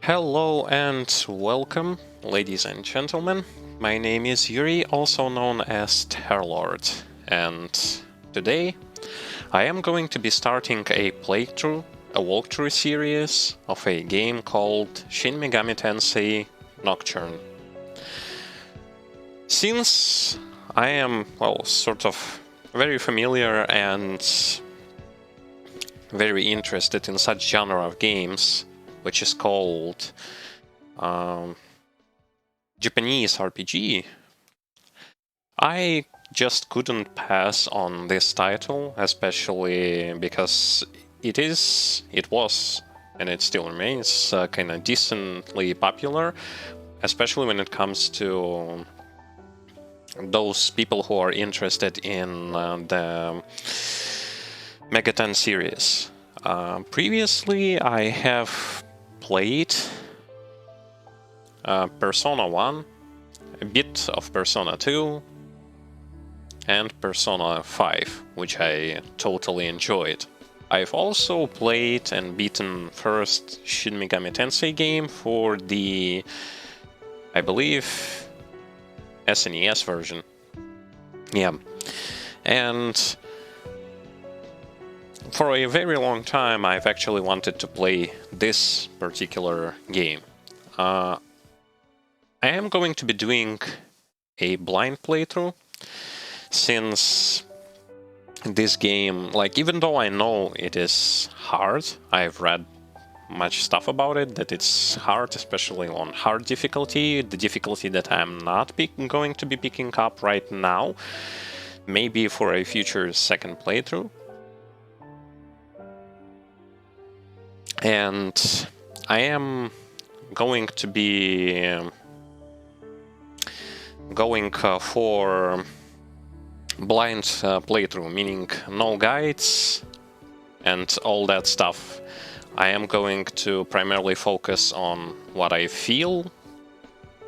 Hello and welcome, ladies and gentlemen. My name is Yuri, also known as Terlord, and today I am going to be starting a walkthrough series of a game called Shin Megami Tensei Nocturne. Since I am, sort of very familiar and very interested in such genre of games, which is called Japanese RPG, I just couldn't pass on this title, especially because it was, and it still remains kind of decently popular, especially when it comes to those people who are interested in the Megaten series. Previously, I have played Persona 1, a bit of Persona 2, and Persona 5, which I totally enjoyed. I've also played and beaten first Shin Megami Tensei game for the, I believe, SNES version. Yeah. And for a very long time, I've actually wanted to play this particular game. I am going to be doing a blind playthrough, since this game, even though I know it is hard, I've read much stuff about it, that it's hard, especially on hard difficulty, the difficulty that I'm not going to be picking up right now, maybe for a future second playthrough. And I am going to be going for blind playthrough, meaning no guides and all that stuff. I am going to primarily focus on what I feel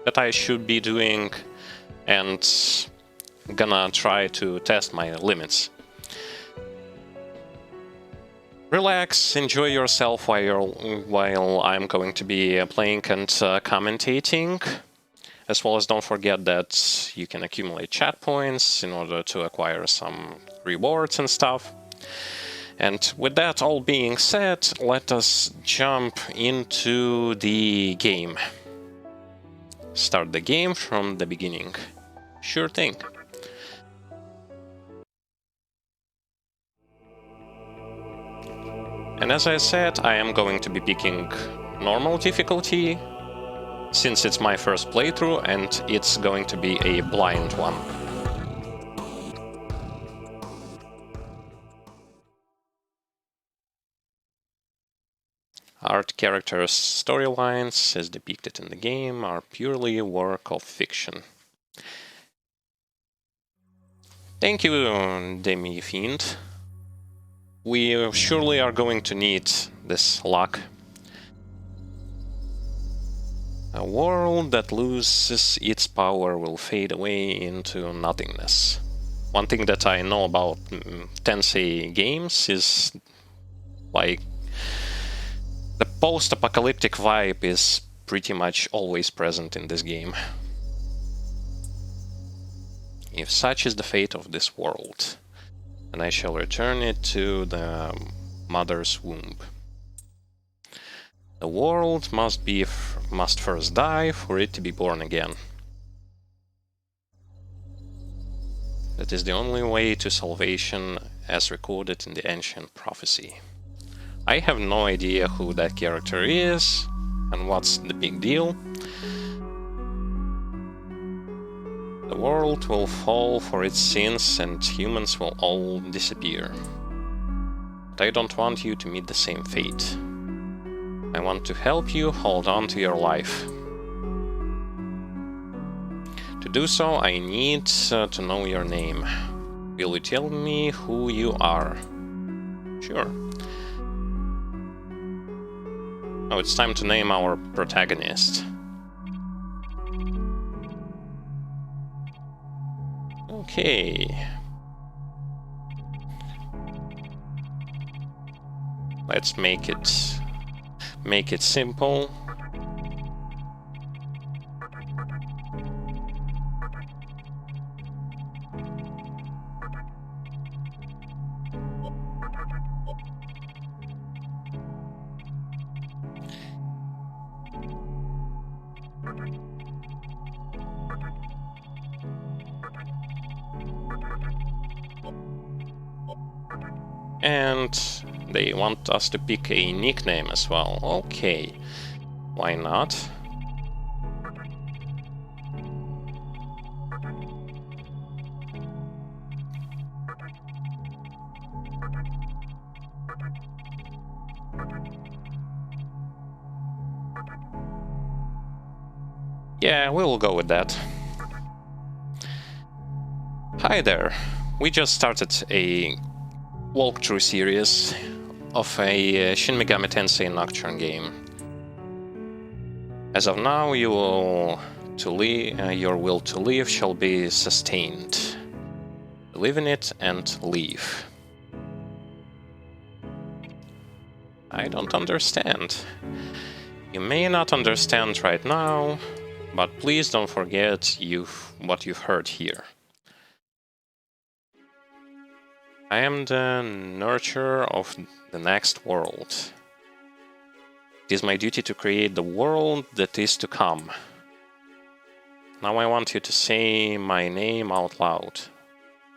that I should be doing and gonna try to test my limits. Relax, enjoy yourself while I'm going to be playing and commentating. As well as don't forget that you can accumulate chat points in order to acquire some rewards and stuff. And with that all being said, let us jump into the game. Start the game from the beginning. Sure thing. And as I said, I am going to be picking normal difficulty, since it's my first playthrough and it's going to be a blind one. Art characters' storylines, as depicted in the game, are purely a work of fiction. Thank you, Demi-Fiend. We surely are going to need this luck. A world that loses its power will fade away into nothingness. One thing that I know about Tensei games is, the post-apocalyptic vibe is pretty much always present in this game. If such is the fate of this world, then I shall return it to the mother's womb. The world must first die for it to be born again. That is the only way to salvation as recorded in the ancient prophecy. I have no idea who that character is and what's the big deal. The world will fall for its sins and humans will all disappear. But I don't want you to meet the same fate. I want to help you hold on to your life. To do so, I need to know your name. Will you tell me who you are? Sure. Now it's time to name our protagonist. Okay. Let's make it simple. And they want us to pick a nickname as well. Okay, why not? Yeah, we will go with that. Hi there. We just started a walkthrough series of a Shin Megami Tensei Nocturne game. As of now, your will to live shall be sustained. Believe in it and leave. I don't understand. You may not understand right now, but please don't forget what you've heard here. I am the nurturer of the next world. It is my duty to create the world that is to come. Now I want you to say my name out loud.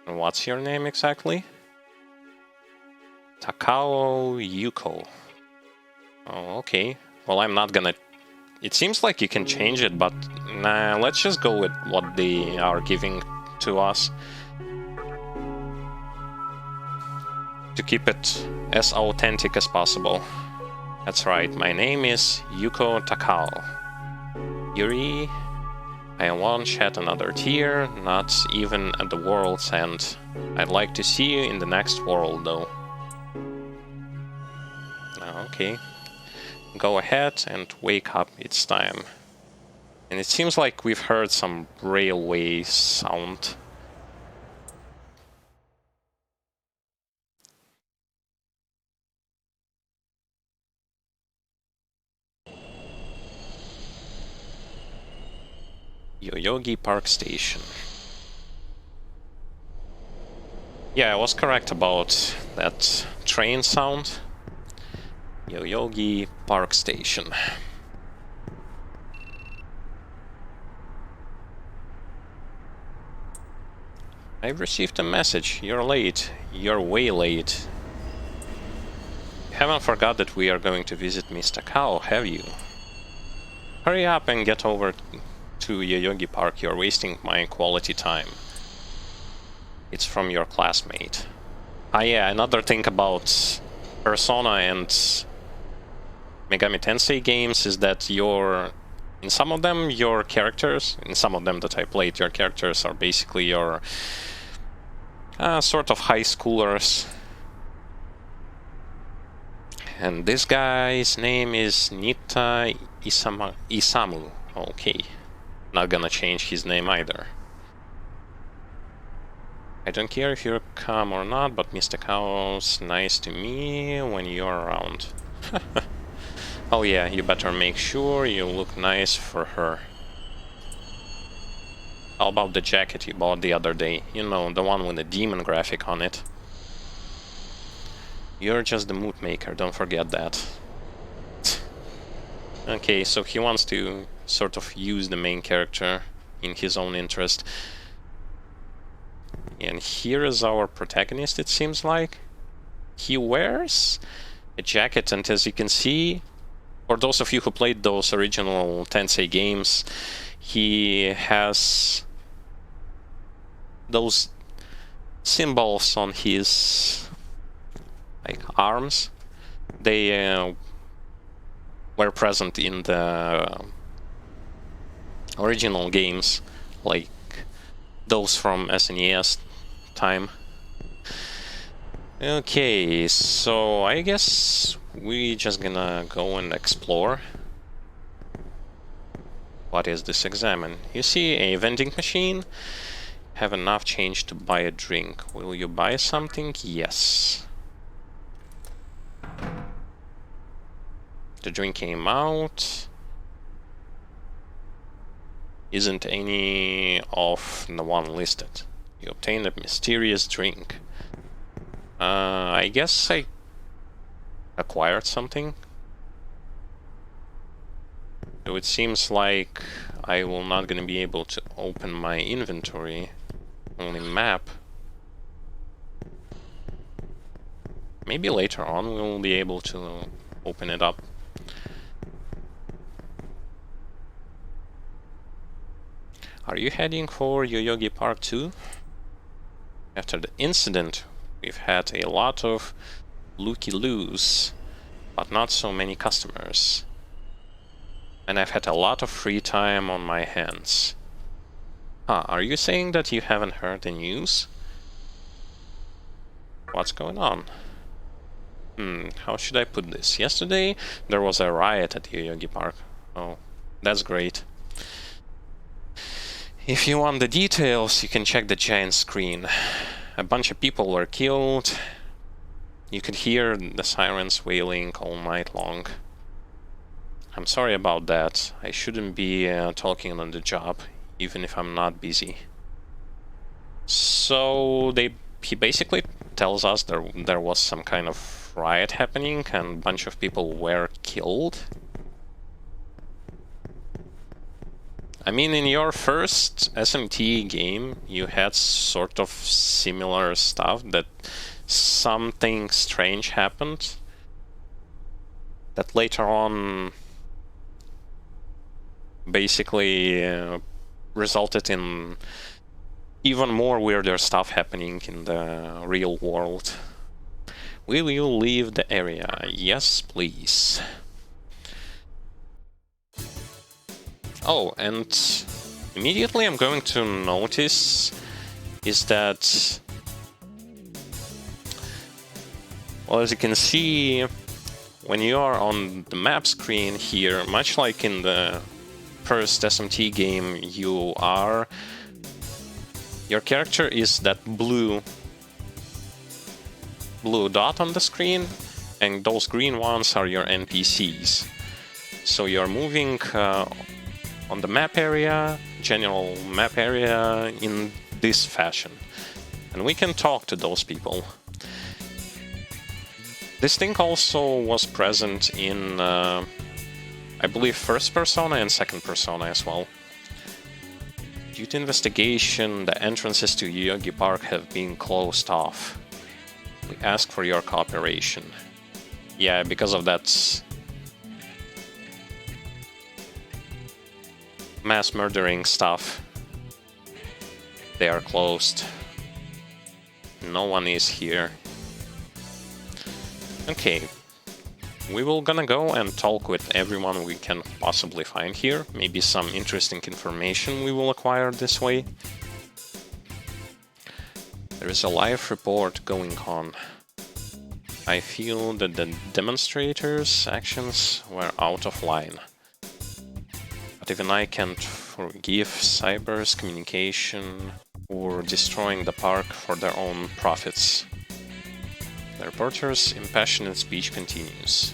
And what's your name exactly? Takao Yuko. Oh, okay. Well, I'm not gonna... It seems like you can change it, but nah, let's just go with what they are giving to us. To keep it as authentic as possible. That's right, my name is Yuko Takao. Yuri, I won't shed another tear, not even at the world's end. I'd like to see you in the next world, though. Okay. Go ahead and wake up, it's time. And it seems like we've heard some railway sound. Yoyogi Park Station. Yeah, I was correct about that train sound. Yoyogi Park Station. I've received a message. You're late. You're way late. You haven't forgot that we are going to visit Miss Takao, have you? Hurry up and get over to Yoyogi Park. You're wasting my quality time. It's from your classmate. Ah yeah, another thing about Persona and Megami Tensei games is that in some of them, your characters, in some of them that I played, your characters are basically your sort of high schoolers. And this guy's name is Nita Isamu. Okay. Not gonna change his name either. I don't care if you're calm or not, but Mr. Kao's nice to me when you're around. Oh yeah, you better make sure you look nice for her. How about the jacket you bought the other day? You know, the one with the demon graphic on it. You're just the mood maker, don't forget that. Okay, so he wants to sort of use the main character in his own interest. And here is our protagonist, it seems like. He wears a jacket, and as you can see, for those of you who played those original Tensei games, he has those symbols on his arms. They were present in the original games, like those from SNES time. Okay, so I guess we just gonna go and explore. What is this examine? You see a vending machine? Have enough change to buy a drink. Will you buy something? Yes. The drink came out. Isn't any of the one listed. You obtained a mysterious drink. I guess I acquired something. So it seems like I will not gonna be able to open my inventory. Only map. Maybe later on we'll be able to open it up. Are you heading for Yoyogi Park too? After the incident, we've had a lot of looky-loos, but not so many customers. And I've had a lot of free time on my hands. Are you saying that you haven't heard the news? What's going on? How should I put this? Yesterday, there was a riot at Yoyogi Park. Oh, that's great. If you want the details, you can check the giant screen. A bunch of people were killed. You could hear the sirens wailing all night long. I'm sorry about that. I shouldn't be talking on the job, even if I'm not busy. So he basically tells us there was some kind of riot happening and a bunch of people were killed. I mean, in your first SMT game, you had sort of similar stuff, that something strange happened that later on basically resulted in even more weirder stuff happening in the real world. Will you leave the area? Yes, please. Oh, and immediately I'm going to notice is that, well, as you can see, when you are on the map screen here, much like in the first SMT game, your character is that blue dot on the screen, and those green ones are your NPCs. So you're moving on the map area, general map area, in this fashion. And we can talk to those people. This thing also was present in, I believe, first persona and second persona as well. Due to investigation, the entrances to Yoyogi Park have been closed off. We ask for your cooperation. Yeah, because of that mass murdering stuff, they are closed. No one is here. Okay, we will gonna go and talk with everyone we can possibly find here. Maybe some interesting information we will acquire this way. There is a live report going on. I feel that the demonstrators' actions were out of line. But even I can't forgive Cyber's communication or destroying the park for their own profits. The reporter's impassioned speech continues.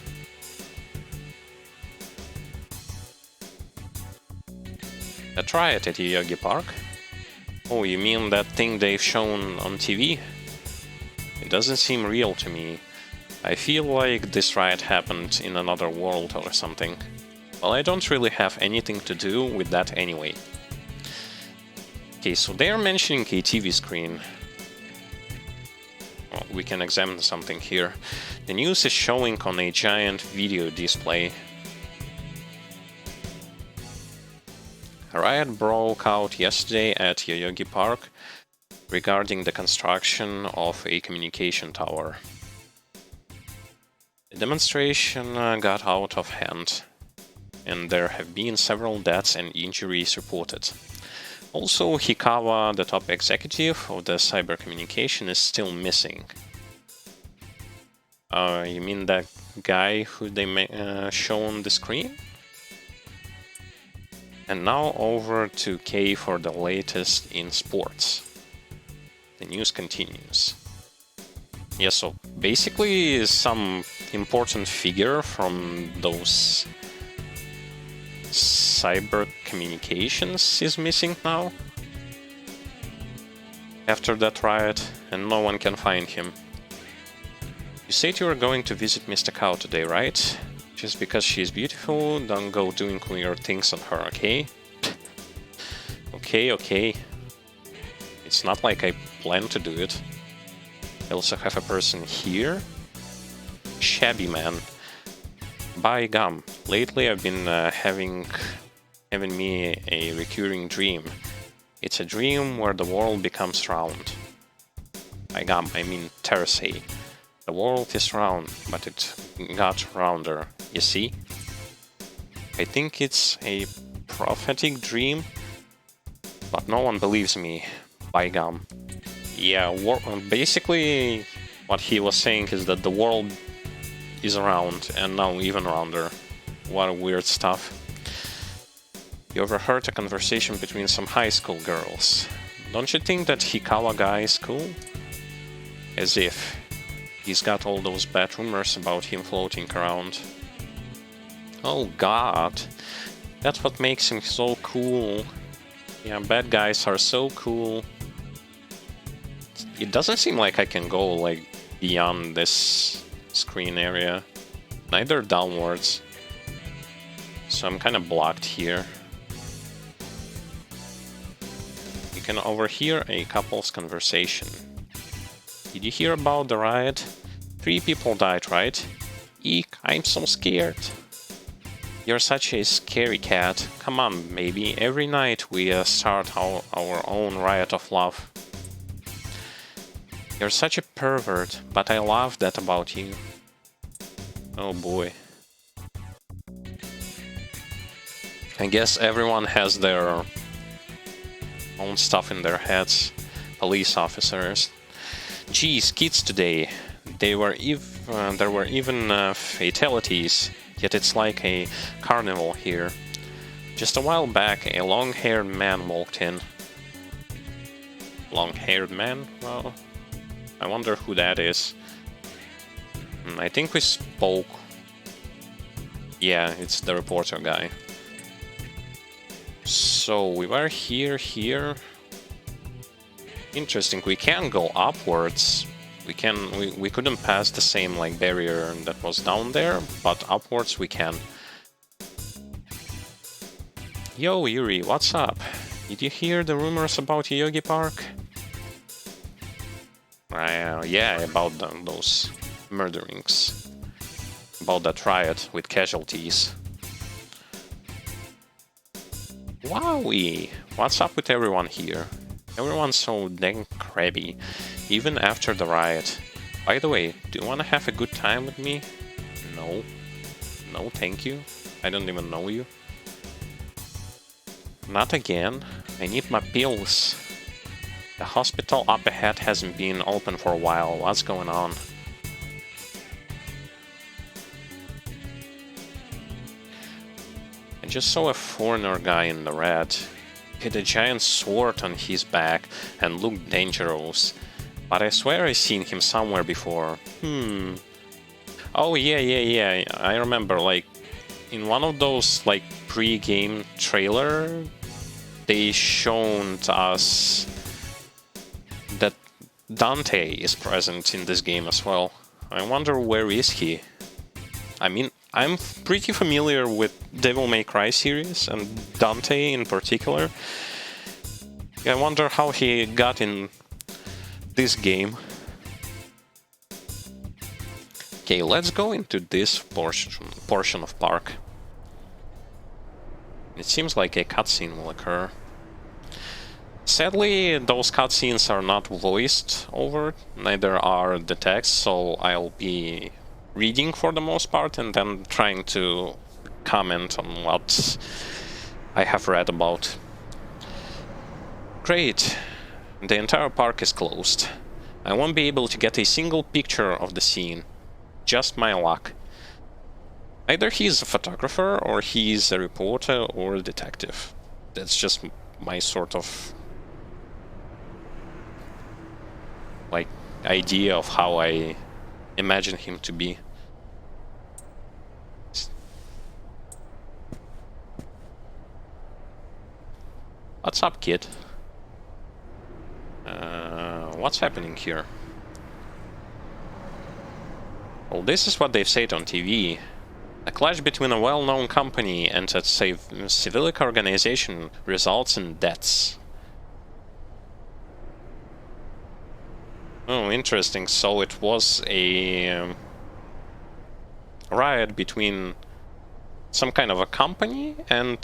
A riot at Yoyogi Park? Oh, you mean that thing they've shown on TV? It doesn't seem real to me. I feel like this riot happened in another world or something. Well, I don't really have anything to do with that anyway. Okay, so they are mentioning a TV screen. Well, we can examine something here. The news is showing on a giant video display. A riot broke out yesterday at Yoyogi Park regarding the construction of a communication tower. The demonstration got out of hand, and there have been several deaths and injuries reported. Also, Hikawa, the top executive of the cyber communication, is still missing. You mean that guy who they show on the screen? And now over to K for the latest in sports. The news continues. Yeah, so basically some important figure from those cyber communications is missing now. After that riot, and no one can find him. You said you were going to visit Mr. Cow today, right? Just because she's beautiful, don't go doing weird things on her, okay? Okay. It's not like I plan to do it. I also have a person here. shabby, man. By gum, lately I've been having me a recurring dream. It's a dream where the world becomes round. By gum, I mean Tersay. The world is round, but it got rounder, you see? I think it's a prophetic dream, but no one believes me. By gum. Yeah, basically what he was saying is that the world is round, and now even rounder. What weird stuff. You overheard a conversation between some high school girls. Don't you think that Hikawa guy is cool? As if. He's got all those bad rumors about him floating around. Oh god. That's what makes him so cool. Yeah, bad guys are so cool. It doesn't seem like I can go, like, beyond this screen area. Neither downwards. So I'm kind of blocked here. You can overhear a couple's conversation. Did you hear about the riot? 3 people died, right? Eek, I'm so scared. You're such a scary cat. Come on, baby. Every night we start our own riot of love. You're such a pervert, but I love that about you. Oh boy. I guess everyone has their own stuff in their heads. Police officers. Geez, kids today. There were even fatalities, yet it's like a carnival here. Just a while back, a long-haired man walked in. Long-haired man? Well, I wonder who that is. I think we spoke. Yeah, it's the reporter guy. So we were here. Interesting. We can go upwards. We couldn't pass the same like barrier that was down there, but upwards we can. Yo, Yuri, what's up? Did you hear the rumors about Yogi Park? Yeah, about those murderings. About that riot with casualties. Wowie! What's up with everyone here? Everyone's so dang crabby, even after the riot. By the way, do you want to have a good time with me? No. No, thank you. I don't even know you. Not again. I need my pills. The hospital up ahead hasn't been open for a while. What's going on? I just saw a foreigner guy in the red. He had a giant sword on his back and looked dangerous. But I swear I've seen him somewhere before. Oh yeah. I remember, like, in one of those, like, pre-game trailer, they shown to us that Dante is present in this game as well. I wonder where is he? I mean, I'm pretty familiar with Devil May Cry series and Dante in particular. I wonder how he got in this game. Okay, let's go into this portion of park. It seems like a cutscene will occur. Sadly, those cutscenes are not voiced over, neither are the text, so I'll be reading for the most part and then trying to comment on what I have read about. Great. The entire park is closed. I won't be able to get a single picture of the scene. Just my luck. Either he's a photographer, or he's a reporter, or a detective. That's just my sort of, like, idea of how I imagine him to be. What's up, kid? What's happening here? Well, this is what they've said on TV. A clash between a well-known company and a civic organization results in deaths. Oh, interesting. So it was a riot between some kind of a company and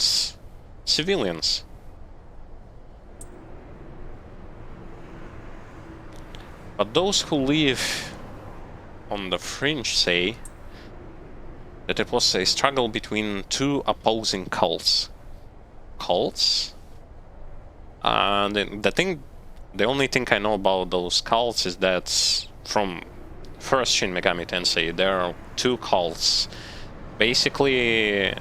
civilians. But those who live on the fringe say that it was a struggle between two opposing cults. Cults? The only thing I know about those cults is that from first Shin Megami Tensei, there are two cults. Basically,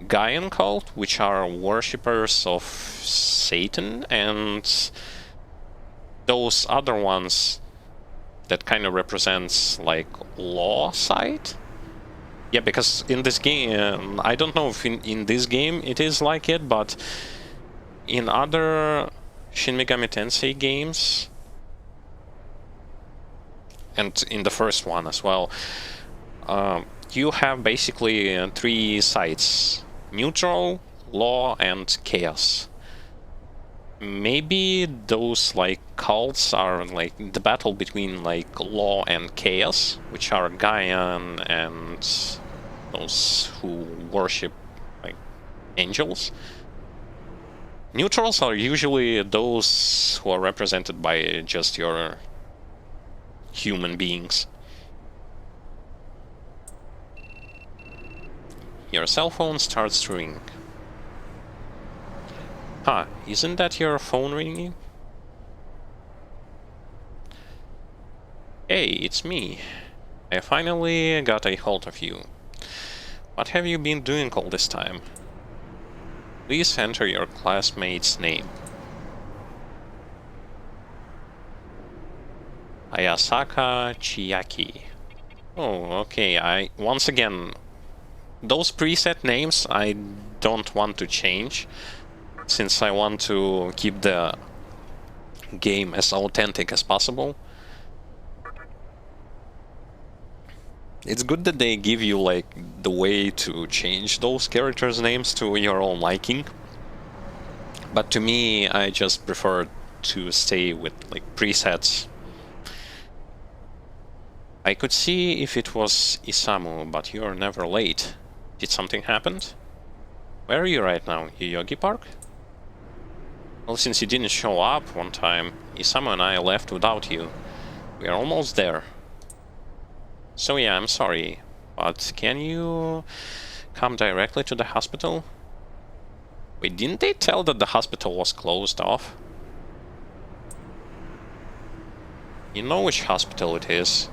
Gaian cult, which are worshippers of Satan, and those other ones that kind of represents like law side. Yeah, because in this game, I don't know if in this game it is like it, but in other Shin Megami Tensei games, and in the first one as well, you have basically three sides: neutral, law, and chaos. Maybe those like cults are like the battle between like law and chaos, which are Gaian and those who worship like angels. Neutrals are usually those who are represented by just your human beings. Your cell phone starts to ring. Huh, isn't that your phone ringing? Hey, it's me. I finally got a hold of you. What have you been doing all this time? Please enter your classmate's name. Ayasaka Chiaki. Oh, okay, once again, those preset names I don't want to change, since I want to keep the game as authentic as possible. It's good that they give you like the way to change those characters' names to your own liking. But to me, I just prefer to stay with like presets. I could see if it was Isamu, but you're never late. Did something happen? Where are you right now? Yoyogi Park? Well, since you didn't show up one time, Isamu and I left without you. We are almost there. So yeah, I'm sorry, but can you come directly to the hospital? Wait, didn't they tell that the hospital was closed off? You know which hospital it is?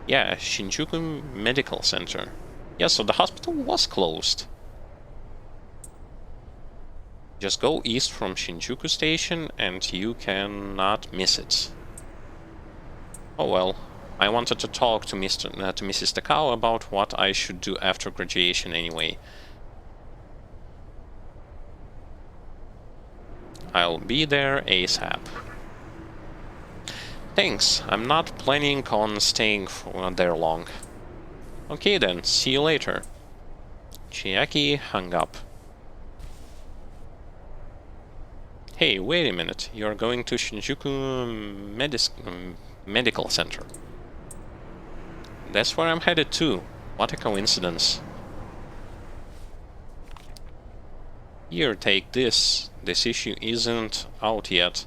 Yeah, Shinjuku Medical Center. Yeah, so the hospital was closed. Just go east from Shinjuku Station and you cannot miss it. Oh well. I wanted to talk to Mrs. Hikawa about what I should do after graduation anyway. I'll be there ASAP. Thanks, I'm not planning on staying there long. Okay then, see you later. Chiaki hung up. Hey, wait a minute, you're going to Shinjuku Medical Center. That's where I'm headed to. What a coincidence. Here, take this. This issue isn't out yet.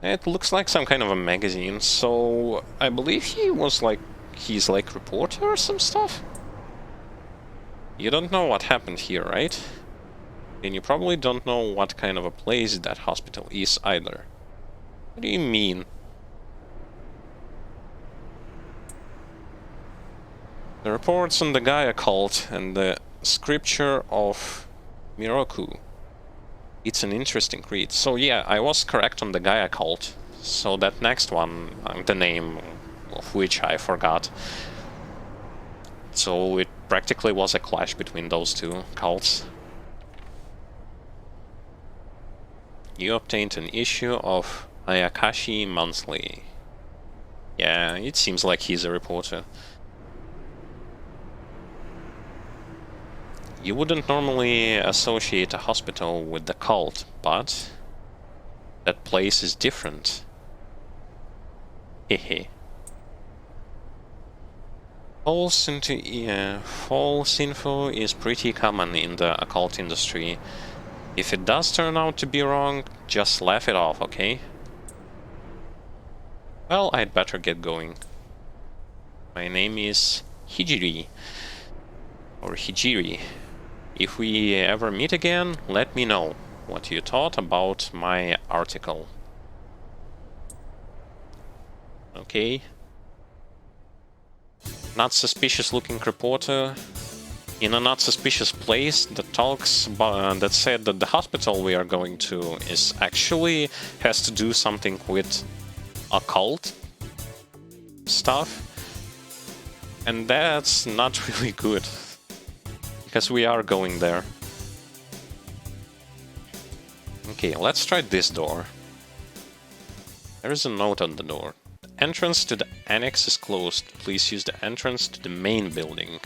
It looks like some kind of a magazine, so I believe he's like reporter or some stuff? You don't know what happened here, right? And you probably don't know what kind of a place that hospital is either. What do you mean? The reports on the Gaia cult and the scripture of Miroku. It's an interesting read. So yeah, I was correct on the Gaia cult. So that next one, the name of which I forgot. So it practically was a clash between those two cults. You obtained an issue of Ayakashi Monthly. Yeah, it seems like he's a reporter. You wouldn't normally associate a hospital with the cult, but that place is different. Hehe. False info is pretty common in the occult industry. If it does turn out to be wrong, just laugh it off, okay? Well, I'd better get going. My name is Hijiri. Or Hijiri. If we ever meet again, let me know what you thought about my article. Okay. Not suspicious looking reporter in a not suspicious place that talks about, that said that the hospital we are going to is actually has to do something with occult stuff, and that's not really good because we are going there. Okay, let's try this door. There is a note on the door. The entrance to the annex is closed. Please use the entrance to the main building.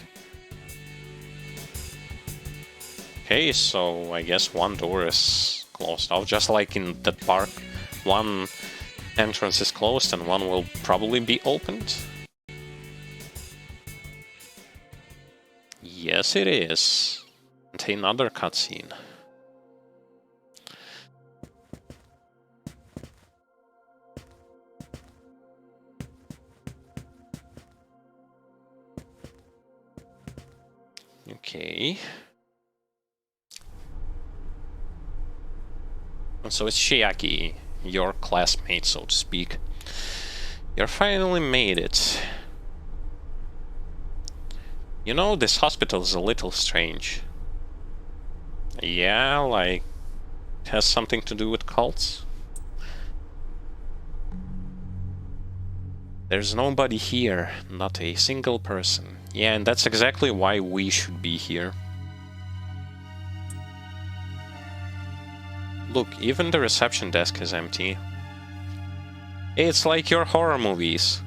Okay, so I guess one door is closed off, just like in the park. One entrance is closed and one will probably be opened. Yes, it is. And another cutscene. Okay. So it's Chiaki, your classmate, so to speak. You finally made it. You know, this hospital is a little strange. Yeah, like, it has something to do with cults? There's nobody here, not a single person. Yeah, and that's exactly why we should be here. Look, even the reception desk is empty. It's like your horror movies.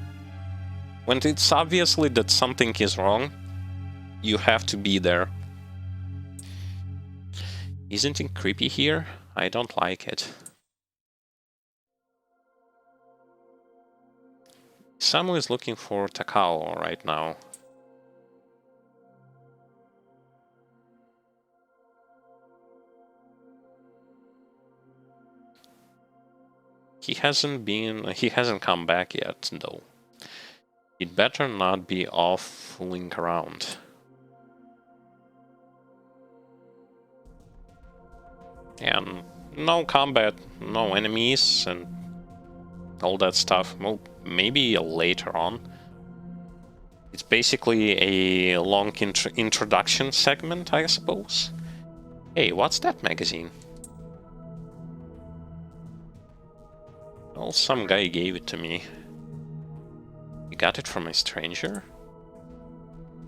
When it's obviously that something is wrong, you have to be there. Isn't it creepy here? I don't like it. Samu is looking for Takao right now. He hasn't come back yet, though. He'd better not be off fooling around. And no combat, no enemies, and all that stuff. Well, maybe later on. It's basically a long introduction segment, I suppose. Hey, what's that magazine? Well, some guy gave it to me. You got it from a stranger?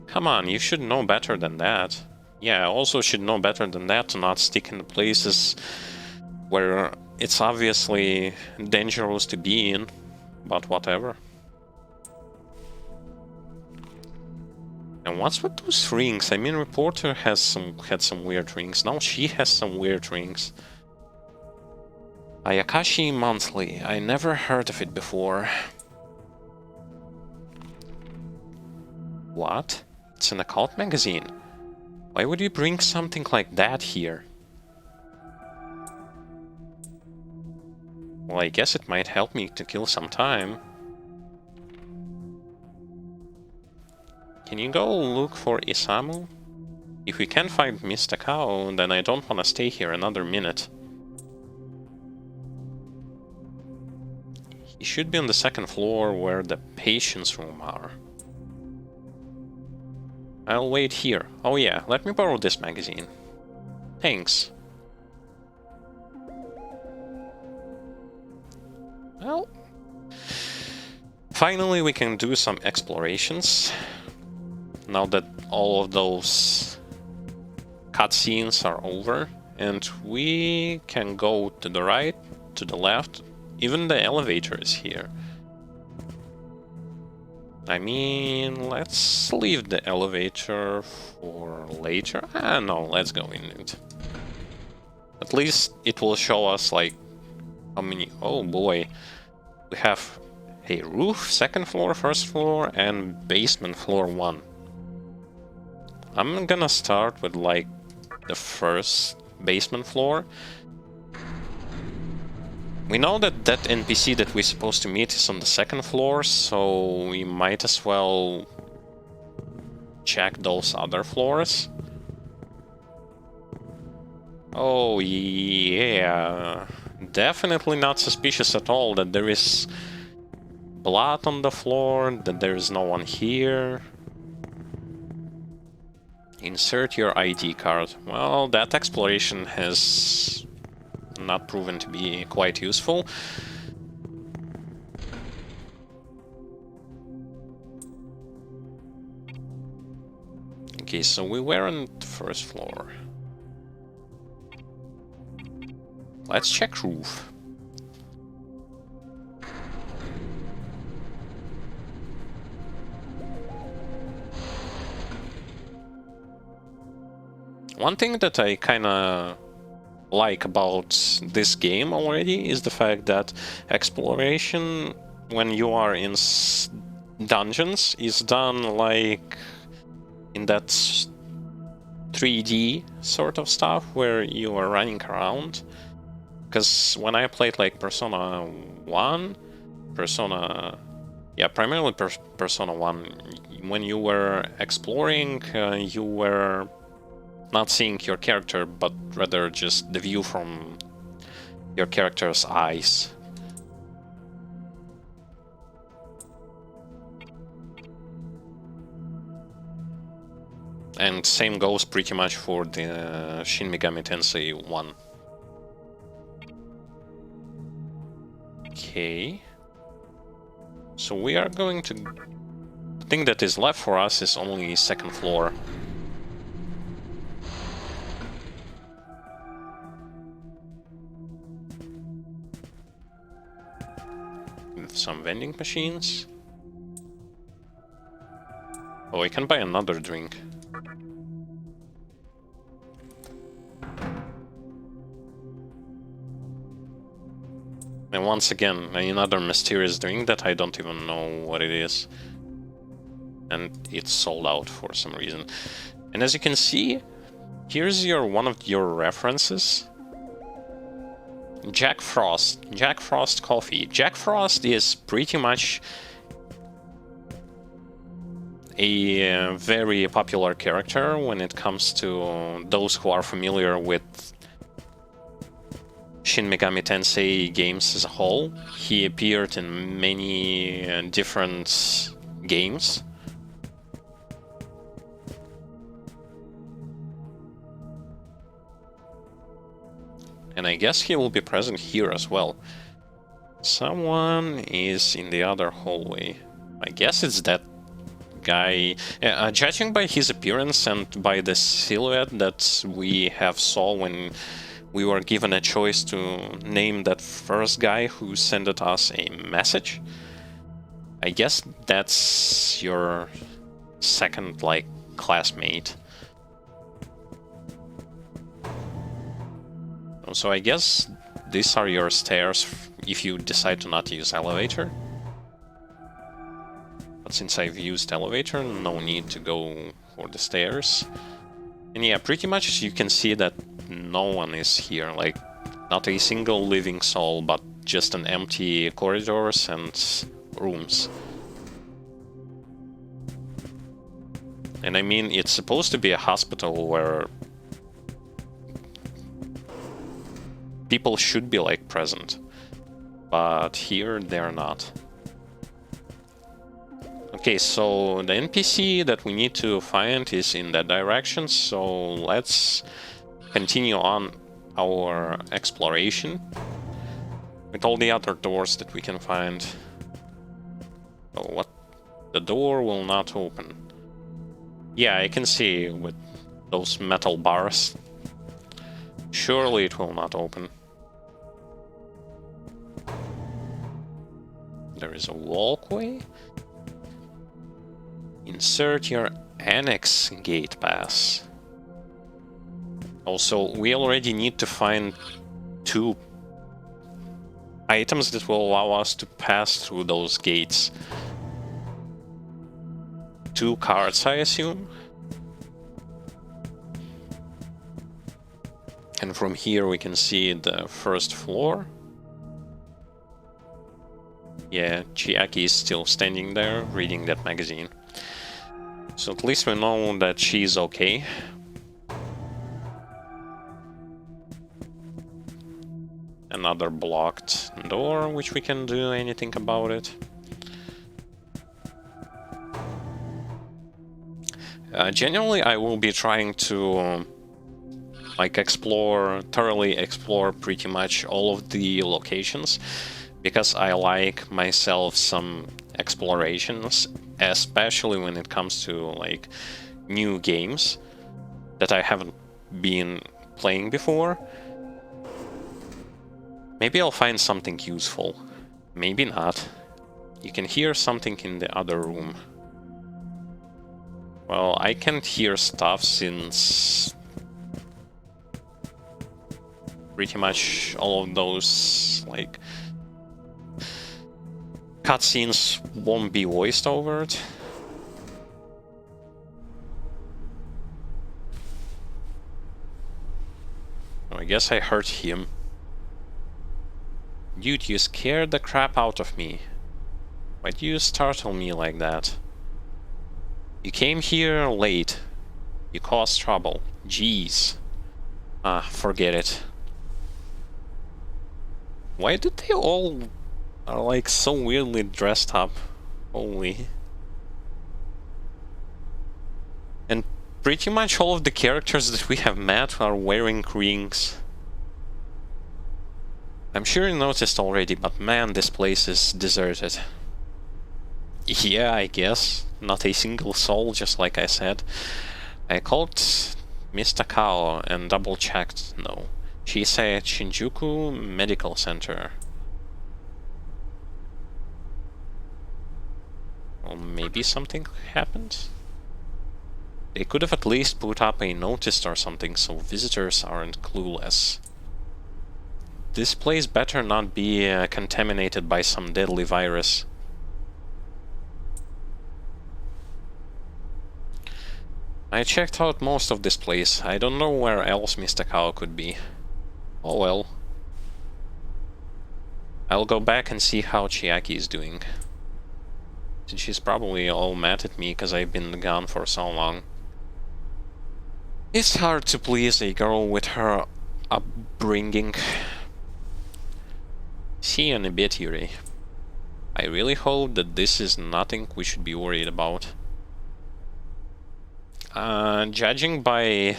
Come on, you should know better than that. Yeah, I also should know better than that to not stick in the places where it's obviously dangerous to be in, but whatever. And what's with those rings? I mean, Reporter had some weird rings. Now she has some weird rings. Ayakashi Monthly. I never heard of it before. What? It's an occult magazine. Why would you bring something like that here? Well, I guess it might help me to kill some time. Can you go look for Isamu? If we can't find Miss Takao, then I don't want to stay here another minute. He should be on the second floor where the patient's room are. I'll wait here. Oh yeah, let me borrow this magazine. Thanks. Well, finally we can do some explorations. Now that all of those cutscenes are over, and we can go to the right, to the left. Even the elevator is here. I mean, let's leave the elevator for later. No, let's go in it. At least it will show us, like, how many... Oh boy. We have Hey, roof, second floor, first floor, and basement floor 1. I'm gonna start with, like, the first basement floor. We know that that NPC that we're supposed to meet is on the second floor, so we might as well check those other floors. Oh, yeah. Definitely not suspicious at all that there is blood on the floor, that there is no one here. Insert your ID card. Well, that exploration has not proven to be quite useful. Okay, so we were on the first floor. Let's check roof. One thing that I kinda like about this game already is the fact that exploration, when you are in dungeons, is done like in that 3D sort of stuff where you are running around. Because when I played like Persona 1, primarily Persona 1, when you were exploring, you were not seeing your character, but rather just the view from your character's eyes. And same goes pretty much for the Shin Megami Tensei 1. Okay. So we are going to... The thing that is left for us is only second floor. With some vending machines. Oh, I can buy another drink. And once again, another mysterious drink that I don't even know what it is. And it's sold out for some reason. And as you can see, here's one of your references. Jack Frost coffee. Jack Frost is pretty much a very popular character when it comes to those who are familiar with Shin Megami Tensei games as a whole. He appeared in many different games. And I guess he will be present here as well. Someone is in the other hallway. I guess it's that guy. Judging by his appearance and by the silhouette that we have saw when we were given a choice to name that first guy who sent us a message, I guess that's your second, like, classmate. So I guess these are your stairs if you decide to not use elevator. But since I've used elevator, no need to go for the stairs. And yeah, pretty much you can see that no one is here, like not a single living soul, but just an empty corridors and rooms. And I mean, it's supposed to be a hospital where people should be like present, but here they're not. Okay, so the NPC that we need to find is in that direction, so let's continue on our exploration with all the other doors that we can find. Oh, what? The door will not open. Yeah, I can see with those metal bars. Surely it will not open. There is a walkway. Insert your annex gate pass. Also, we already need to find two items that will allow us to pass through those gates. 2 cards, I assume. And from here we can see the first floor. Yeah, Chiaki is still standing there, reading that magazine. So at least we know that she's okay. Another blocked door, which we can do anything about it. Generally, I will be trying to like thoroughly explore pretty much all of the locations, because I like myself some explorations, especially when it comes to like new games that I haven't been playing before. Maybe I'll find something useful. Maybe not. You can hear something in the other room. Well, I can't hear stuff since pretty much all of those like cutscenes won't be voiced over it. I guess I hurt him. Dude, you scared the crap out of me. Why do you startle me like that? You came here late. You caused trouble. Jeez. Ah, forget it. Why do they all are like so weirdly dressed up? Holy. And pretty much all of the characters that we have met are wearing rings. I'm sure you noticed already, but man, this place is deserted. Yeah, I guess. Not a single soul, just like I said. I called Miss Takao and double-checked. No. She said Shinjuku Medical Center. Well, maybe something happened? They could have at least put up a notice or something so visitors aren't clueless. This place better not be contaminated by some deadly virus. I checked out most of this place. I don't know where else Mr. Cow could be. Oh well. I'll go back and see how Chiaki is doing. She's probably all mad at me because I've been gone for so long. It's hard to please a girl with her upbringing. See you in a bit, Yuri. I really hope that this is nothing we should be worried about. Judging by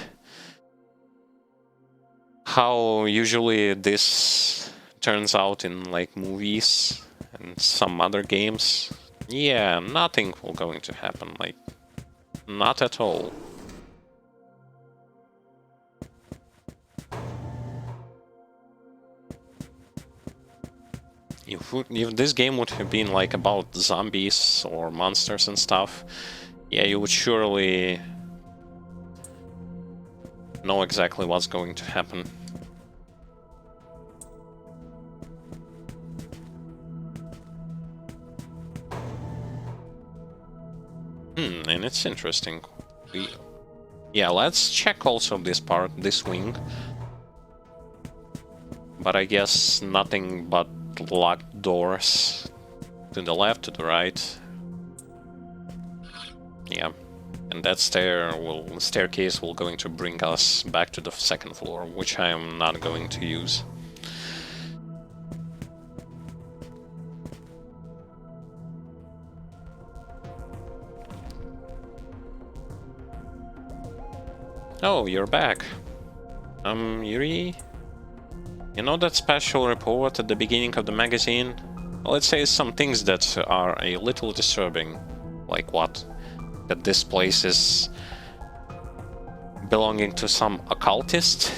how usually this turns out in like movies and some other games, yeah, nothing will going to happen, like, not at all. If this game would have been like about zombies or monsters and stuff, yeah, you would surely know exactly what's going to happen. And it's interesting. Yeah, let's check also this part, this wing. But I guess nothing but locked doors to the left, to the right. Yeah, and that staircase will going to bring us back to the second floor, which I am not going to use. Oh, you're back. Yuri? You know that special report at the beginning of the magazine? Well, it says some things that are a little disturbing. Like what? That this place is belonging to some occultist?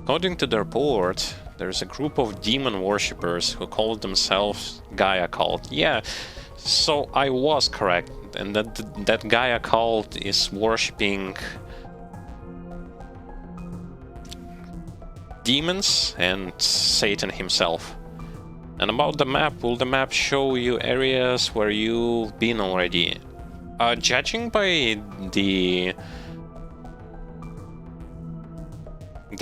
According to the report, there's a group of demon worshippers who call themselves Gaia Cult. Yeah, so I was correct, and that Gaia Cult is worshipping demons and Satan himself. And about the map, will the map show you areas where you've been already? Judging by the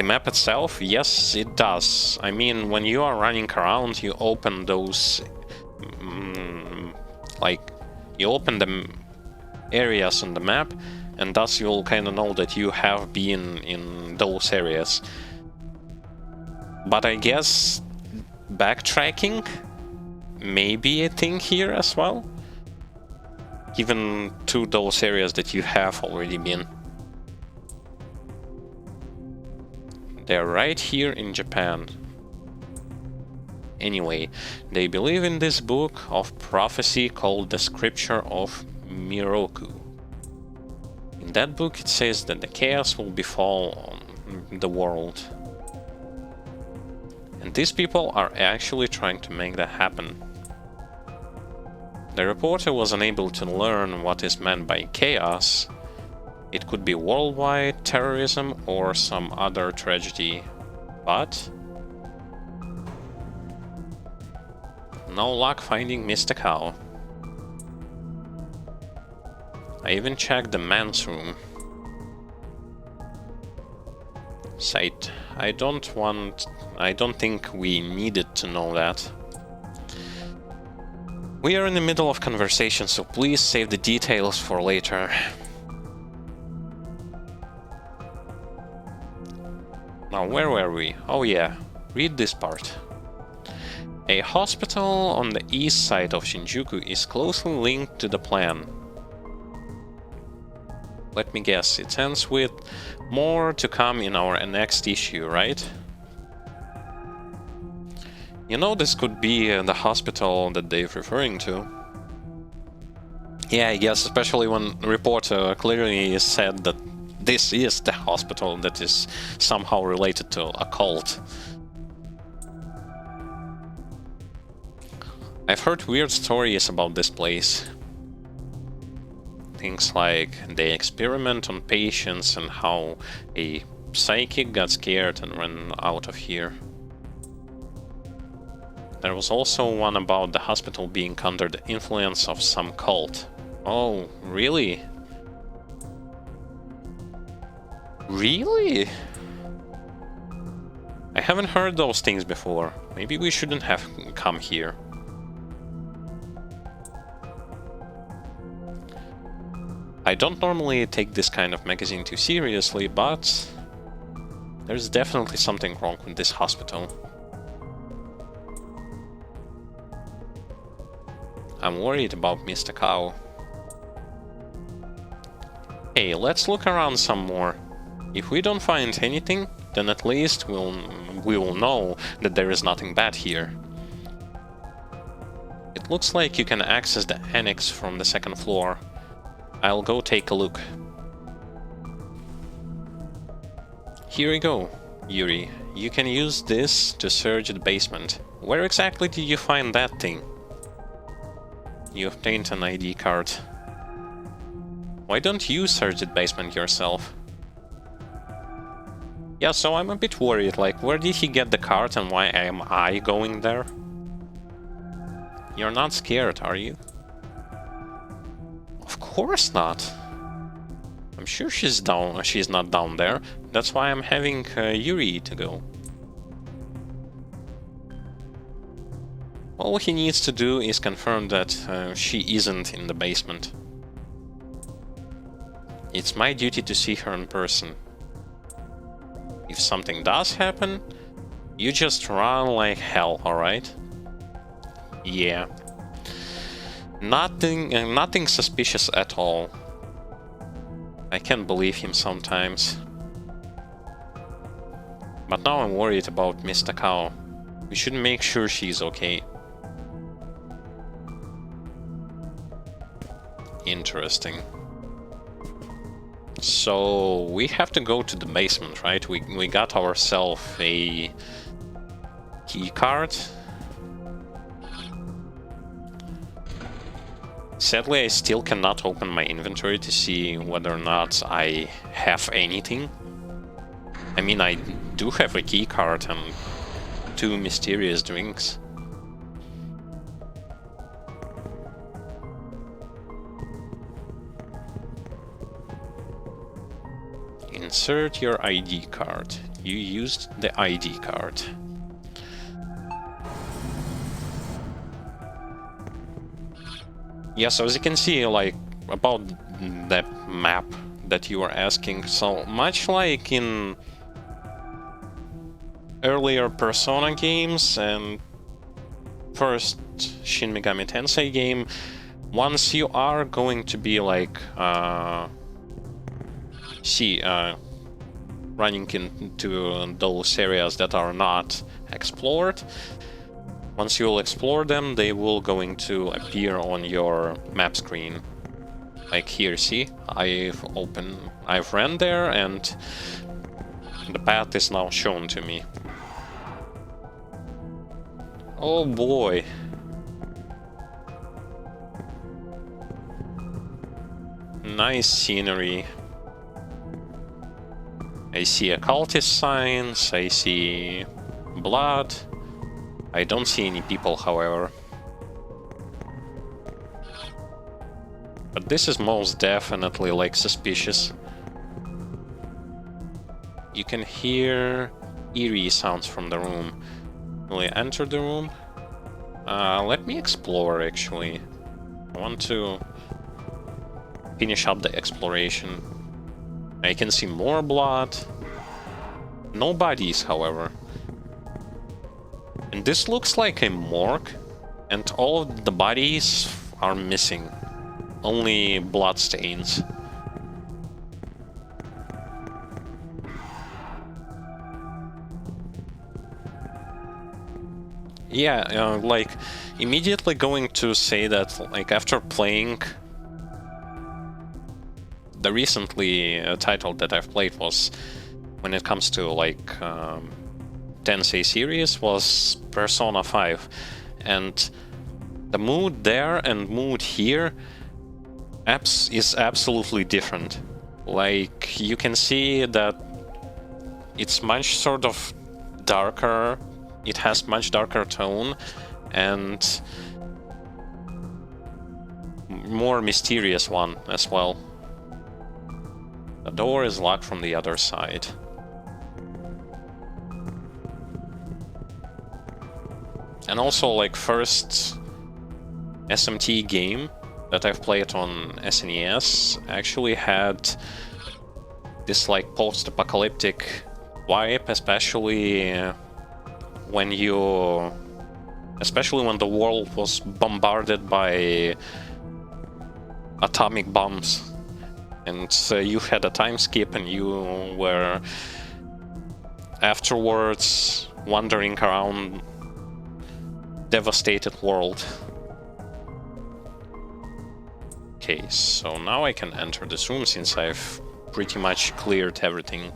map itself, yes, it does. I mean, when you are running around, you open those, you open the areas on the map, and thus you'll kind of know that you have been in those areas. But I guess backtracking may be a thing here as well, even to those areas that you have already been. They're right here in Japan. Anyway, they believe in this book of prophecy called the Scripture of Miroku. In that book it says that the chaos will befall on the world. And these people are actually trying to make that happen. The reporter was unable to learn what is meant by chaos. It could be worldwide terrorism or some other tragedy, but no luck finding Mr. Cow. I even checked the man's room. Site. I don't think we needed to know that. We are in the middle of conversation, so please save the details for later. Now, where were we? Oh yeah, read this part. A hospital on the east side of Shinjuku is closely linked to the plan. Let me guess, it ends with more to come in our next issue, right? You know, this could be the hospital that they're referring to. Yeah, I guess, especially when the reporter clearly said that this is the hospital that is somehow related to a cult. I've heard weird stories about this place. Things like they experiment on patients and how a psychic got scared and ran out of here. There was also one about the hospital being under the influence of some cult. Oh, really? Really? I haven't heard those things before. Maybe we shouldn't have come here. I don't normally take this kind of magazine too seriously, but there's definitely something wrong with this hospital. I'm worried about Mr. Cow. Hey, let's look around some more. If we don't find anything, then at least we will know that there is nothing bad here. It looks like you can access the annex from the second floor. I'll go take a look. Here we go, Yuri. You can use this to search the basement. Where exactly did you find that thing? You obtained an ID card. Why don't you search the basement yourself? Yeah, so I'm a bit worried, like, where did he get the card and why am I going there? You're not scared, are you? Of course not. I'm sure she's not down there. That's why I'm having Yuri to go. All he needs to do is confirm that she isn't in the basement. It's my duty to see her in person. If something does happen, you just run like hell, alright? Yeah. Nothing suspicious at all. I can't believe him sometimes. But now I'm worried about Mr. Cow. We should make sure she's okay. Interesting. So we have to go to the basement, right? We got ourselves a key card. Sadly, I still cannot open my inventory to see whether or not I have anything. I mean, I do have a key card and 2 mysterious drinks. Insert your ID card. You used the ID card. Yeah, so as you can see, like, about that map that you were asking, so much like in earlier Persona games and first Shin Megami Tensei game, once you are going to be like running into those areas that are not explored, once you'll explore them, they will going to appear on your map screen. Like here, see, I've ran there and the path is now shown to me. Oh boy. Nice scenery. I see occultist signs, I see blood. I don't see any people, however. But this is most definitely, like, suspicious. You can hear eerie sounds from the room. Will I enter the room? Let me explore, actually. I want to finish up the exploration. I can see more blood. No bodies, however. And this looks like a morgue, and all of the bodies are missing. Only blood stains. Yeah, like, immediately going to say that, like, after playing the recently title that I've played was, when it comes to, like, Tensei series, was Persona 5. And the mood there and mood here is absolutely different. Like, you can see that it's much sort of darker, it has much darker tone, and more mysterious one as well. The door is locked from the other side. And also, like, first SMT game that I've played on SNES actually had this, like, post-apocalyptic vibe, especially when the world was bombarded by atomic bombs, and you had a time skip and you were afterwards wandering around devastated world. Okay, so now I can enter this room since I've pretty much cleared everything.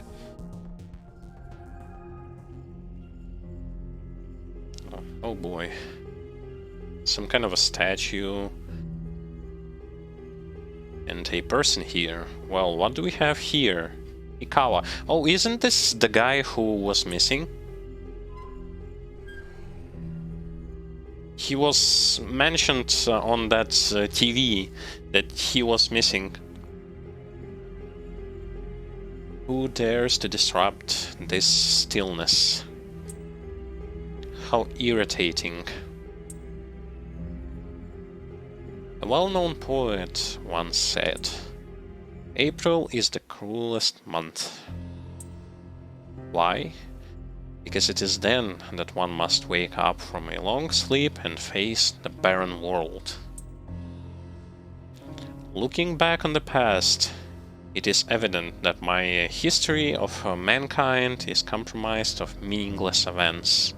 Oh boy. Some kind of a statue. And a person here. Well, what do we have here? Hikawa. Oh, isn't this the guy who was missing? He was mentioned on that TV that he was missing. Who dares to disrupt this stillness? How irritating. A well-known poet once said, "April is the cruelest month." Why? Because it is then that one must wake up from a long sleep and face the barren world. Looking back on the past, it is evident that my history of mankind is comprised of meaningless events.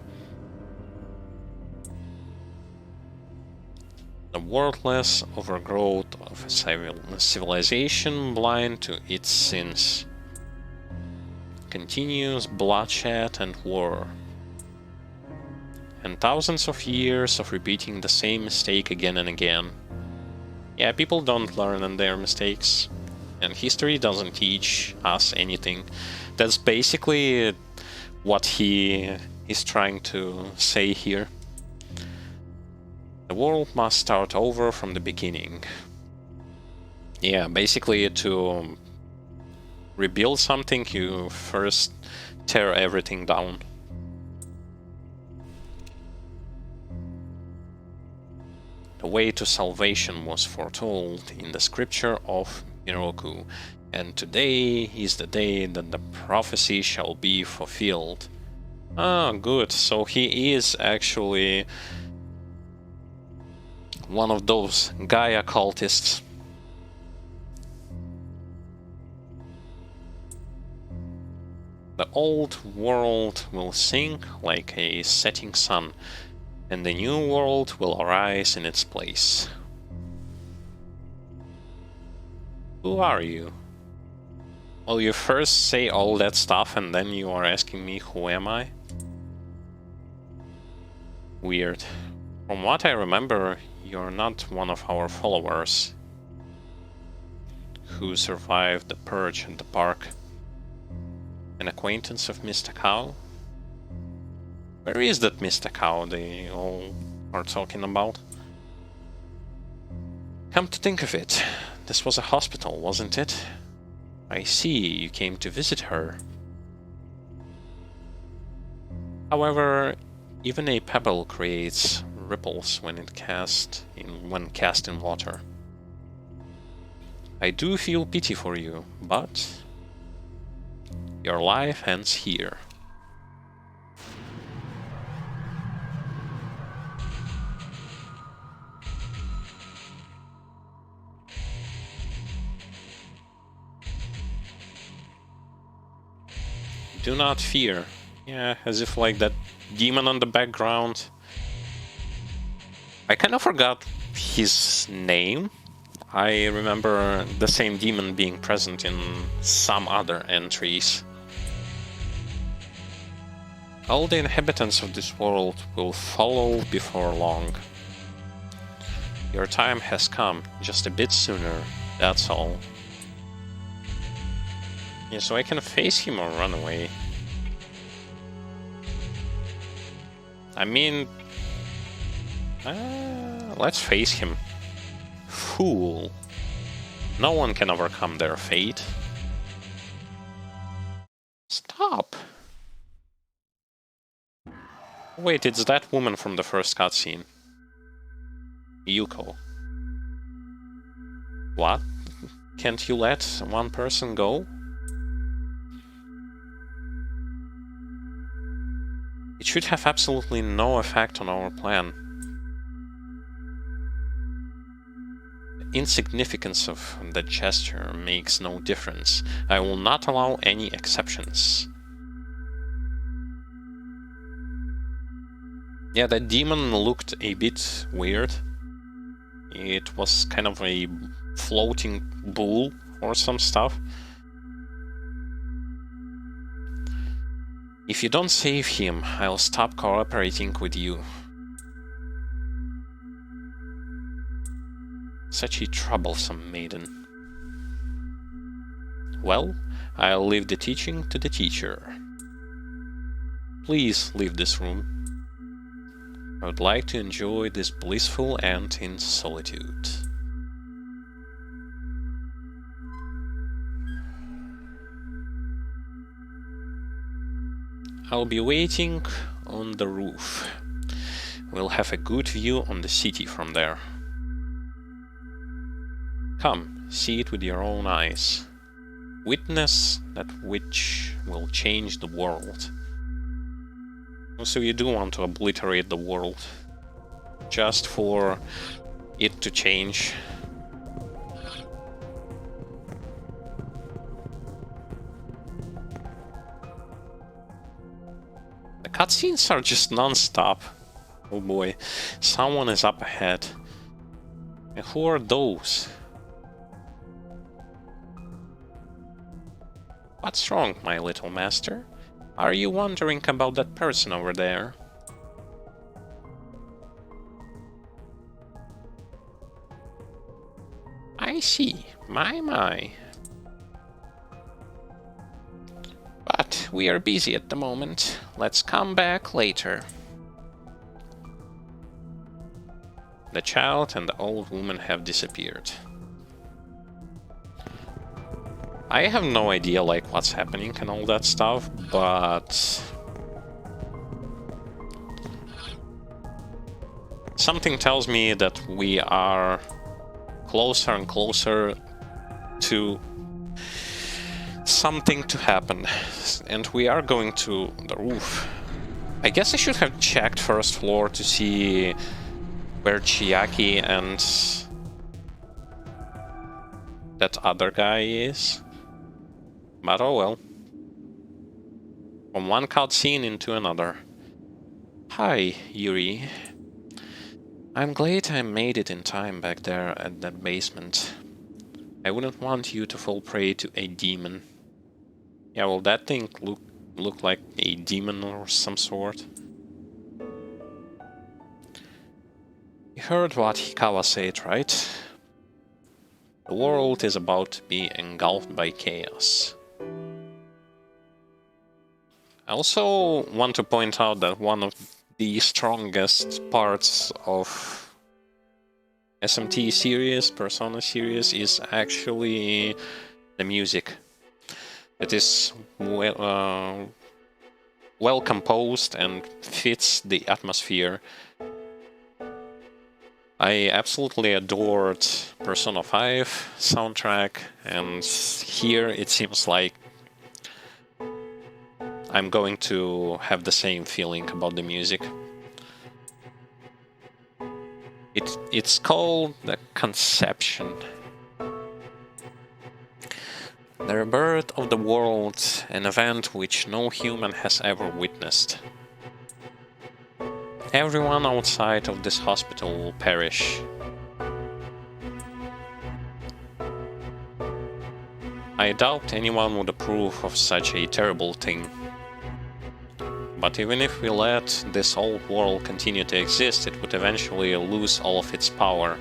The worthless overgrowth of a civilization blind to its sins. Continuous bloodshed and war. And thousands of years of repeating the same mistake again and again. Yeah, people don't learn on their mistakes. And history doesn't teach us anything. That's basically what he is trying to say here. The world must start over from the beginning. Yeah, basically to rebuild something, you first tear everything down. The way to salvation was foretold in the scripture of Miroku, and today is the day that the prophecy shall be fulfilled. Ah, good. So he is actually one of those Gaia cultists. The old world will sink like a setting sun, and the new world will arise in its place. Who are you? Well, you first say all that stuff and then you are asking me who am I? Weird. From what I remember, you're not one of our followers who survived the purge at the park. An acquaintance of Mr. Cow? Where is that Mr. Cow they all are talking about? Come to think of it, this was a hospital, wasn't it? I see, you came to visit her. However, even a pebble creates ripples when cast in water. I do feel pity for you, but your life ends here. Do not fear. Yeah, as if like that demon on the background. I kind of forgot his name. I remember the same demon being present in some other entries. All the inhabitants of this world will follow before long. Your time has come, just a bit sooner, that's all. Yeah, so I can face him or run away. I mean... let's face him. Fool. No one can overcome their fate. Stop! Wait, it's that woman from the first cutscene. Yuko. What? Can't you let one person go? It should have absolutely no effect on our plan. The insignificance of the gesture makes no difference. I will not allow any exceptions. Yeah, that demon looked a bit weird. It was kind of a floating bull or some stuff. If you don't save him, I'll stop cooperating with you. Such a troublesome maiden. Well, I'll leave the teaching to the teacher. Please leave this room. I would like to enjoy this blissful end in solitude. I'll be waiting on the roof. We'll have a good view on the city from there. Come, see it with your own eyes. Witness that which will change the world. So you do want to obliterate the world, just for it to change. The cutscenes are just non-stop. Oh boy, someone is up ahead. And who are those? What's wrong, my little master? Are you wondering about that person over there? I see. My. But Alright, we are busy at the moment. Let's come back later. The child and the old woman have disappeared. I have no idea, like, what's happening and all that stuff, but something tells me that we are closer and closer to something to happen, and we are going to the roof. I guess I should have checked first floor to see where Chiaki and that other guy is. But oh well. From one cutscene into another. Hi, Yuri. I'm glad I made it in time back there at that basement. I wouldn't want you to fall prey to a demon. Yeah, well, that thing looked like a demon or some sort. You heard what Hikawa said, right? The world is about to be engulfed by chaos. I also want to point out that one of the strongest parts of SMT series, Persona series, is actually the music. It is well composed and fits the atmosphere. I absolutely adored Persona 5 soundtrack, and here it seems like I'm going to have the same feeling about the music. It's called the Conception. The rebirth of the world, an event which no human has ever witnessed. Everyone outside of this hospital will perish. I doubt anyone would approve of such a terrible thing. But even if we let this old world continue to exist, it would eventually lose all of its power.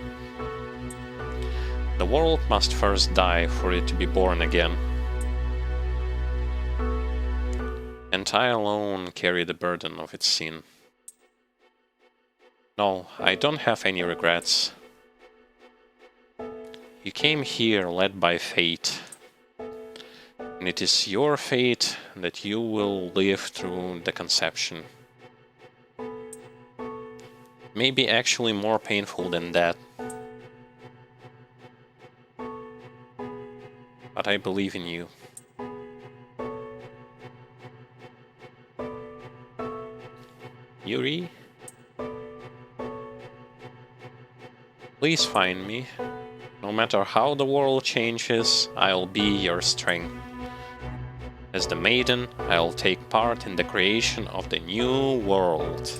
The world must first die for it to be born again. And I alone carry the burden of its sin. No, I don't have any regrets. You came here led by fate. And it is your fate that you will live through the conception. Maybe actually more painful than that. But I believe in you. Yuri? Please find me. No matter how the world changes, I'll be your strength. As the maiden, I'll take part in the creation of the new world.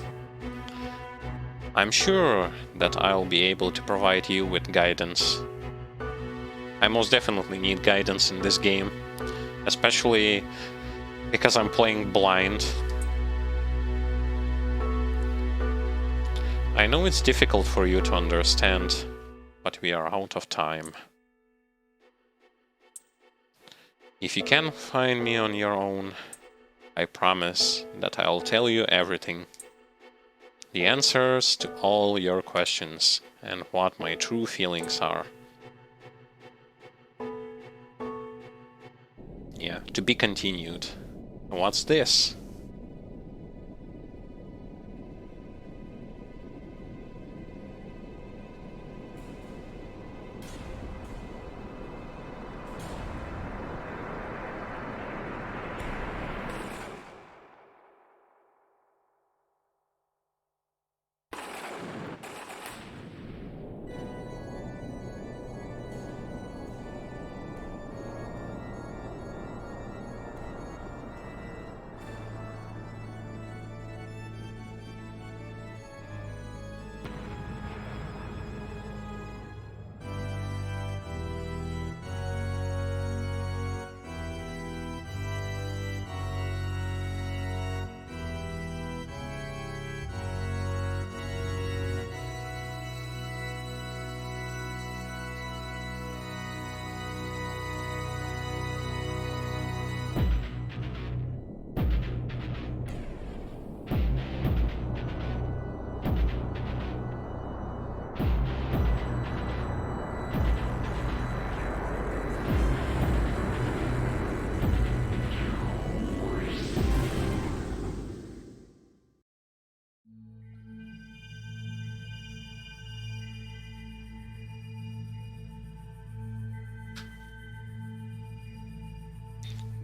I'm sure that I'll be able to provide you with guidance. I most definitely need guidance in this game, especially because I'm playing blind. I know it's difficult for you to understand, but we are out of time. If you can find me on your own, I promise that I'll tell you everything. The answers to all your questions and what my true feelings are. Yeah, to be continued. What's this?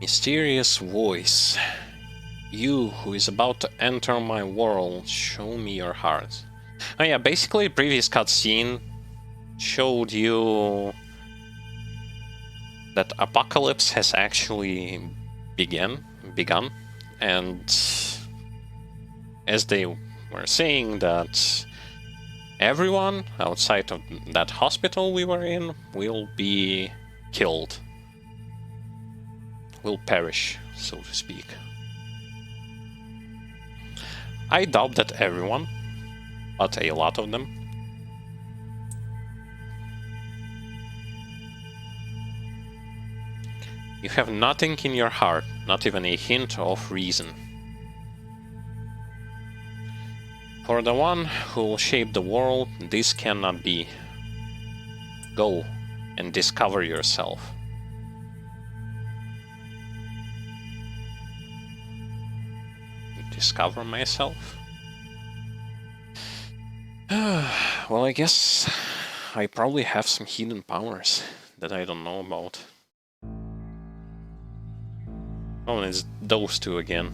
Mysterious voice. You who is about to enter my world, show me your heart. Oh yeah, basically previous cutscene showed you that apocalypse has actually begun, and as they were saying that everyone outside of that hospital we were in will be killed, will perish, so to speak. I doubt that everyone, but a lot of them. You have nothing in your heart, not even a hint of reason. For the one who will shape the world, this cannot be. Go and discover yourself. Discover myself? Well, I guess I probably have some hidden powers that I don't know about. Oh, and it's those two again.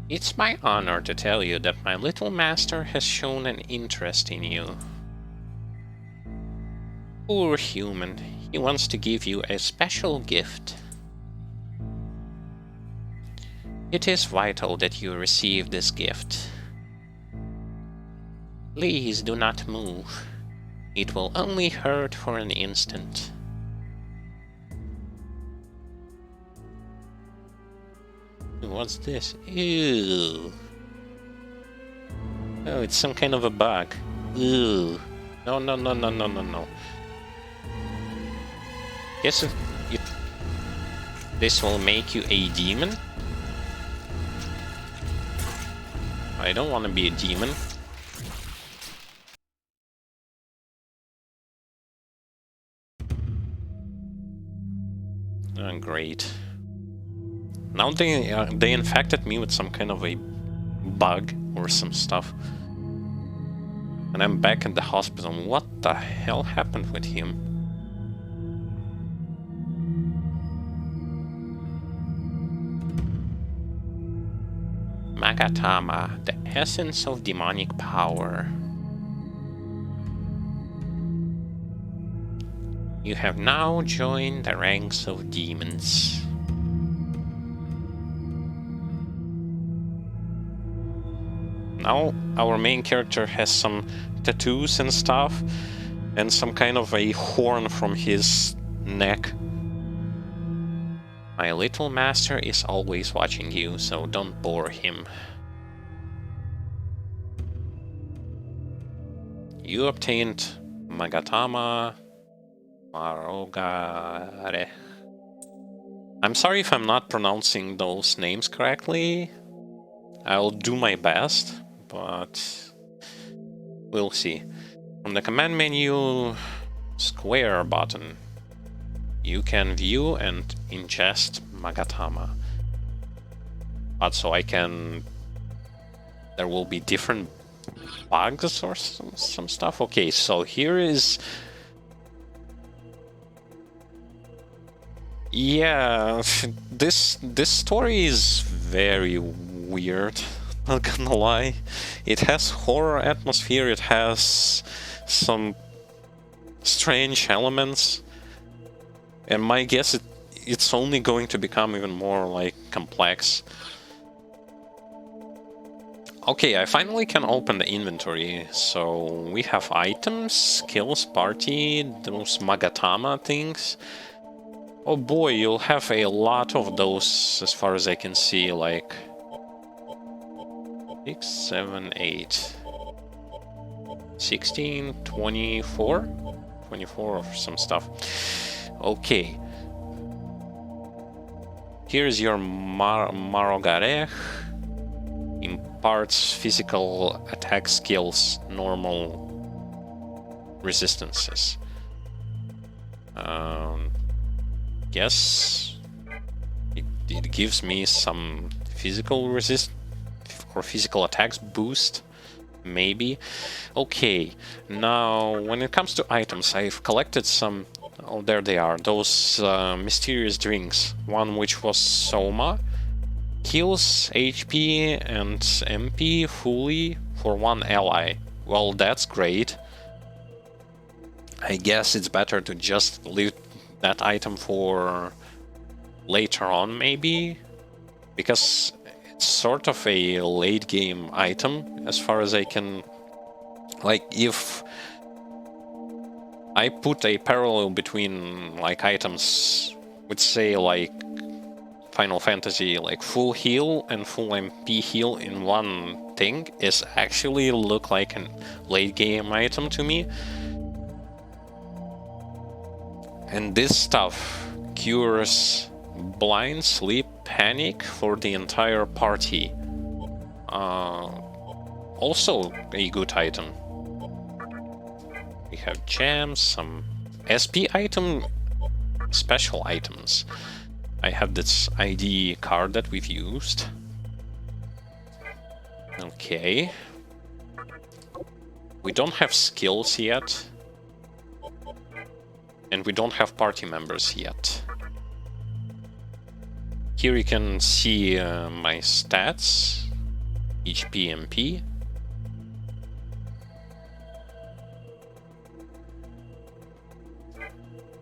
It's my honor to tell you that my little master has shown an interest in you. Poor human, he wants to give you a special gift. It is vital that you receive this gift. Please do not move. It will only hurt for an instant. What's this? Ew. Oh, it's some kind of a bug. Ew. No, no, no, no, no, no, no. Guess this will make you a demon? I don't want to be a demon. Oh, great. Now they infected me with some kind of a bug or some stuff. And I'm back in the hospital. What the hell happened with him? Magatama, the essence of demonic power. You have now joined the ranks of demons. Now our main character has some tattoos and stuff, and some kind of a horn from his neck. My little master is always watching you, so don't bore him. You obtained Magatama Marogare. I'm sorry if I'm not pronouncing those names correctly. I'll do my best, but we'll see. From the command menu, square button, you can view and ingest Magatama. But so I can... There will be different bugs or some stuff. Okay, so here is... Yeah, this story is very weird, not gonna lie. It has horror atmosphere, it has some strange elements, and my guess it's only going to become even more like complex. Okay, I finally can open the inventory. So we have items, skills, party, those Magatama things. Oh boy, you'll have a lot of those as far as I can see, like 6, 7, 8, 16, 24? 24 of some stuff. Okay. Here's your Marogare. Imparts physical attack skills, normal resistances. Guess it gives me some physical resist or physical attacks boost. maybe. Okay, now when it comes to items, I've collected some... Oh, there they are, those mysterious drinks. One which was Soma, heals HP and MP fully for one ally. Well, that's great. I guess it's better to just leave that item for later on, maybe? Because it's sort of a late game item, as far as I can... Like, if I put a parallel between, like, items with, say, like, Final Fantasy, like, full heal and full MP heal in one thing, is actually look like a late game item to me. And this stuff cures blind sleep panic for the entire party. Also a good item. We have gems, some SP item, special items. I have this ID card that we've used. Okay. We don't have skills yet. And we don't have party members yet. Here you can see my stats, HP, MP.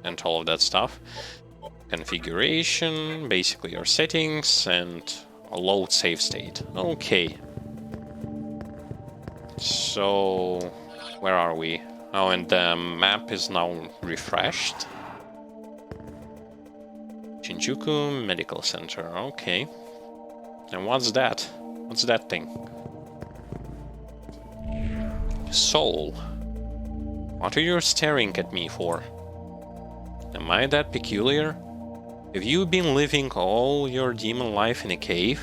And all of that stuff. Configuration, basically your settings, and a load save state. Okay. So, where are we? Oh, and the map is now refreshed. Shinjuku Medical Center, okay. And what's that? What's that thing? Soul. What are you staring at me for? Am I that peculiar? Have you been living all your demon life in a cave?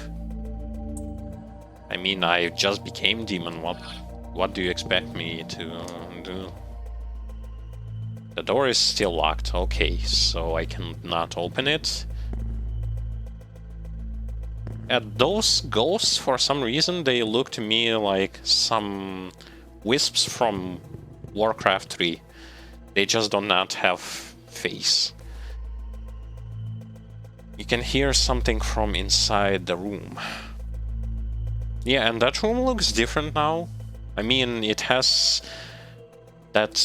I mean, I just became demon. What do you expect me to do? The door is still locked. Okay, so I cannot open it. And those ghosts, for some reason, they look to me like some wisps from Warcraft 3. They just do not have face. You can hear something from inside the room. Yeah, and that room looks different now. I mean, it has that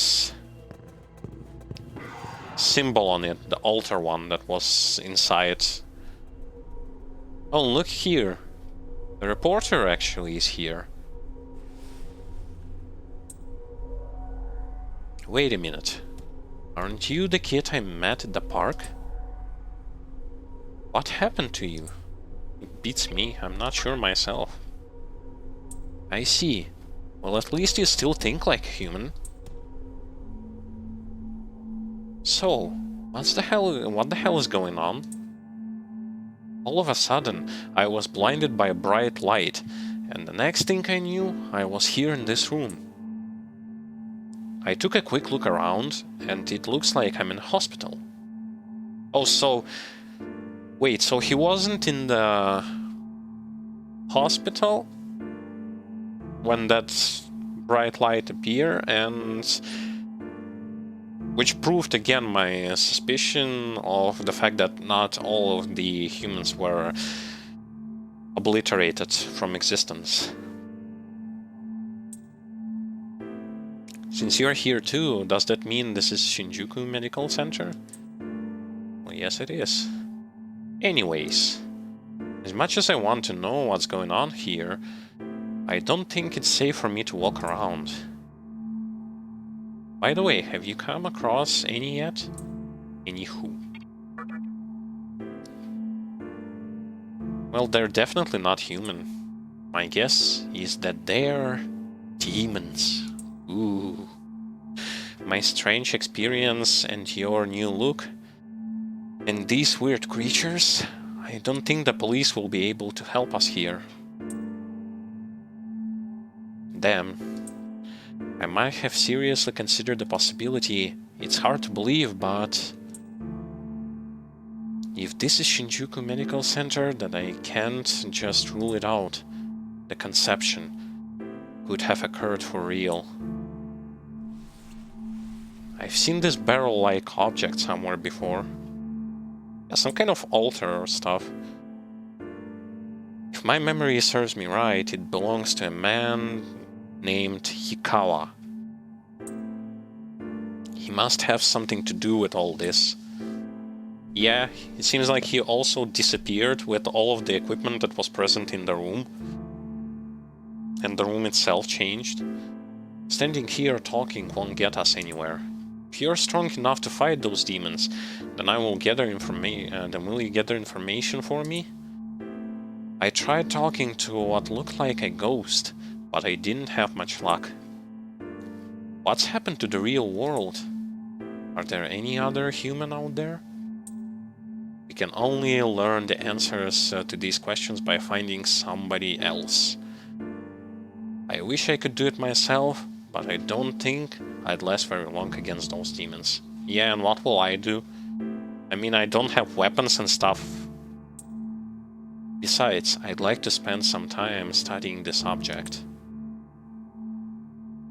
symbol on it, the altar one that was inside. Oh, look here. The reporter actually is here. Wait a minute. Aren't you the kid I met at the park? What happened to you? It beats me, I'm not sure myself. I see. Well, at least you still think like a human. So, what the hell is going on? All of a sudden, I was blinded by a bright light, and the next thing I knew, I was here in this room. I took a quick look around, and it looks like I'm in a hospital. Oh, so... Wait, so he wasn't in the hospital when that bright light appeared, and which proved again my suspicion of the fact that not all of the humans were obliterated from existence. Since you're here too, does that mean this is Shinjuku Medical Center? Well, yes it is. Anyways, as much as I want to know what's going on here, I don't think it's safe for me to walk around. By the way, have you come across any yet? Anywho. Well, they're definitely not human. My guess is that they're demons. Ooh. My strange experience and your new look and these weird creatures, I don't think the police will be able to help us here. Damn. I might have seriously considered the possibility. It's hard to believe, but... if this is Shinjuku Medical Center, then I can't just rule it out. The conception. could have occurred for real. I've seen this barrel-like object somewhere before. Yeah, some kind of altar or stuff. If my memory serves me right, it belongs to a man named Hikawa. He must have something to do with all this. Yeah, it seems like he also disappeared with all of the equipment that was present in the room. And the room itself changed. Standing here talking won't get us anywhere. If you're strong enough to fight those demons, then I will gather information. Then will you gather information for me? I tried talking to what looked like a ghost, but I didn't have much luck. What's happened to the real world? Are there any other human out there? We can only learn the answers to these questions by finding somebody else. I wish I could do it myself, but I don't think I'd last very long against those demons. Yeah, and what will I do? I mean, I don't have weapons and stuff. Besides, I'd like to spend some time studying this object.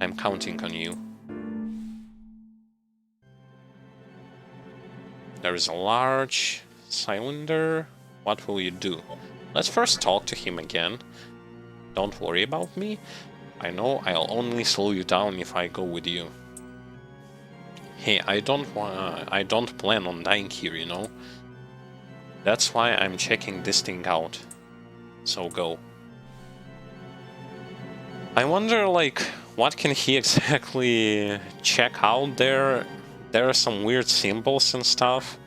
I'm counting on you. There is a large cylinder. What will you do? Let's first talk to him again. Don't worry about me. I know I'll only slow you down if I go with you. Hey, I don't plan on dying here, you know. That's why I'm checking this thing out. So go. I wonder, like, what can he exactly check out there? There are some weird symbols and stuff.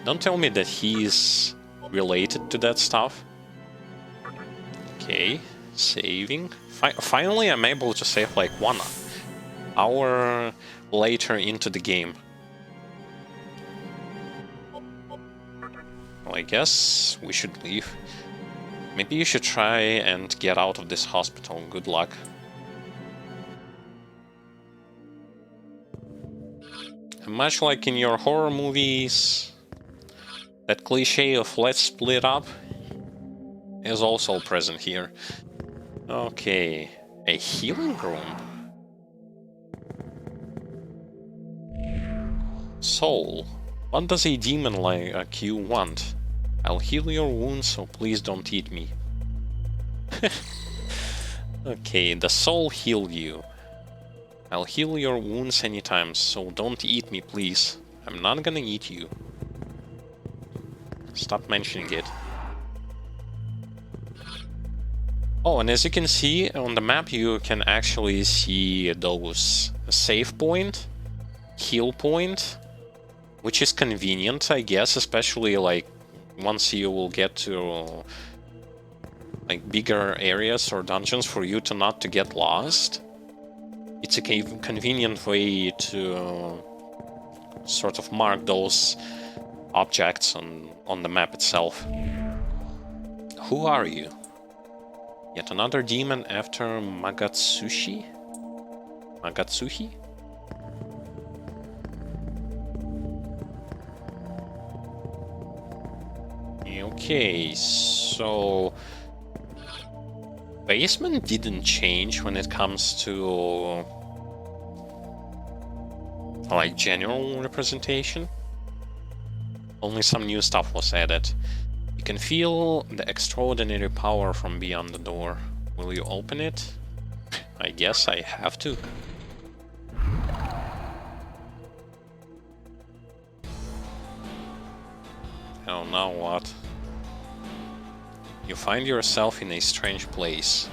Don't tell me that he's related to that stuff. Okay, saving. Finally, I'm able to save like 1 hour later into the game. Well, I guess we should leave. Maybe you should try and get out of this hospital. Good luck. And much like in your horror movies, that cliche of let's split up is also present here. Okay, a healing room. Soul, what does a demon like you want? I'll heal your wounds, so please don't eat me. Okay, the soul healed you. I'll heal your wounds anytime, so don't eat me, please. I'm not gonna eat you. Stop mentioning it. Oh, and as you can see on the map, you can actually see those save point, heal point, which is convenient, I guess, especially like once you will get to like bigger areas or dungeons for you to not to get lost. It's a convenient way to sort of mark those objects on the map itself. Who are you? Yet another demon after Magatsushi? Magatsuhi? Okay, so basement didn't change when it comes to like general representation. Only some new stuff was added. You can feel the extraordinary power from beyond the door. Will you open it? I guess I have to. Oh, now what? You find yourself in a strange place.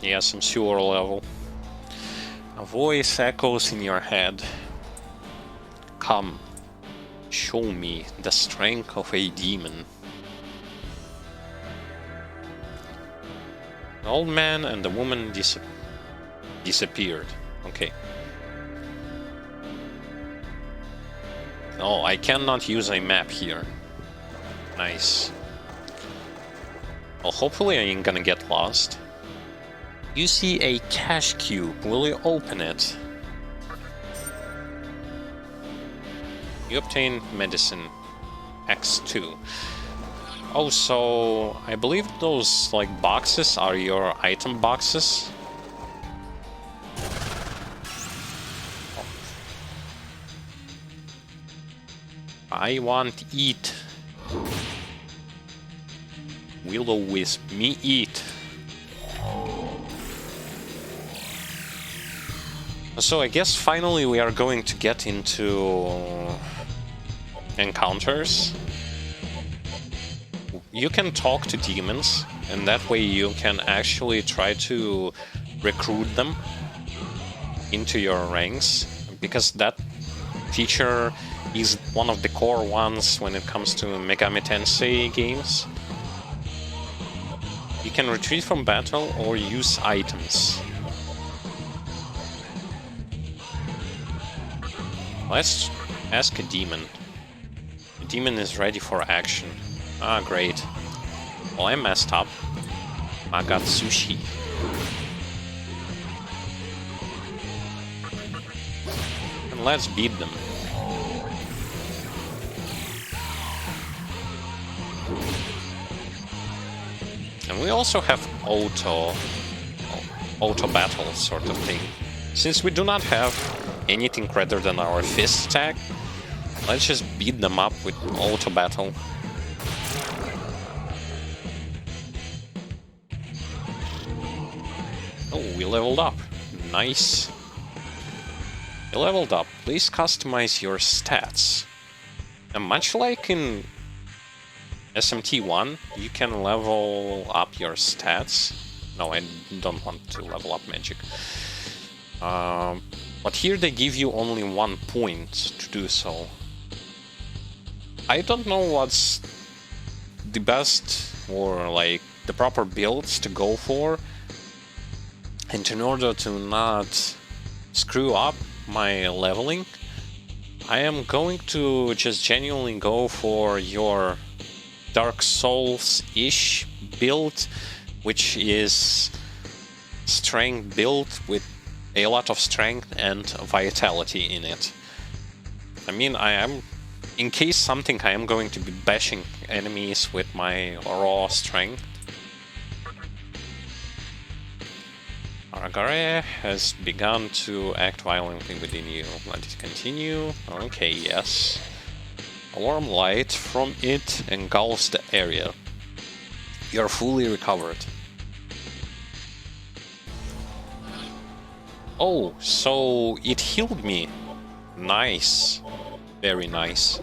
Yeah, some sewer level. A voice echoes in your head. Come, show me the strength of a demon. The old man and the woman disappeared. Okay. Oh, I cannot use a map here. Nice. Well, hopefully I ain't gonna get lost. You see a cash cube. Will you open it? You obtain medicine. X2. Oh, so I believe those like boxes are your item boxes. I want eat. Will-o-wisp, me eat. So I guess finally we are going to get into encounters. You can talk to demons, and that way you can actually try to recruit them into your ranks, because that feature is one of the core ones when it comes to Megami Tensei games. You can retreat from battle or use items. Let's ask a demon. The demon is ready for action. Ah, great. Well, I messed up. I got sushi. And let's beat them. And we also have auto battle sort of thing. Since we do not have anything greater than our fist attack, let's just beat them up with auto battle. Oh, we leveled up. Nice. You leveled up. Please customize your stats. And much like in SMT 1, you can level up your stats. No, I don't want to level up magic. But here they give you only 1 point to do so. I don't know what's the best or like the proper builds to go for. And in order to not screw up my leveling, I am going to just genuinely go for your Dark Souls-ish build, which is strength build with a lot of strength and vitality in it. I mean, in case something, I am going to be bashing enemies with my raw strength. Aragare has begun to act violently within you. Let it continue. Okay, yes. A warm light from it engulfs the area. You're fully recovered. Oh, so it healed me. Nice. Very nice.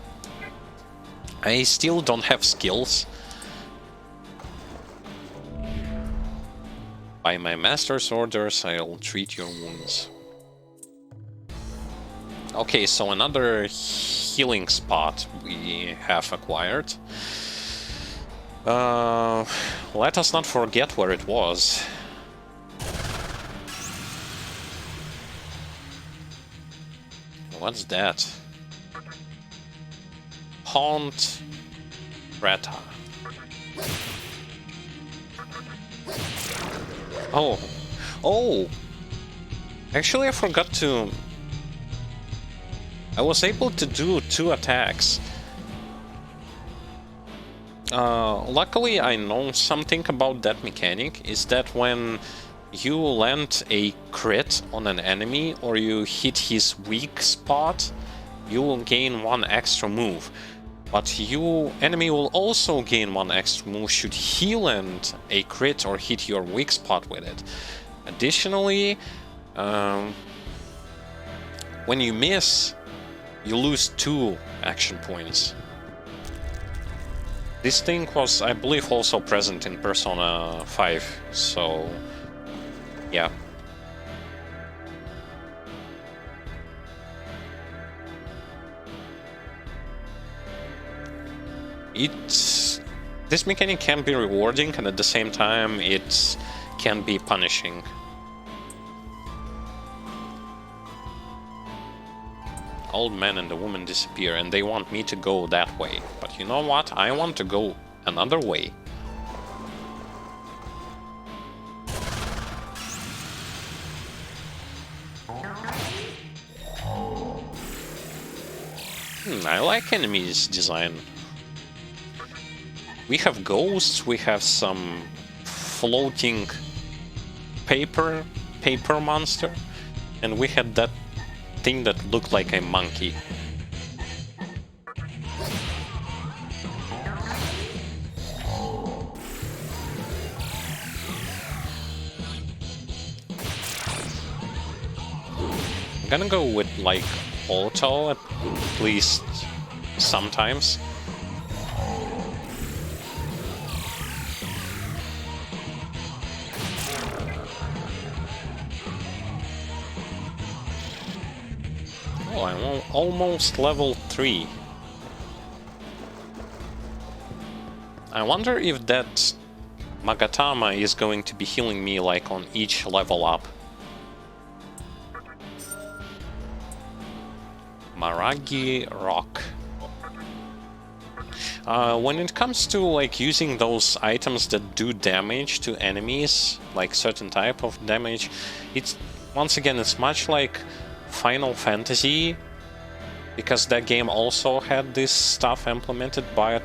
I still don't have skills. By my master's orders, I'll treat your wounds. Okay, so another healing spot we have acquired. Let us not forget where it was. What's that? Haunt Rata. Oh. Oh! Actually, I forgot to... I was able to do 2 attacks. Luckily, I know something about that mechanic, is that when you land a crit on an enemy or you hit his weak spot, you will gain 1 extra move. But enemy will also gain 1 extra move should he land a crit or hit your weak spot with it. Additionally, when you miss, you lose 2 action points. This thing was, I believe, also present in Persona 5, so yeah. This mechanic can be rewarding, and at the same time it can be punishing. Old man and the woman disappear, and they want me to go that way. But you know what? I want to go another way. I like enemies' design. We have ghosts, we have some floating paper monster, and we had that thing that looked like a monkey. I'm gonna go with like auto at least sometimes. Oh, I'm almost level 3. I wonder if that Magatama is going to be healing me like on each level up. Maragi Rock. When it comes to like using those items that do damage to enemies, like certain type of damage, it's once again it's much like Final Fantasy, because that game also had this stuff implemented, but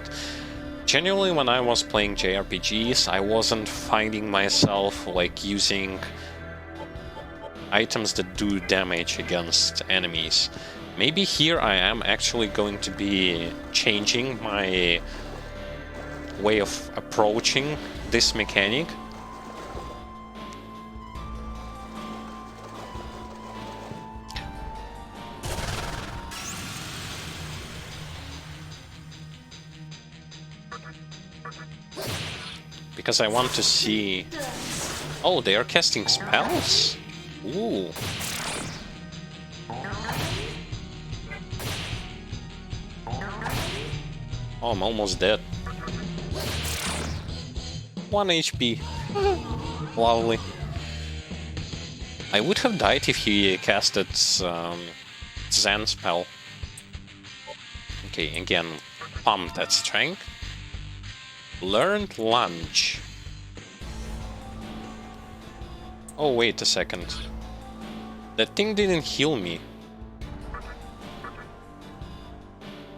genuinely when I was playing JRPGs, I wasn't finding myself like using items that do damage against enemies. Maybe here I am actually going to be changing my way of approaching this mechanic. Because I want to see... Oh, they are casting spells? Ooh. Oh, I'm almost dead. 1 HP. Lovely. I would have died if he casted Zen spell. Okay, again, pump that strength. Learned lunge. Oh, wait a second. That thing didn't heal me.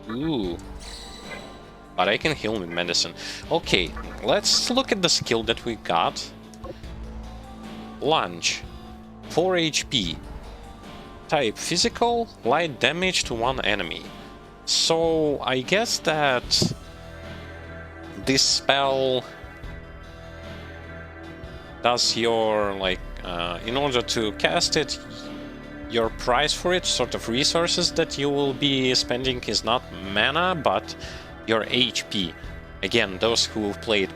Ooh. But I can heal with medicine. Okay, let's look at the skill that we got. Lunge. 4 HP. Type physical, light damage to one enemy. So I guess that this spell does your, like, in order to cast it, your price for it, sort of resources that you will be spending, is not mana, but your HP. Again, those who played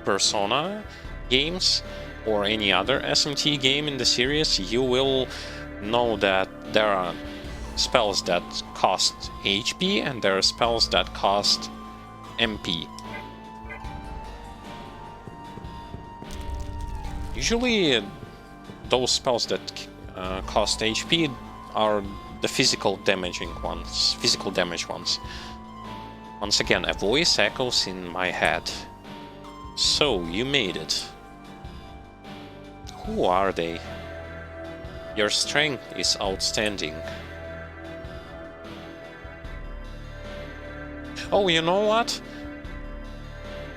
Persona games or any other SMT game in the series, you will know that there are spells that cost HP and there are spells that cost MP. Usually those spells that cost HP are the physical damage ones. Once again, a voice echoes in my head. So, you made it. Who are they? Your strength is outstanding. Oh, you know what?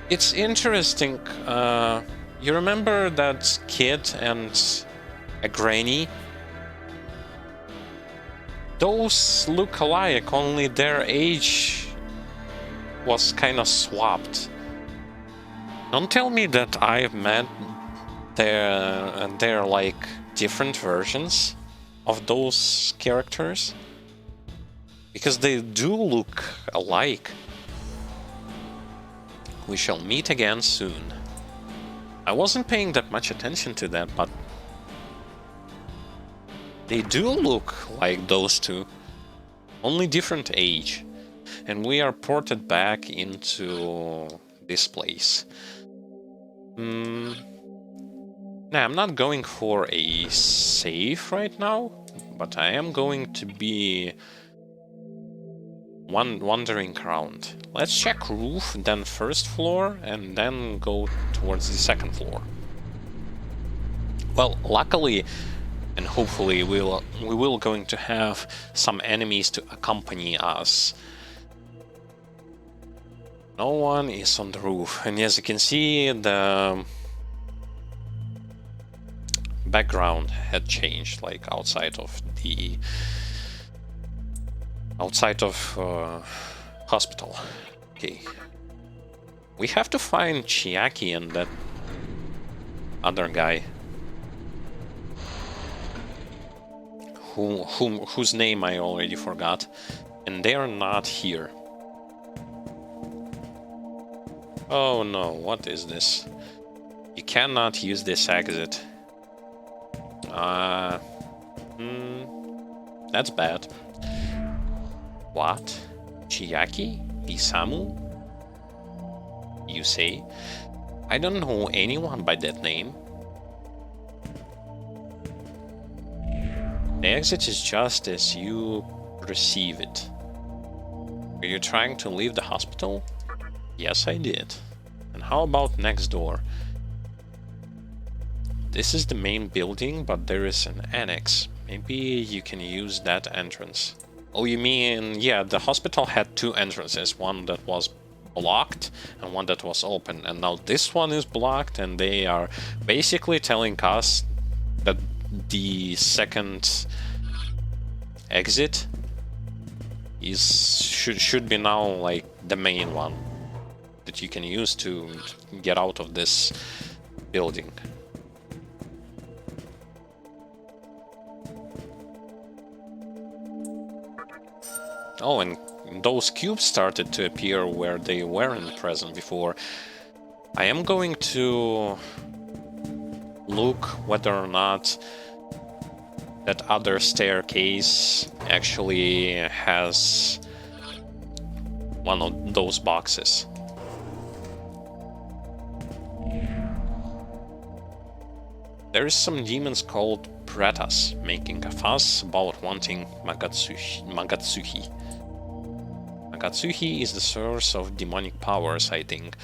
It's interesting. You remember that kid and a granny? Those look alike, only their age was kind of swapped. Don't tell me that I've met their like different versions of those characters, because they do look alike. We shall meet again soon. I wasn't paying that much attention to that, but they do look like those two, only different age. And we are ported back into this place. Nah, I'm not going for a save right now, but I am going to be wandering around. Let's check roof, then first floor, and then go towards the second floor. Well, luckily, and hopefully we will going to have some enemies to accompany us. No one is on the roof, and as you can see, the background had changed, like outside of hospital. Okay, we have to find Chiaki and that other guy, whose name I already forgot, and they are not here. Oh no, what is this? You cannot use this exit. That's bad. What? Chiaki? Isamu? You say? I don't know anyone by that name. The exit is just as you perceive it. Are you trying to leave the hospital? Yes, I did. And how about next door? This is the main building, but there is an annex. Maybe you can use that entrance. Oh, you mean, yeah, the hospital had two entrances. One that was blocked and one that was open. And now this one is blocked, and they are basically telling us that the second exit should be now like the main one that you can use to get out of this building. Oh, and those cubes started to appear where they weren't present before. I am going to look whether or not that other staircase actually has one of those boxes. There is some demons called Pretas making a fuss about wanting Magatsuhi. Magatsuhi is the source of demonic powers, I think.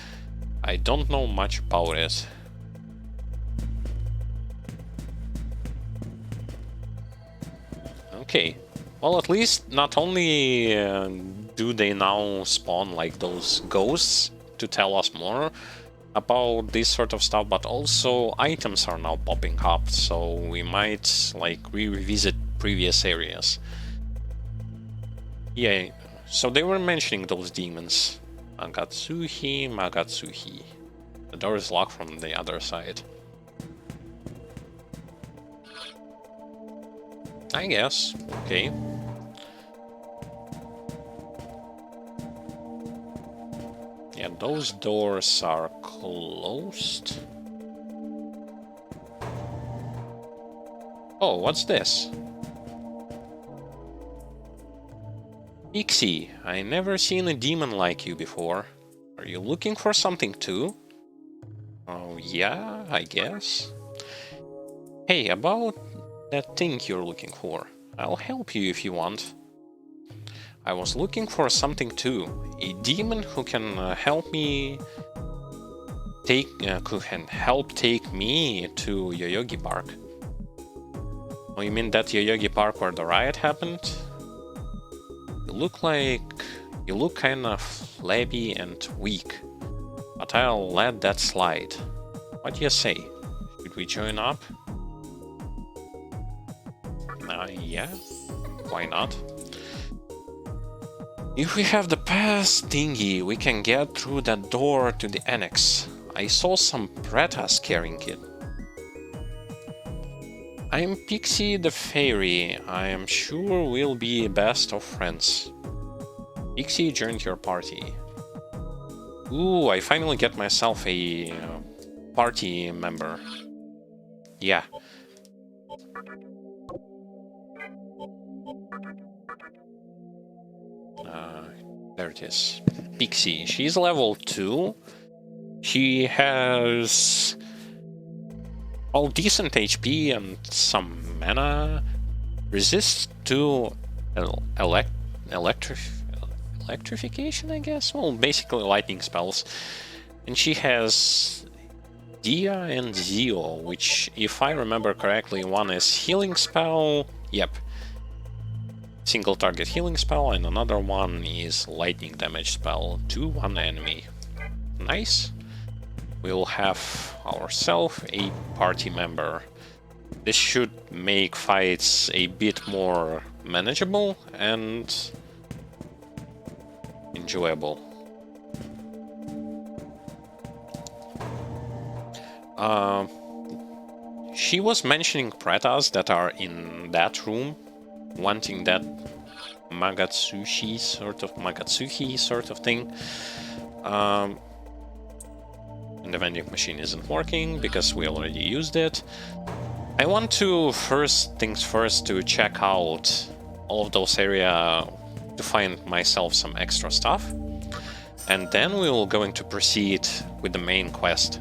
I don't know much about it. Okay, well, at least not only do they now spawn like those ghosts to tell us more about this sort of stuff, but also items are now popping up, so we might like revisit previous areas. Yeah, so they were mentioning those demons. Magatsuhi. The door is locked from the other side. I guess. Okay. Yeah, those doors are closed. Oh, what's this? Pixie, I never seen a demon like you before. Are you looking for something too? Oh, yeah, I guess. Hey, about that thing you're looking for. I'll help you if you want. I was looking for something too. A demon who can help me who can help take me to Yoyogi Park. Oh, you mean that Yoyogi Park where the riot happened? You look kind of flabby and weak, but I'll let that slide. What do you say? Should we join up? Yeah, why not? If we have the pass thingy, we can get through that door to the annex. I saw some Pretas carrying it. I'm Pixie the Fairy. I am sure we'll be best of friends. Pixie joined your party. Ooh, I finally get myself a party member. Yeah. There it is. Pixie. She's level 2. She has all decent HP and some mana. Resists to electrification, I guess? Well, basically lightning spells. And she has Dia and Zio, which, if I remember correctly, one is healing spell. Yep. single target healing spell, and another one is lightning damage spell to one enemy. Nice. We'll have ourselves a party member. This should make fights a bit more manageable and enjoyable. She was mentioning pretas that are in that room, wanting that Magatsuhi sort of thing. And the vending machine isn't working because we already used it. I want to, first things first, to check out all of those areas to find myself some extra stuff. And then we will going to proceed with the main quest.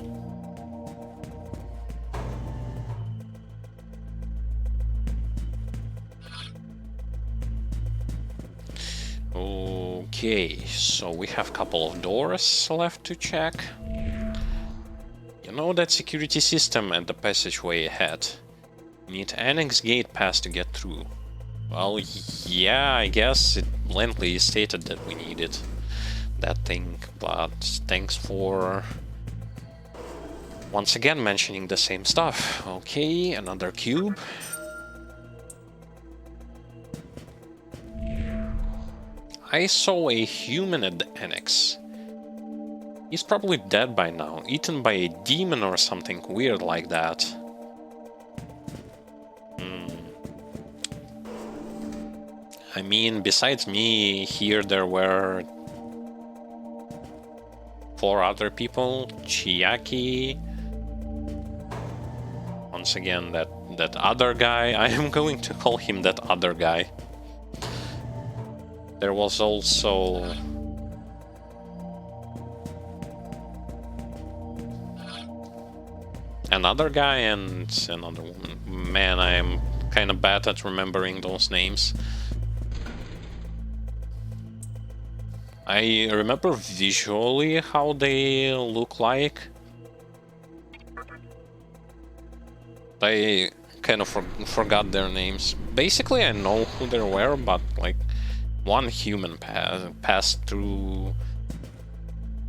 Okay, so we have a couple of doors left to check. You know that security system and the passageway ahead. Need annex gate pass to get through. Well, yeah, I guess it bluntly stated that we needed that thing, but thanks for once again mentioning the same stuff. Okay, another cube. I saw a human at the annex. He's probably dead by now, eaten by a demon or something weird like that. I mean, besides me, here there were 4 other people. Chiaki. Once again, that other guy. I am going to call him that other guy. There was also another guy and another woman. Man, I am kind of bad at remembering those names. I remember visually how they look like. I kind of forgot their names. Basically, I know who they were, but like one human passed through.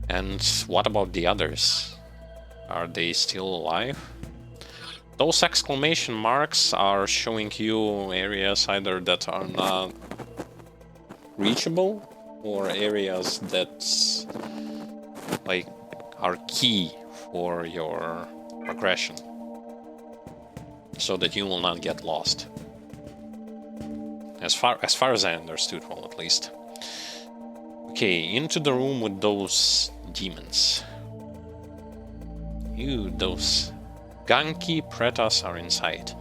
And what about the others? Are they still alive? Those exclamation marks are showing you areas either that are not reachable or areas that like are key for your progression, so that you will not get lost. As far as I understood, well, at least. Okay, into the room with those demons. Those gunky pretas are inside.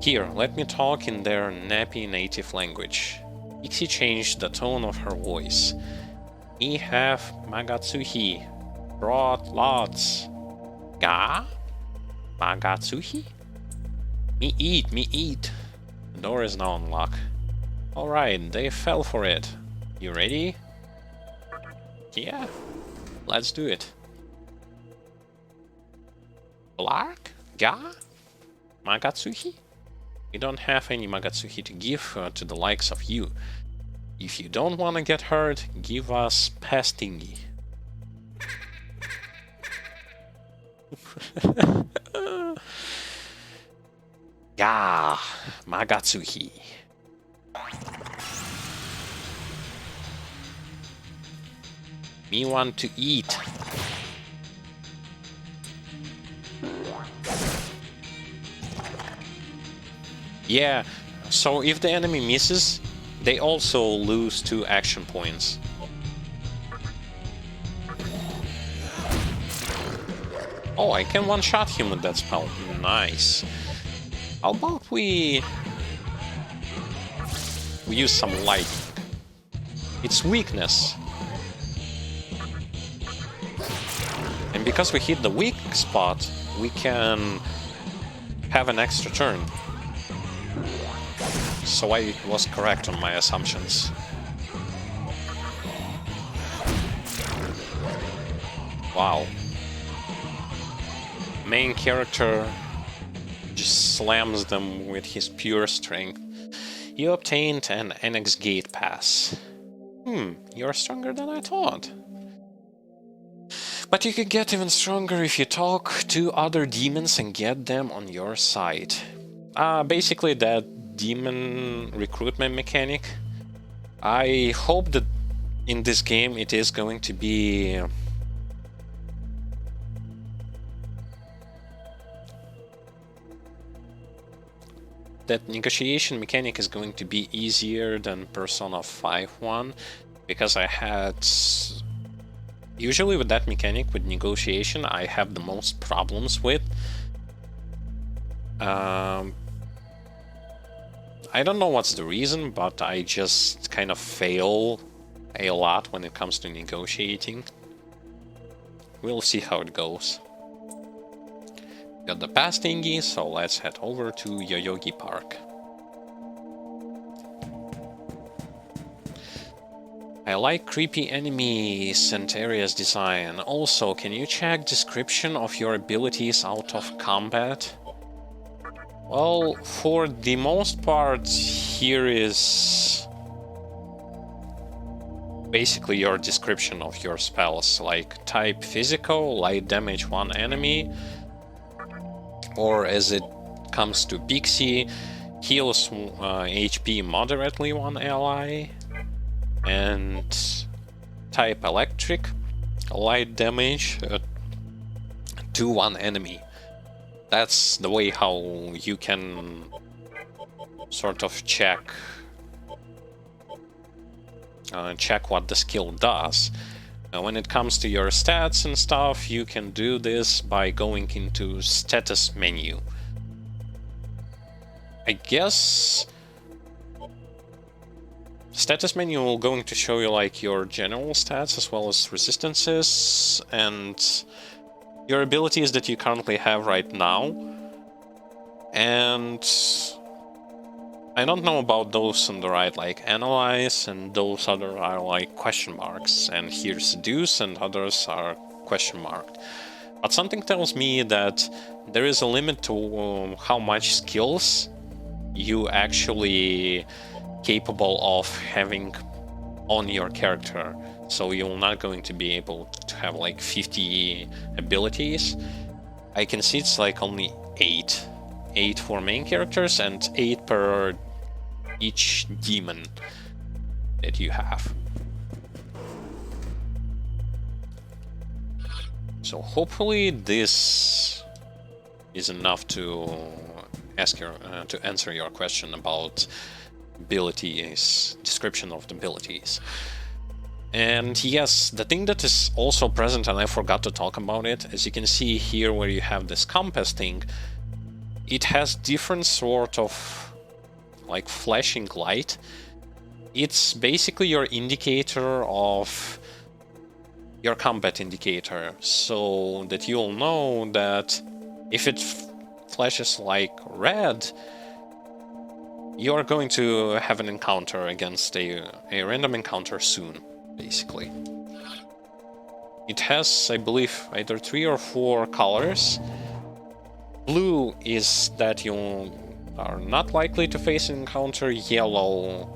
Here, let me talk in their nappy native language. Pixie changed the tone of her voice. Me have Magatsuhi. Brought lots. Ga? Magatsuhi? Me eat. The door is now unlocked. Alright, they fell for it. You ready? Yeah, let's do it. Blark? Ga? Magatsuhi? We don't have any Magatsuhi to give to the likes of you. If you don't want to get hurt, give us Pastingi. Ga, Magatsuhi. Me want to eat. Yeah, so if the enemy misses, they also lose 2 action points. Oh, I can one-shot him with that spell. Nice. How about we use some lightning? It's weakness. And because we hit the weak spot, we can have an extra turn. So I was correct on my assumptions. Wow. Main character just slams them with his pure strength. You obtained an Annex Gate Pass. You're stronger than I thought. But you could get even stronger if you talk to other demons and get them on your side. Basically that demon recruitment mechanic. I hope that in this game it is going to be that negotiation mechanic is going to be easier than Persona 5 one, because I had... Usually with that mechanic, with negotiation, I have the most problems with. I don't know what's the reason, but I just kind of fail a lot when it comes to negotiating. We'll see how it goes. Got the pass thingy, so let's head over to Yoyogi Park. I like creepy enemies and areas design. Also, can you check description of your abilities out of combat? Well, for the most part, here is basically your description of your spells, like type physical, light damage one enemy, or as it comes to Pixie, heals HP moderately one ally, and type electric, light damage to one enemy. That's the way how you can sort of check what the skill does. Now, when it comes to your stats and stuff, you can do this by going into status menu. I guess status menu will going to show you like your general stats as well as resistances and your abilities that you currently have right now. And I don't know about those on the right, like analyze, and those other are like question marks, and here seduce and others are question marked. But something tells me that there is a limit to how much skills you actually capable of having on your character. So you're not going to be able to have like 50 abilities. I can see it's like only 8. 8 for main characters and 8 per each demon that you have. So hopefully this is enough to answer your question about abilities, description of the abilities. And yes, the thing that is also present, and I forgot to talk about it, as you can see here where you have this compass thing, it has different sort of like flashing light. It's basically your indicator of your combat indicator, so that you'll know that if it flashes like red, you're going to have an encounter against a random encounter soon, basically. It has, I believe, either 3 or 4 colors. Blue is that you are not likely to face an encounter. Yellow,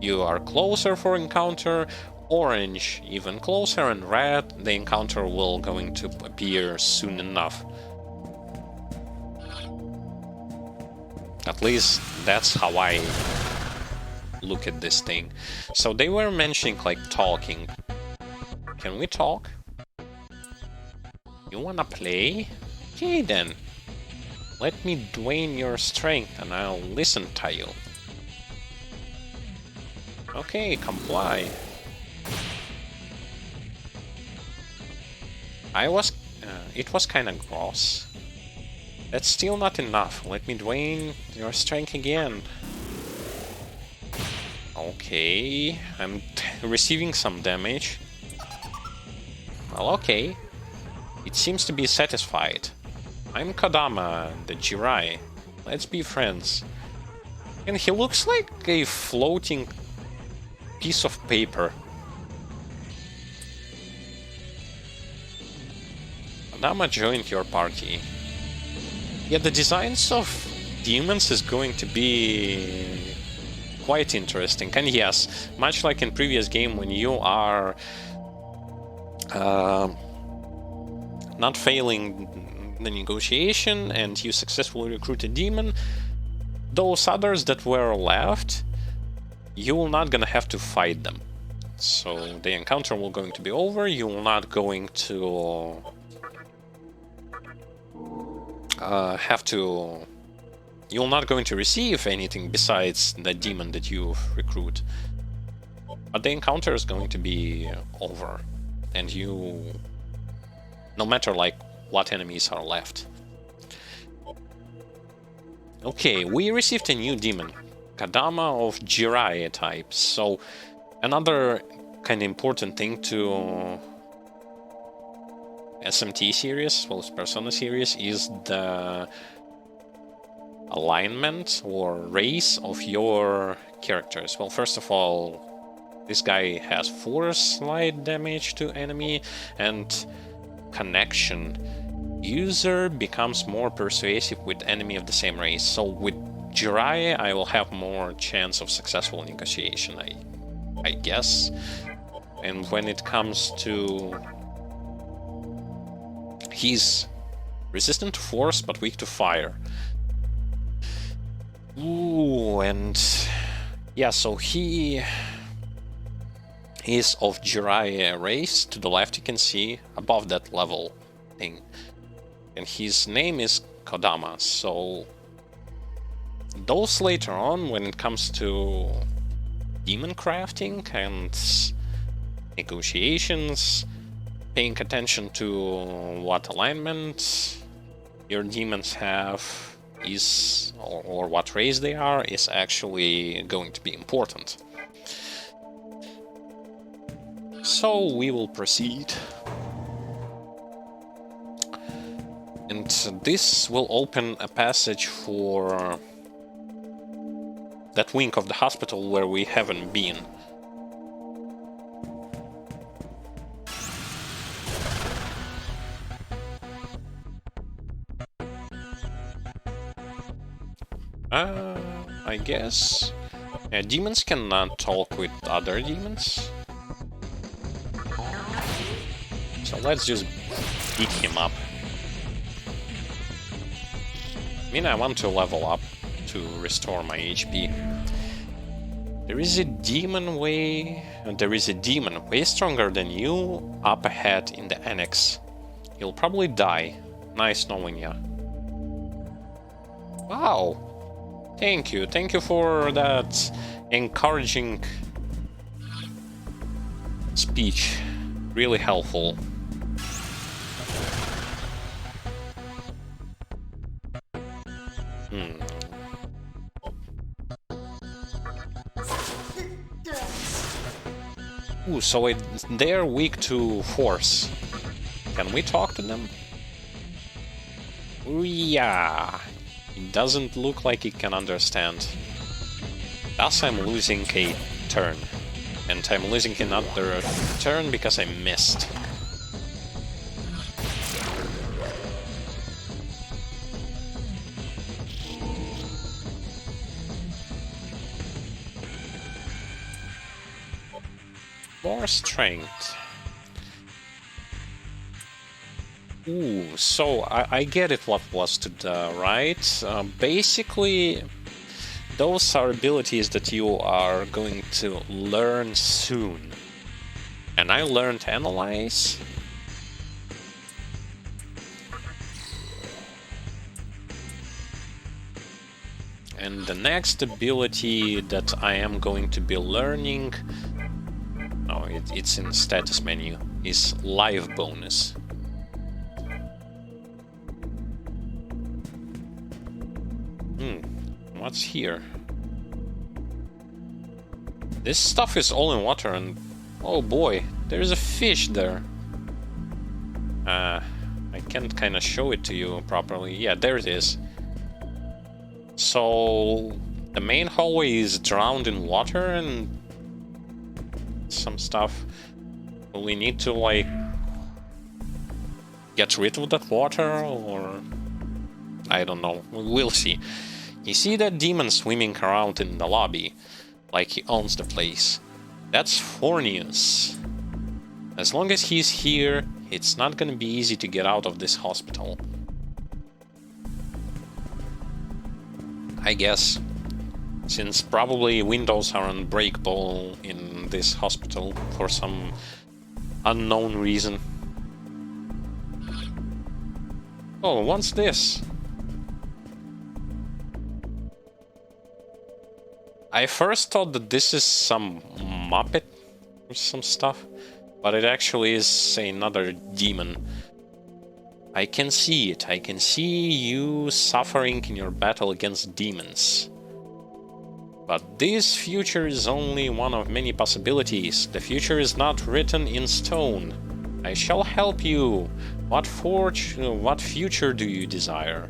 you are closer for encounter. Orange, even closer. And red, the encounter will going to appear soon enough. At least that's how I look at this thing. So they were mentioning like talking. Can we talk? You wanna play? Okay then. Let me drain your strength and I'll listen to you. Okay, comply. It was kinda gross. That's still not enough. Let me drain your strength again. Okay, I'm receiving some damage. Well, okay. It seems to be satisfied. I'm Kodama, the Jirai. Let's be friends. And he looks like a floating piece of paper. Kodama joined your party. Yeah, the designs of demons is going to be quite interesting. And yes, much like in previous game, when you are not failing the negotiation and you successfully recruit a demon, those others that were left, you're not gonna have to fight them. So the encounter will going to be over. You're not going to you're not going to receive anything besides the demon that you recruit. But the encounter is going to be over, and you, no matter like what enemies are left. Okay, we received a new demon, Kadama of Jiraiya type. So another kind of important thing to SMT series, well, Persona series, is the alignment or race of your characters. Well, first of all, this guy has force slight damage to enemy and connection. User becomes more persuasive with enemy of the same race. So with Jiraiya, I will have more chance of successful negotiation, I guess. And when it comes to, he's resistant to force but weak to fire. Ooh, and yeah, so he is of Jiraiya race. To the left you can see above that level thing. And his name is Kodama. So those later on, when it comes to demon crafting and negotiations, paying attention to what alignment your demons have is, or what race they are, is actually going to be important. So we will proceed. And this will open a passage for that wing of the hospital where we haven't been. I guess. Demons cannot talk with other demons. So let's just beat him up. I mean, I want to level up to restore my HP. There is a demon way stronger than you up ahead in the annex. You'll probably die. Nice knowing ya. Wow. Thank you for that encouraging speech. Really helpful. Ooh, so they're weak to force. Can we talk to them? Ooh, yeah. It doesn't look like it can understand. Thus I'm losing a turn. And I'm losing another turn because I missed. More strength. Ooh, so I get it what was to the right. Basically, those are abilities that you are going to learn soon. And I learned Analyze. And the next ability that I am going to be learning, oh, it's in status menu, is Life Bonus. What's here? This stuff is all in water and... oh boy, there's a fish there. I can't kind of show it to you properly. Yeah, there it is. So... the main hallway is drowned in water and... some stuff. We need to, like... get rid of that water, or... I don't know. We'll see. You see that demon swimming around in the lobby, like he owns the place. That's Fornius. As long as he's here, it's not gonna be easy to get out of this hospital. I guess, since probably windows are unbreakable in this hospital for some unknown reason. Oh, what's this? I first thought that this is some Muppet or some stuff, but it actually is another demon. I can see it. I can see you suffering in your battle against demons. But this future is only one of many possibilities. The future is not written in stone. I shall help you. What future do you desire?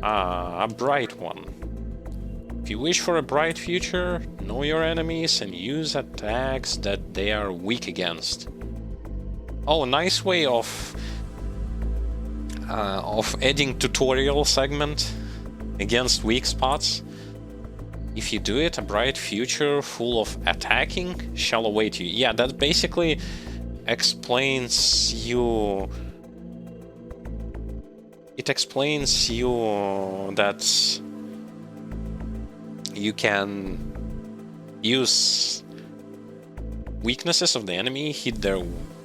Ah, a bright one. If you wish for a bright future, know your enemies and use attacks that they are weak against. Oh, a nice way of adding tutorial segment against weak spots. If you do it, a bright future full of attacking shall await you. Yeah, that basically explains you. It explains you that you can use weaknesses of the enemy, hit their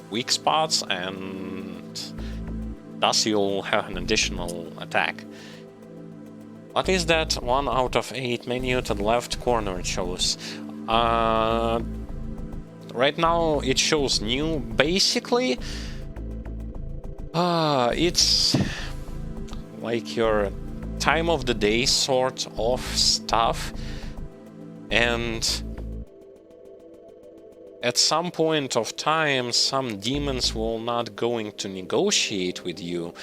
weak spots, and thus you'll have an additional attack. What is that 1 out of 8 menu to the left corner it shows? Right now it shows new. Basically, it's like your time of the day sort of stuff, and at some point of time some demons will not going to negotiate with you.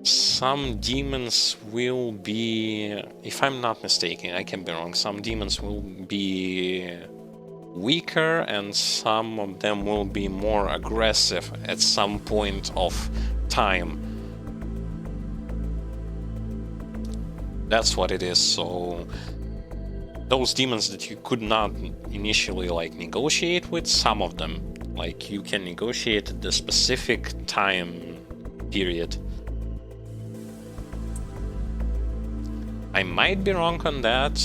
Some demons will be, if I'm not mistaken, I can be wrong, some demons will be weaker and some of them will be more aggressive at some point of time. That's what it is. So those demons that you could not initially like negotiate with, some of them like you can negotiate at the specific time period. I might be wrong on that.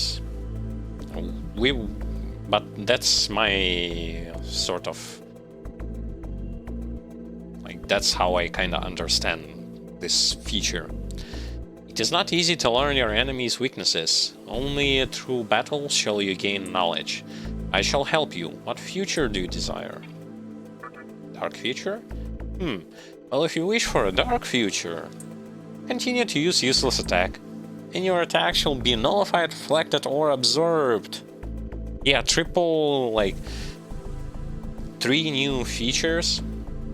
But that's my sort of like, that's how I kind of understand this feature. It is not easy to learn your enemy's weaknesses. Only through battle shall you gain knowledge. I shall help you. What future do you desire? Dark future? Well, if you wish for a dark future, continue to use useless attack, and your attack shall be nullified, reflected, or absorbed. Yeah, triple, like, 3 new features,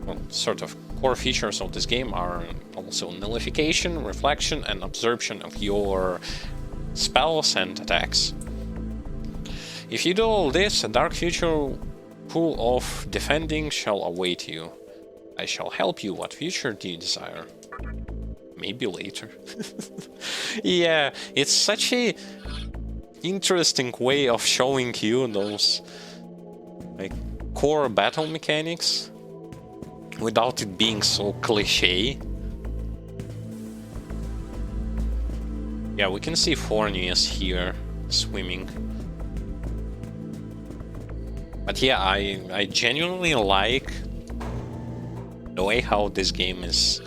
well, sort of core features of this game are also nullification, reflection, and absorption of your spells and attacks. If you do all this, a dark future full of defending shall await you. I shall help you. What future do you desire? Maybe later. Yeah, it's such a interesting way of showing you those like core battle mechanics without it being so cliche. Yeah, we can see Fornius here swimming. But yeah, I genuinely like the way how this game is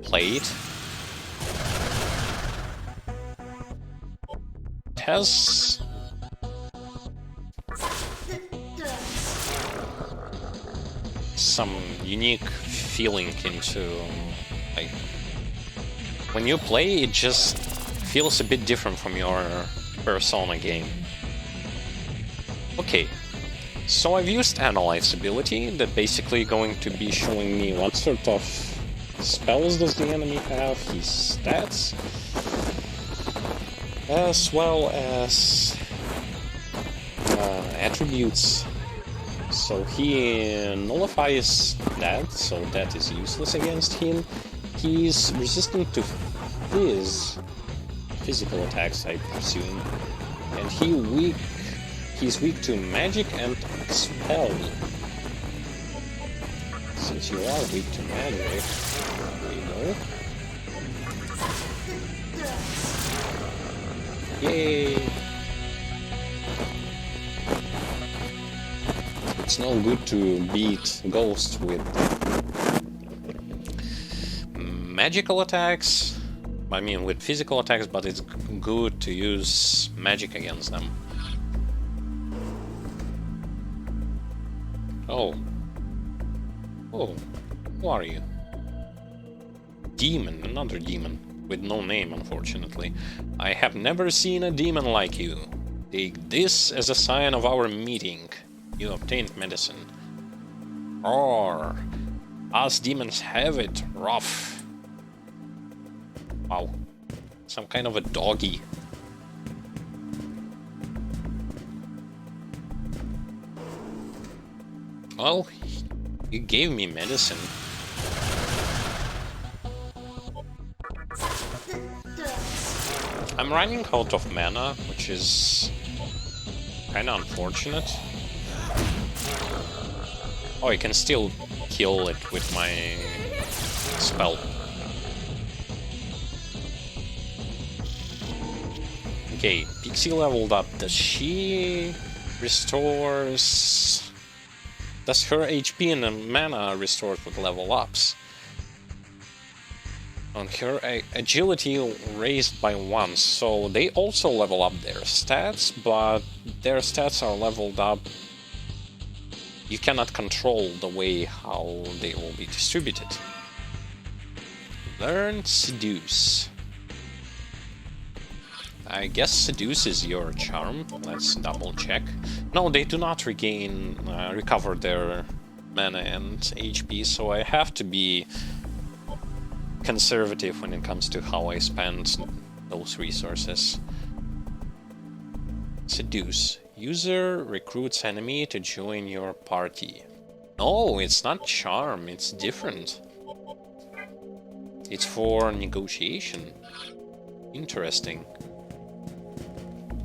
played. It has some unique feeling into, like, when you play it just feels a bit different from your Persona game. Okay, so I've used Analyze ability, that basically going to be showing me what sort of spells does the enemy have, his stats, as well as attributes. So he nullifies that, so that is useless against him. He's resistant to Fizz, physical attacks, I presume. And he's weak to magic and expel. Since you are weak to magic, we know. Yay! It's no good to beat ghosts with magical attacks. I mean, with physical attacks, but it's good to use magic against them. Oh. Oh, who are you? Demon, another demon, with no name, unfortunately. I have never seen a demon like you. Take this as a sign of our meeting. You obtained medicine. Roar! Us demons have it rough. Wow. Some kind of a doggy. Well, you gave me medicine. I'm running out of mana, which is kinda unfortunate. Oh, I can still kill it with my spell. Okay, Pixie leveled up. Does she restores... Does her HP and mana restores with level ups? On her agility raised by 1, so they also level up their stats, but their stats are leveled up. You cannot control the way how they will be distributed. Learn Seduce. I guess Seduce is your charm. Let's double check. No, they do not recover their mana and HP, so I have to be conservative when it comes to how I spend those resources. Seduce. User recruits enemy to join your party. No, it's not charm, it's different. It's for negotiation. Interesting.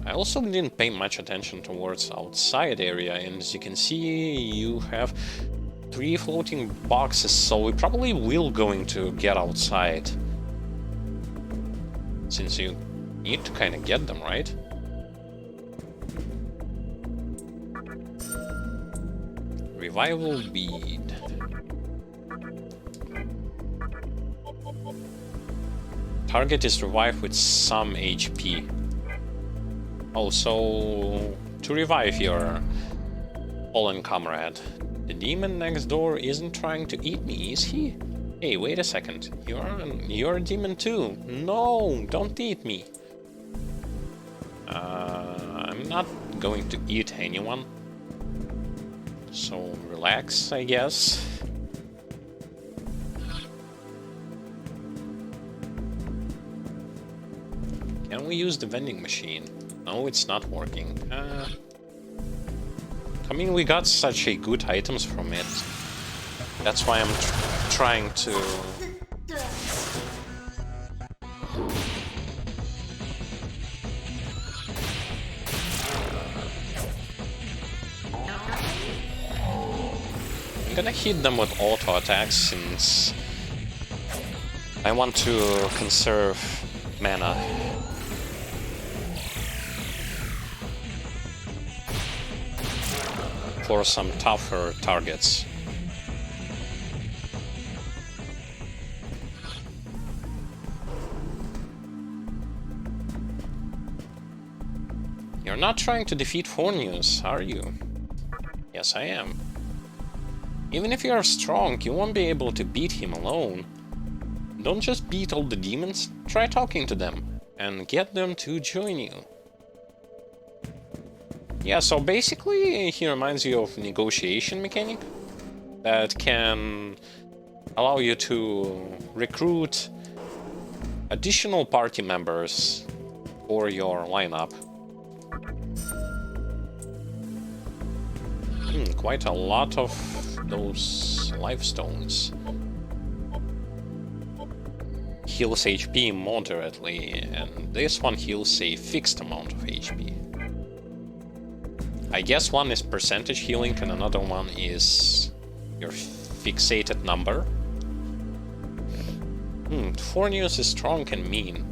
I also didn't pay much attention towards outside area, and as you can see, you have 3 floating boxes, so we probably will going to get outside. Since you need to kind of get them, right? Revival bead. Target is revived with some HP. Oh, so to revive your fallen comrade. The demon next door isn't trying to eat me, is he? Hey, wait a second. You're a demon too. No, don't eat me. I'm not going to eat anyone. So relax, I guess. Can we use the vending machine? No, it's not working. I mean, we got such a good items from it. That's why I'm trying to... I'm gonna hit them with auto attacks since I want to conserve mana. For some tougher targets. You're not trying to defeat Fornius, are you? Yes, I am. Even if you are strong, you won't be able to beat him alone. Don't just beat all the demons, try talking to them, and get them to join you. Yeah, so basically he reminds you of negotiation mechanic that can allow you to recruit additional party members for your lineup. Quite a lot of those life stones. heals HP moderately, and this one heals a fixed amount of HP. I guess one is percentage healing and another one is your fixated number. 4 news is strong and mean.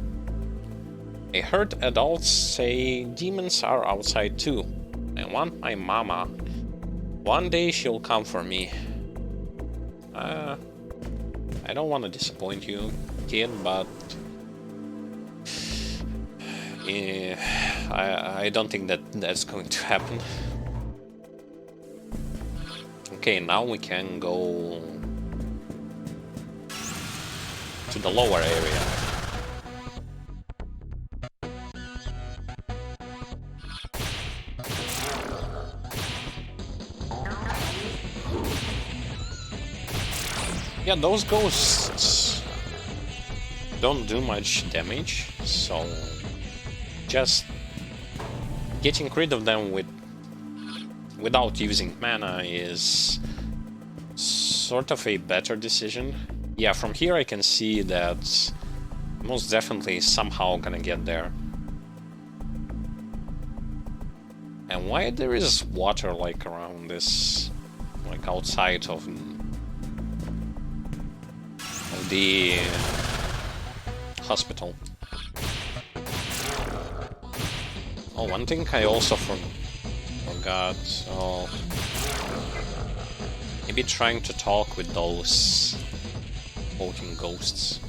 I heard adults say demons are outside too. I want my mama. One day she'll come for me. I don't want to disappoint you, kid, but I don't think that's going to happen. Okay, now we can go to the lower area. Yeah, those ghosts don't do much damage, so just getting rid of them without using mana is sort of a better decision. Yeah, from here I can see that most definitely somehow gonna get there. And why there is water like around this, like outside of the hospital? Oh, one thing I also forgot, so maybe trying to talk with those floating ghosts.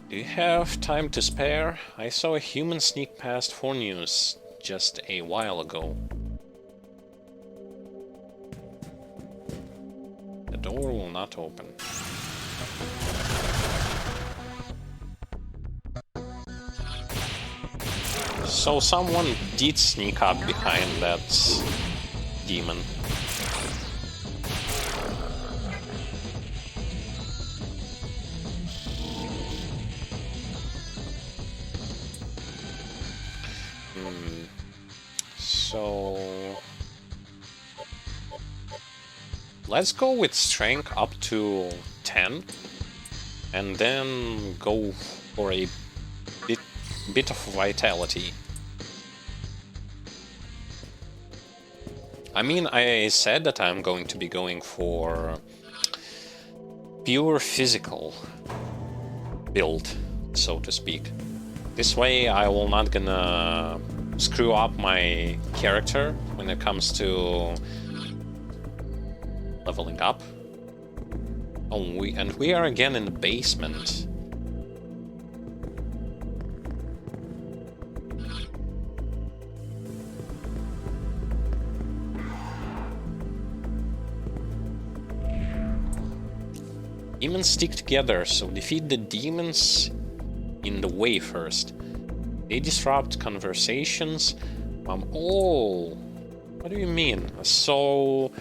Do you have time to spare? I saw a human sneak past Fornews just a while ago. The door will not open. So someone did sneak up behind that demon. So let's go with strength up to 10 and then go for a bit of vitality. I mean, I said that I'm going to be going for pure physical build, so to speak. This way I will not gonna screw up my character when it comes to leveling up. Oh, we are again in the basement. Demons stick together, so defeat the demons in the way first. They disrupt conversations. Oh, what do you mean? So,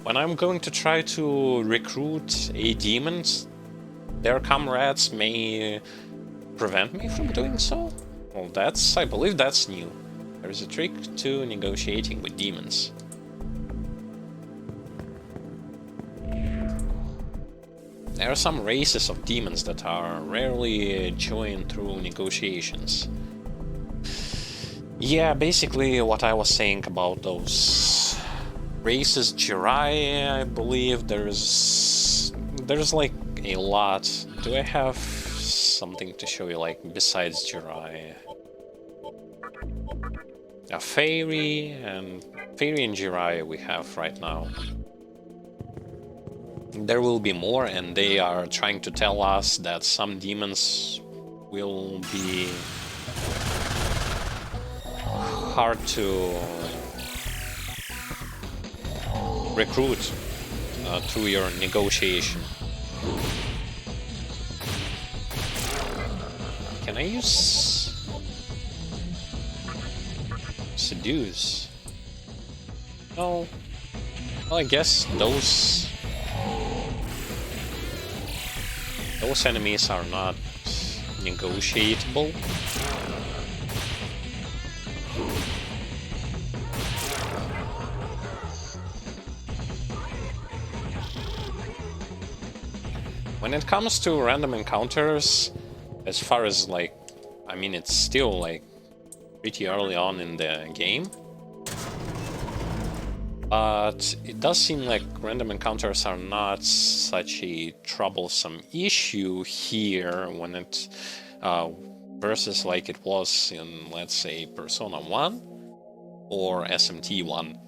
when I'm going to try to recruit a demon, their comrades may prevent me from doing so? Well, I believe that's new. There is a trick to negotiating with demons. There are some races of demons that are rarely joined through negotiations. Yeah, basically what I was saying about those races, Jirai, I believe there's like a lot. Do I have something to show you, like, besides Jirai? A Fairy and Jirai we have right now. There will be more, and they are trying to tell us that some demons will be hard to recruit through your negotiation. Can I use seduce? No. Well, I guess those enemies are not negotiable. When it comes to random encounters, as far as like, I mean, it's still like pretty early on in the game, but it does seem like random encounters are not such a troublesome issue here when it versus like it was in, let's say, Persona 1 or SMT 1.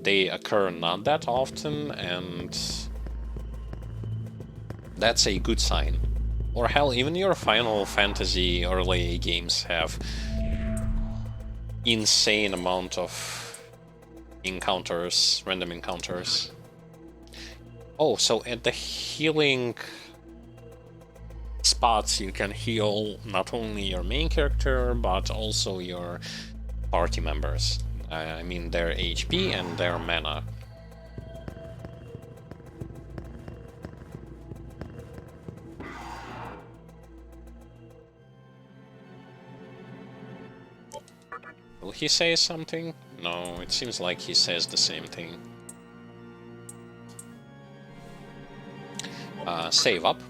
They occur not that often, and that's a good sign. Or hell, even your Final Fantasy early games have insane amount of encounters, random encounters. Oh, so at the healing spots you can heal not only your main character, but also your party members. I mean their HP and their mana. Will he say something? No, it seems like he says the same thing. Save up.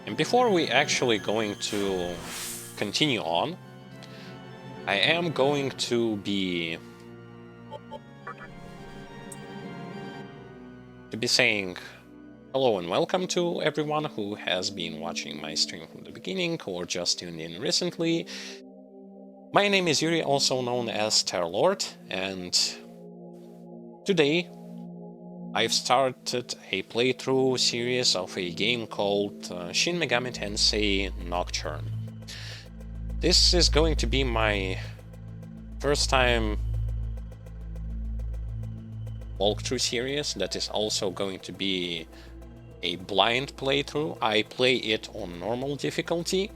And before we actually going to continue on, I am going to be saying hello and welcome to everyone who has been watching my stream from the beginning or just tuned in recently. My name is Yuri, also known as Terlord, and today I've started a playthrough series of a game called Shin Megami Tensei Nocturne. This is going to be my first time walkthrough series that is also going to be a blind playthrough. I play it on normal difficulty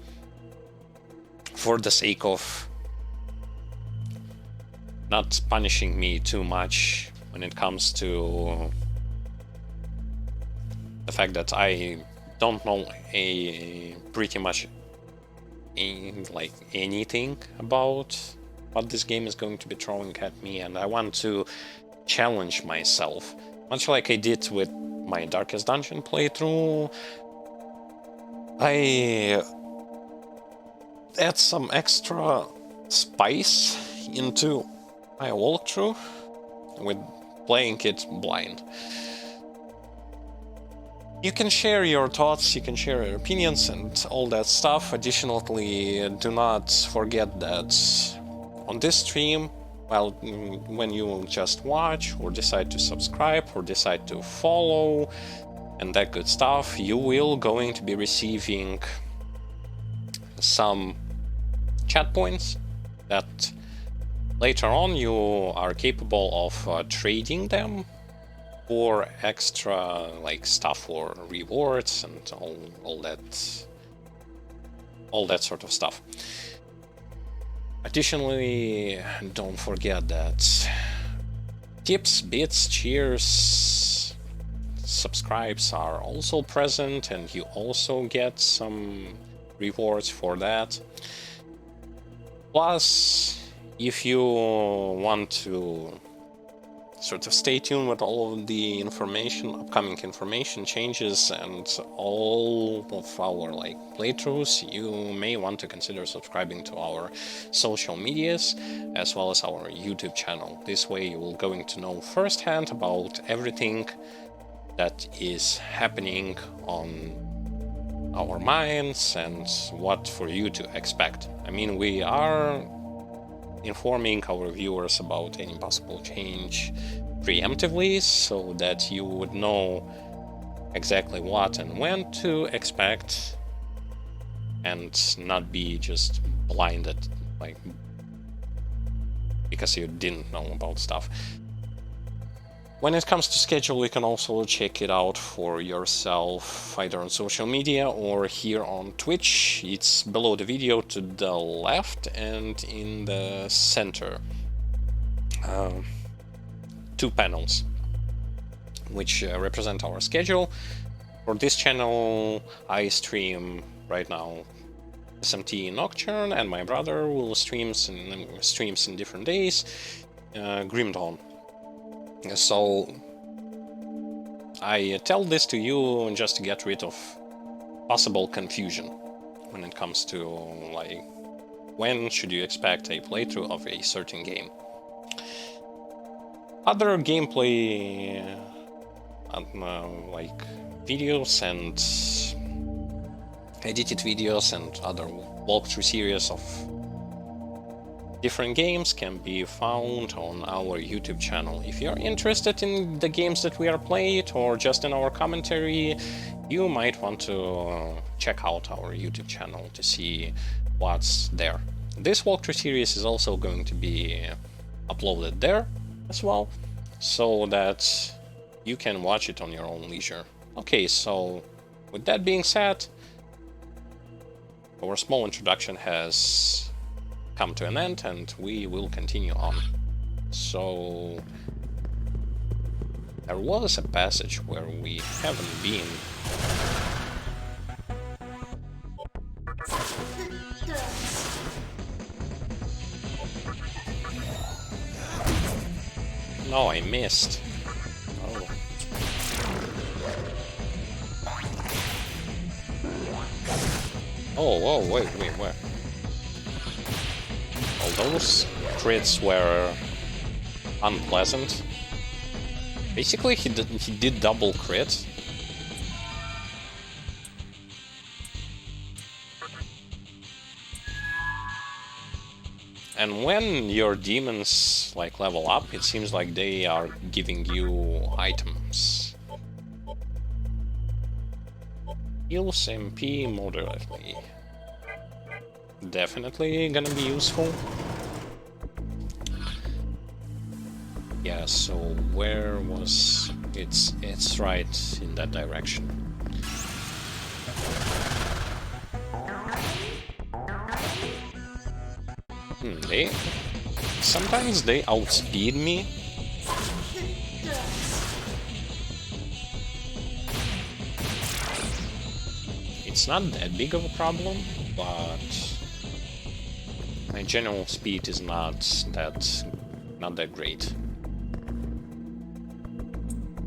for the sake of not punishing me too much when it comes to the fact that I don't know pretty much like anything about what this game is going to be throwing at me, and I want to challenge myself, much like I did with my Darkest Dungeon playthrough. I add some extra spice into my walkthrough with playing it blind. You can share your thoughts, you can share your opinions and all that stuff. Additionally, do not forget that on this stream, well, when you just watch or decide to subscribe or decide to follow and that good stuff, you will going to be receiving some chat points that later on you are capable of trading them for extra like stuff or rewards and all that sort of stuff. Additionally, don't forget that tips, bits, cheers, subscribes are also present, and you also get some rewards for that. Plus, if you want to sort of stay tuned with all of the information, upcoming information changes, and all of our like playthroughs, you may want to consider subscribing to our social medias as well as our YouTube channel. This way you will going to know firsthand about everything that is happening on our minds and what for you to expect. I mean, we are informing our viewers about any possible change preemptively so that you would know exactly what and when to expect and not be just blinded like because you didn't know about stuff. When it comes to schedule, you can also check it out for yourself either on social media or here on Twitch. It's below the video to the left and in the center. Two panels which represent our schedule. For this channel, I stream right now SMT Nocturne, and my brother will streams in different days. Grim Dawn. So I tell this to you just to get rid of possible confusion when it comes to like when should you expect a playthrough of a certain game. Other gameplay like videos and edited videos and other walkthrough series of different games can be found on our YouTube channel. If you're interested in the games that we are playing or just in our commentary, you might want to check out our YouTube channel to see what's there. This walkthrough series is also going to be uploaded there as well, so that you can watch it on your own leisure. Okay, so with that being said, our small introduction has come to an end and we will continue on. So there was a passage where we haven't been. No, I missed. Oh. Oh, whoa, wait, where? All those crits were unpleasant. Basically, he did double crit. And when your demons like level up, it seems like they are giving you items. Heals MP moderately. Definitely gonna be useful. Yeah, so where was it's right in that direction. Sometimes they outspeed me. It's not that big of a problem, but my general speed is not that great.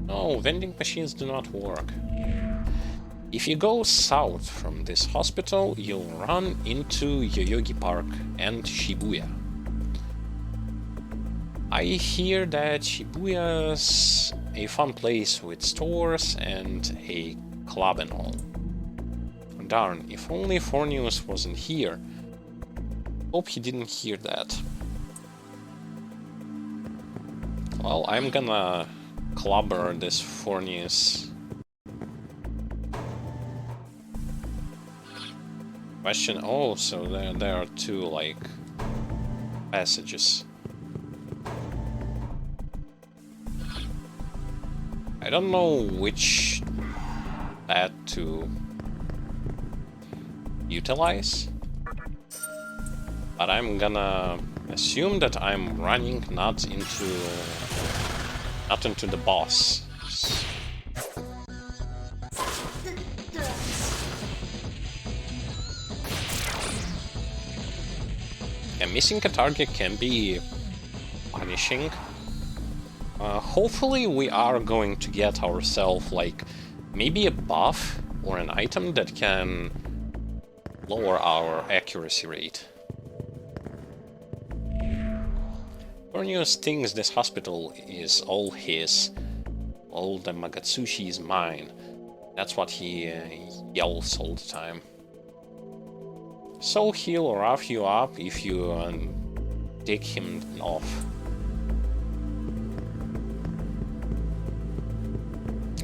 No, vending machines do not work. If you go south from this hospital, you'll run into Yoyogi Park and Shibuya. I hear that Shibuya's a fun place with stores and a club and all. Darn, if only Fornius wasn't here. Hope he didn't hear that. Well, I'm gonna clobber this Fornius. Question. Oh, so there are two like passages. I don't know which path to utilize, but I'm gonna assume that I'm running not into the boss. And missing a target can be punishing. Hopefully we are going to get ourselves like maybe a buff or an item that can lower our accuracy rate. Cornelius thinks this hospital is all his. All the Magatsushi is mine. That's what he yells all the time. So he'll rough you up if you take him off.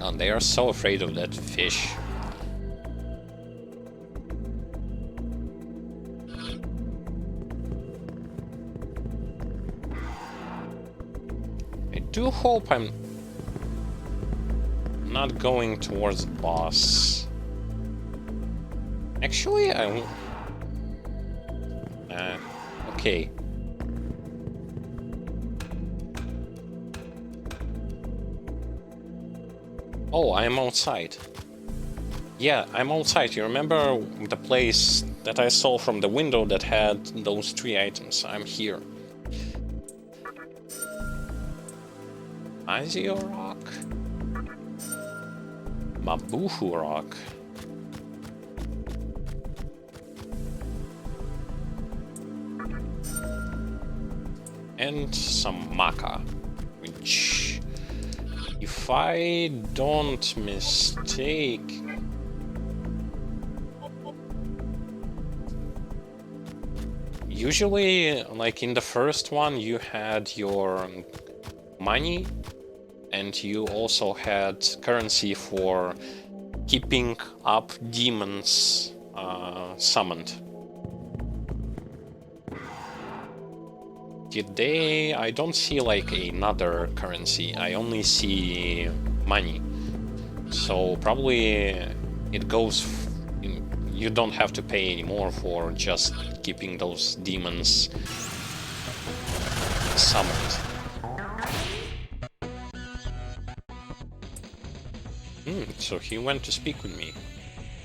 And they are so afraid of that fish. I do hope I'm not going towards the boss. Actually, okay. Oh, I'm outside. Yeah, I'm outside. You remember the place that I saw from the window that had those 3 items. I'm here. Azio Rock. Mabuhu Rock. And some maca, which, if I don't mistake, usually, like in the first one, you had your money, and you also had currency for keeping up demons summoned. Today, I don't see like another currency, I only see money. So probably it goes, you don't have to pay anymore for just keeping those demons summoned. So he went to speak with me.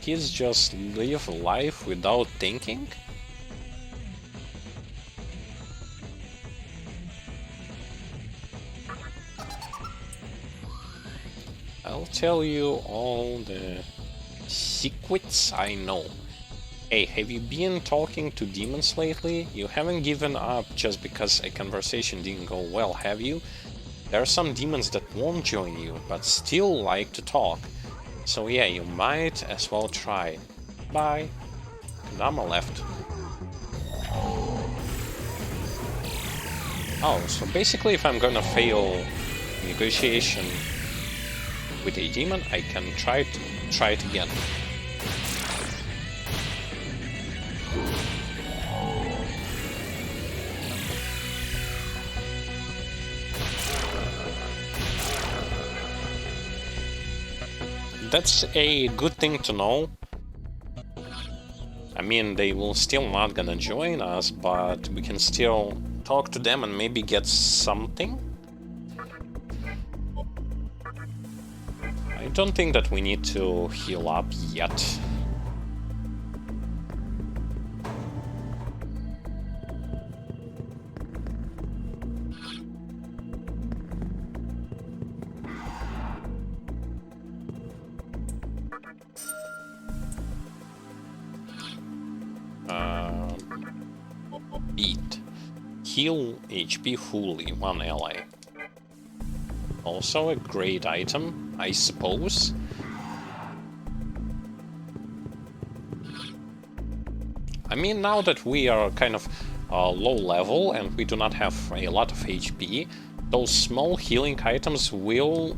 Kids just live life without thinking? I'll tell you all the secrets I know. Hey, have you been talking to demons lately? You haven't given up just because a conversation didn't go well, have you? There are some demons that won't join you, but still like to talk. So yeah, you might as well try. Bye. Dama left. Oh, so basically if I'm gonna fail negotiation with a demon, I can try it again. That's a good thing to know. I mean, they will still not gonna join us, but we can still talk to them and maybe get something. I don't think that we need to heal up yet. Beat. Heal HP fully, 1 ally. Also a great item, I suppose. I mean, now that we are kind of low level and we do not have a lot of HP, those small healing items will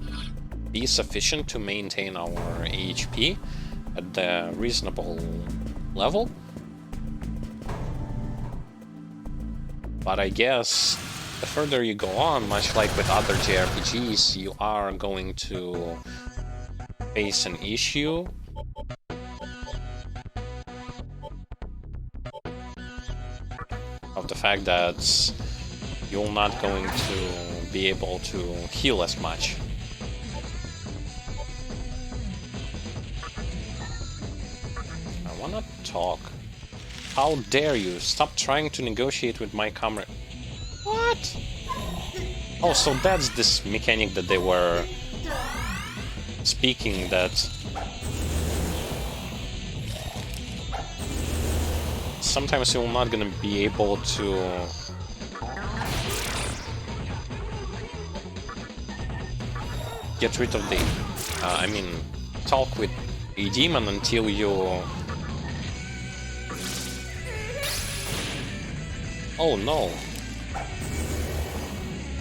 be sufficient to maintain our HP at the reasonable level. But I guess the further you go on, much like with other JRPGs, you are going to face an issue of the fact that you're not going to be able to heal as much. I wanna talk. How dare you? Stop trying to negotiate with my comrade. What? Oh, so that's this mechanic that they were speaking, that sometimes you're not gonna be able to get rid of the... I mean, talk with a demon until you... Oh no!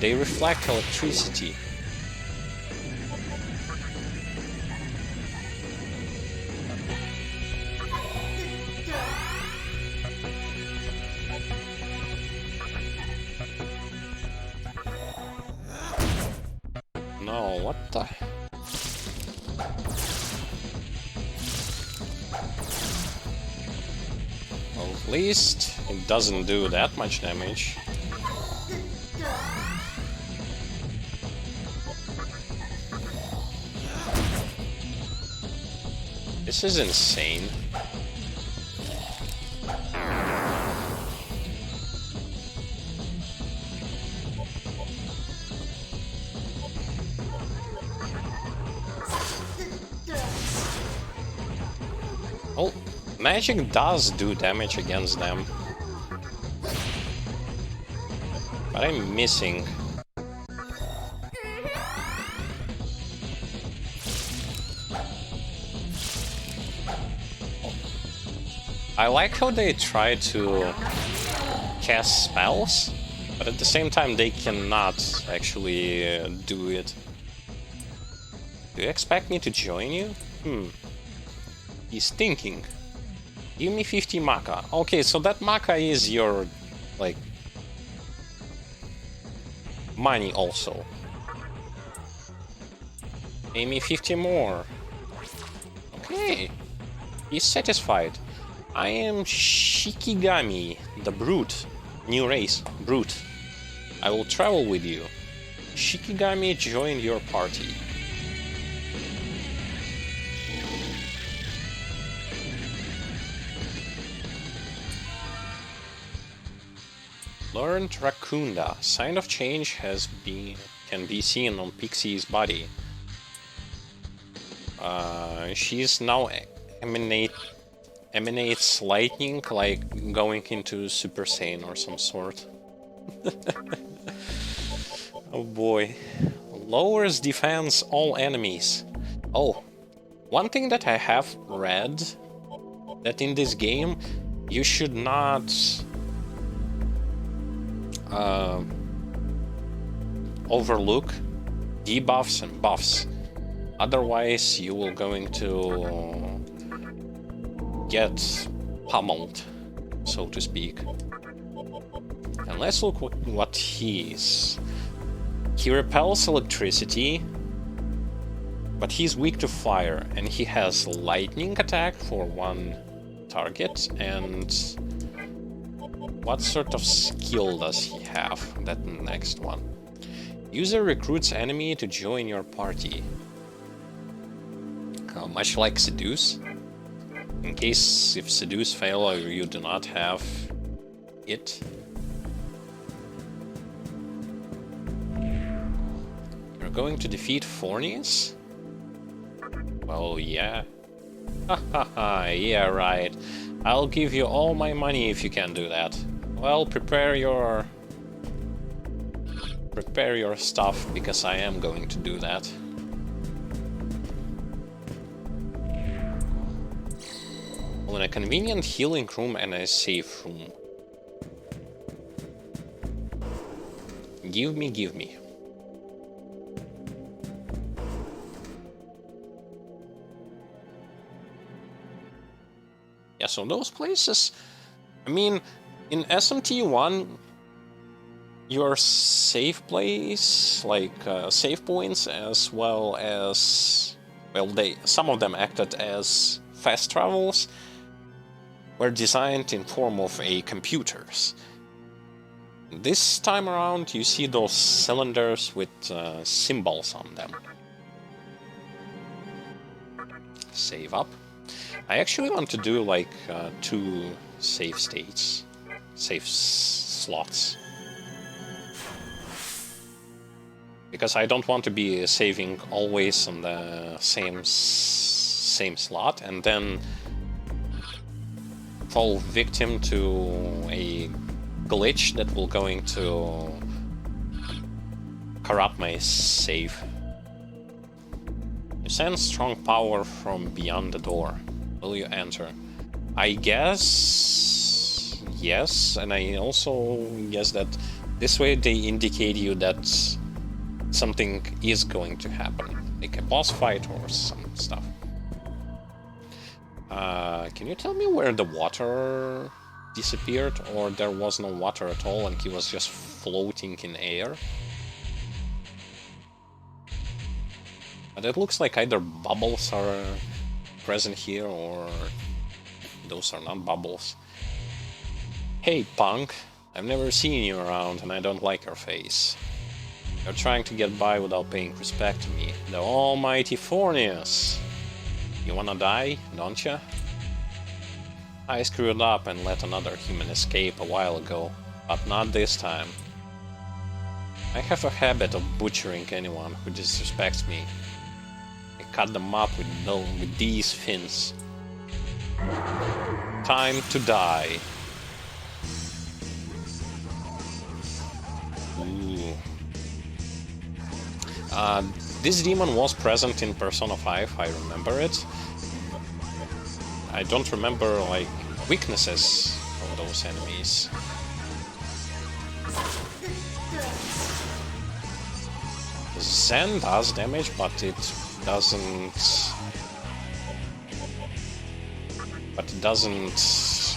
They reflect electricity. No, what the... Well, at least it doesn't do that much damage. This is insane. Well, magic does do damage against them. But I'm missing. I like how they try to cast spells, but at the same time they cannot actually do it. Do you expect me to join you? He's thinking. Give me 50 maca. Okay, so that maca is your, like, money also. Pay me 50 more. Okay. He's satisfied. I am Shikigami, the Brute. New race, Brute. I will travel with you. Shikigami joined your party. Learned Rakunda. Sign of change can be seen on Pixie's body. She's now emanates lightning, like going into Super Saiyan or some sort. Oh boy. Lowers defense all enemies. Oh, one thing that I have read, that in this game you should not overlook debuffs and buffs. Otherwise you will going to get pummeled, so to speak. And let's look what he is. He repels electricity, but he's weak to fire, and he has lightning attack for one target. And what sort of skill does he have? That next one. User recruits enemy to join your party. Much like Seduce. In case if Seduce fail or you do not have it. You're going to defeat Fornius? Well, yeah. Hahaha, yeah, right. I'll give you all my money if you can do that. Well, prepare your stuff, because I am going to do that. In a convenient healing room and a safe room. Give me. Yeah, so those places, I mean, in SMT 1, your safe place, like save points, as well as, well, some of them acted as fast travels, were designed in form of computers. This time around you see those cylinders with symbols on them. Save up. I actually want to do like 2 save states, save slots. Because I don't want to be saving always on the same slot and then fall victim to a glitch that will going to corrupt my save. You sense strong power from beyond the door. Will you enter? I guess yes, and I also guess that this way they indicate you that something is going to happen, like a boss fight or some stuff. Can you tell me where the water disappeared, or there was no water at all and he was just floating in air? But it looks like either bubbles are present here or those are not bubbles. Hey punk, I've never seen you around and I don't like your face. You're trying to get by without paying respect to me. The almighty Fornius! You wanna die, don't ya? I screwed up and let another human escape a while ago, but not this time. I have a habit of butchering anyone who disrespects me. I cut them up with these fins. Time to die. Ooh. This demon was present in Persona 5, I remember it. I don't remember, like, weaknesses of those enemies. Zen does damage, but it doesn't...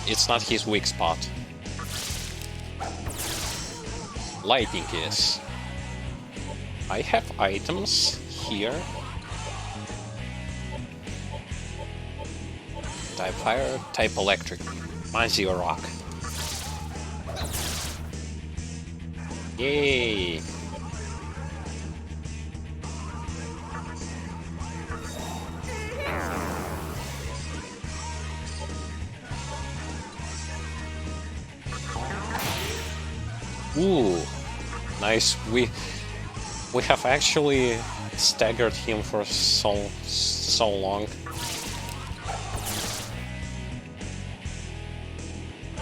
It's not his weak spot. Lightning is. I have items here. Type fire, type electric. Mine's your rock. Yay! Ooh, nice. We have actually staggered him for so long.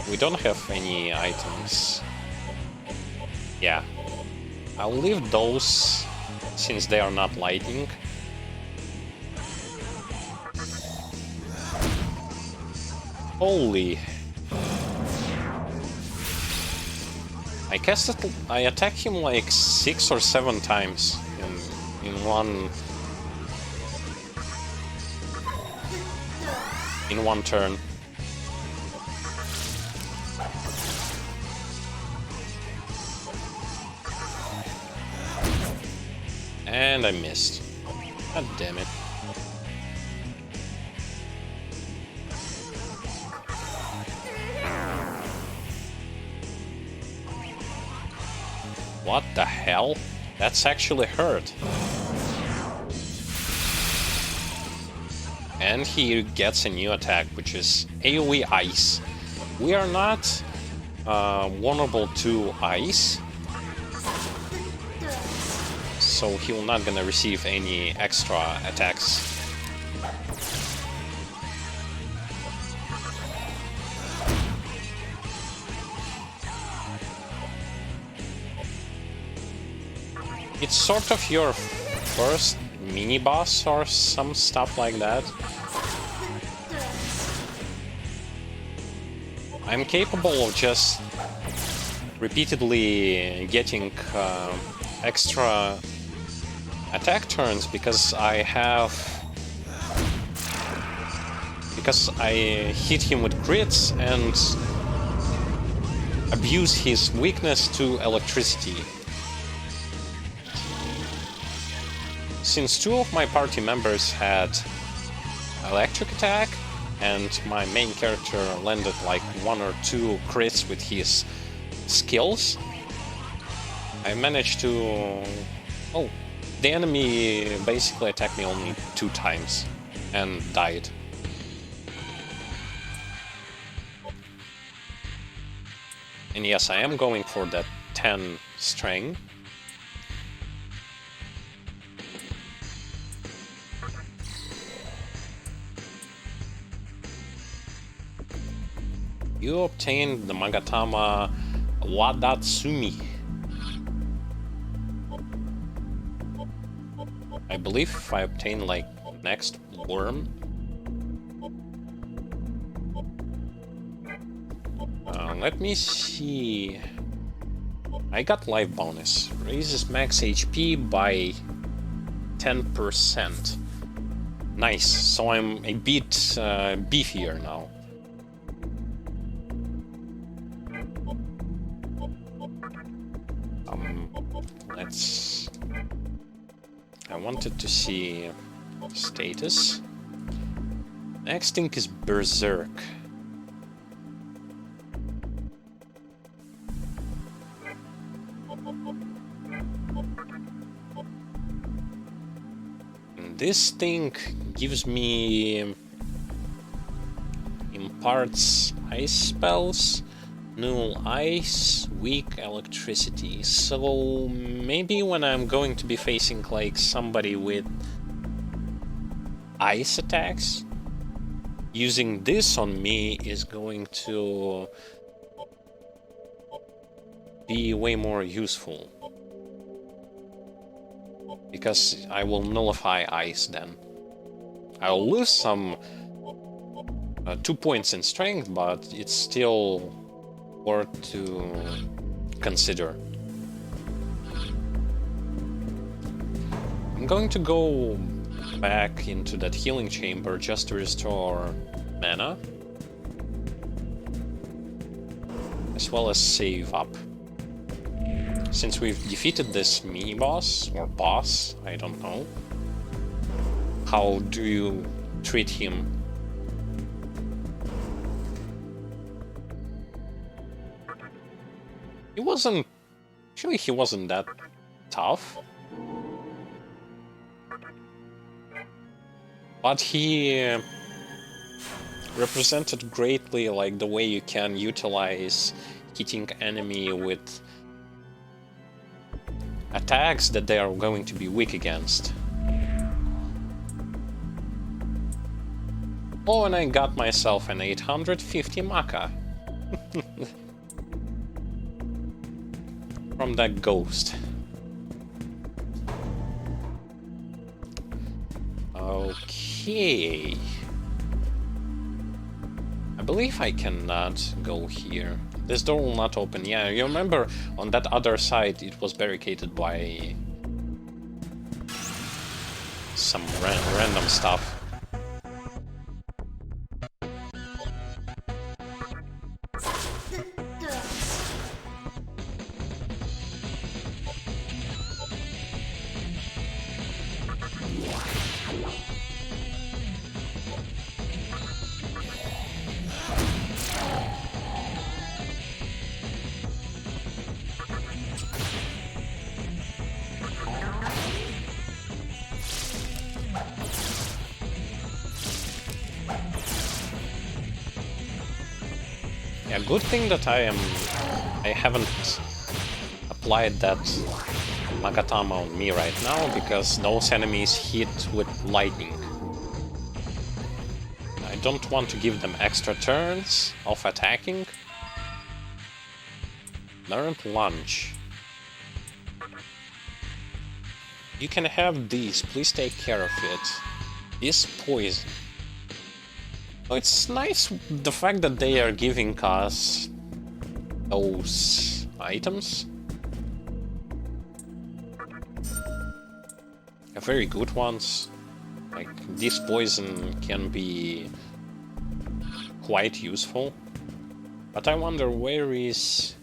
We don't have any items. Yeah, I'll leave those since they are not lighting. Holy. I attacked him like 6 or 7 times in one turn. And I missed. God damn it. What the hell? That's actually hurt. And he gets a new attack, which is AoE Ice. We are not vulnerable to ice, so he's not gonna receive any extra attacks. It's sort of your first mini-boss or some stuff like that. I'm capable of just repeatedly getting extra attack turns because I hit him with crits and abuse his weakness to electricity. Since 2 of my party members had electric attack and my main character landed like 1 or 2 crits with his skills, I managed to... Oh, the enemy basically attacked me only 2 times and died. And yes, I am going for that 10 string. You obtained the Magatama Wadatsumi. I believe I obtained like next worm. Let me see. I got life bonus. Raises max HP by 10%. Nice. So I'm a bit beefier now. I wanted to see status. Next thing is Berserk. And this thing gives me imparts ice spells. Null ice, weak electricity. So maybe when I'm going to be facing like somebody with ice attacks, using this on me is going to be way more useful. Because I will nullify ice then. I'll lose some 2 points in strength, but it's still worth to consider. I'm going to go back into that healing chamber just to restore mana, as well as save up. Since we've defeated this mini-boss, or boss, I don't know, how do you treat him? He wasn't that tough. But he represented greatly like the way you can utilize hitting enemy with attacks that they are going to be weak against. Oh, and I got myself an 850 Maka. From that ghost. Okay. I believe I cannot go here. This door will not open. Yeah, you remember on that other side it was barricaded by some random stuff. Yeah, good thing that I haven't applied that Magatama on me right now, because those enemies hit with lightning. I don't want to give them extra turns of attacking. Learned lunch. You can have these, please take care of it. This poison. Oh, it's nice the fact that they are giving us those items. Very good ones. Like, this poison can be quite useful. But I wonder, where is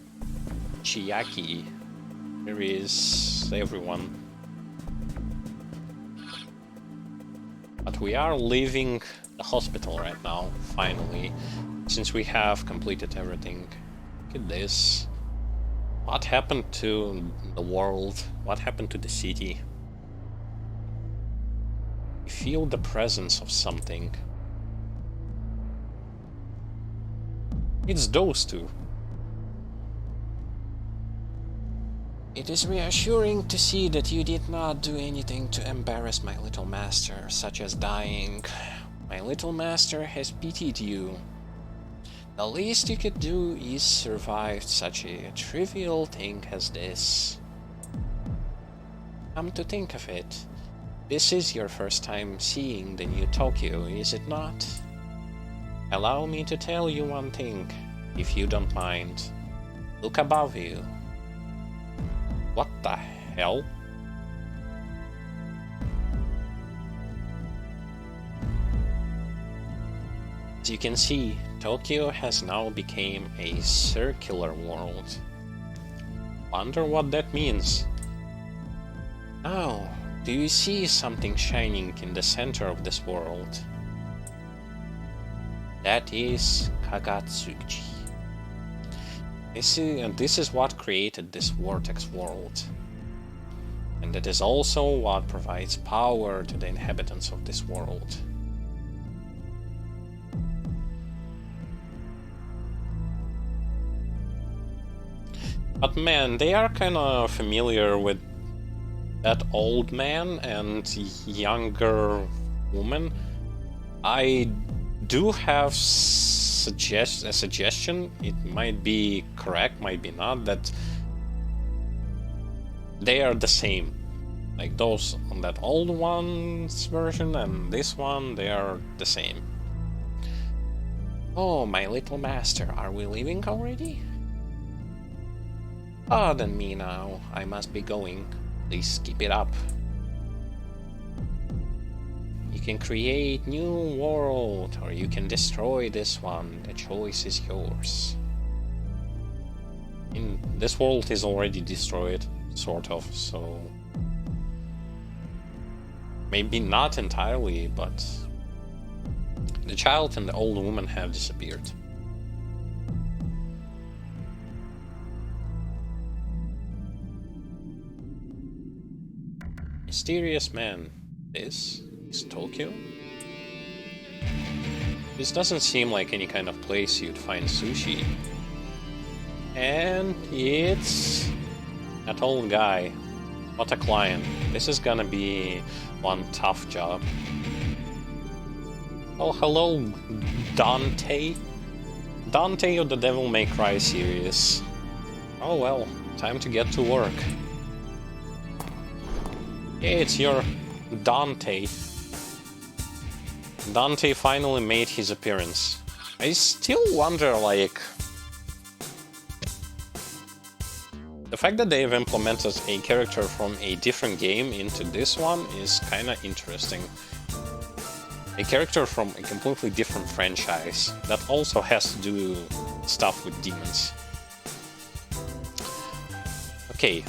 Chiaki? Where is everyone? But we are leaving the hospital right now, finally, since we have completed everything. Look at this. What happened to the world? What happened to the city? You feel the presence of something. It's those two. It is reassuring to see that you did not do anything to embarrass my little master, such as dying. My little master has pitied you. The least you could do is survive such a trivial thing as this. Come to think of it, this is your first time seeing the new Tokyo, is it not? Allow me to tell you one thing, if you don't mind. Look above you. What the hell? As you can see, Tokyo has now become a circular world. Wonder what that means. Now, do you see something shining in the center of this world? That is Kagatsuchi. This is what created this vortex world. And it is also what provides power to the inhabitants of this world. But man, they are kind of familiar with that old man and younger woman. I do have a suggestion. It might be correct, might be not, that they are the same. Like those on that old one's version and this one, they are the same. Oh, my little master, are we leaving already? Pardon me now, I must be going. Please keep it up. You can create new world, or you can destroy this one. The choice is yours. This world is already destroyed, sort of, so... Maybe not entirely, but... The child and the old woman have disappeared. Mysterious man. This is Tokyo? This doesn't seem like any kind of place you'd find sushi. And it's... that old guy. What a client. This is gonna be one tough job. Oh, hello, Dante. Dante of the Devil May Cry series. Oh well, time to get to work. Yeah, it's your Dante. Dante finally made his appearance. I still wonder, like... The fact that they've implemented a character from a different game into this one is kinda interesting. A character from a completely different franchise that also has to do stuff with demons. Okay,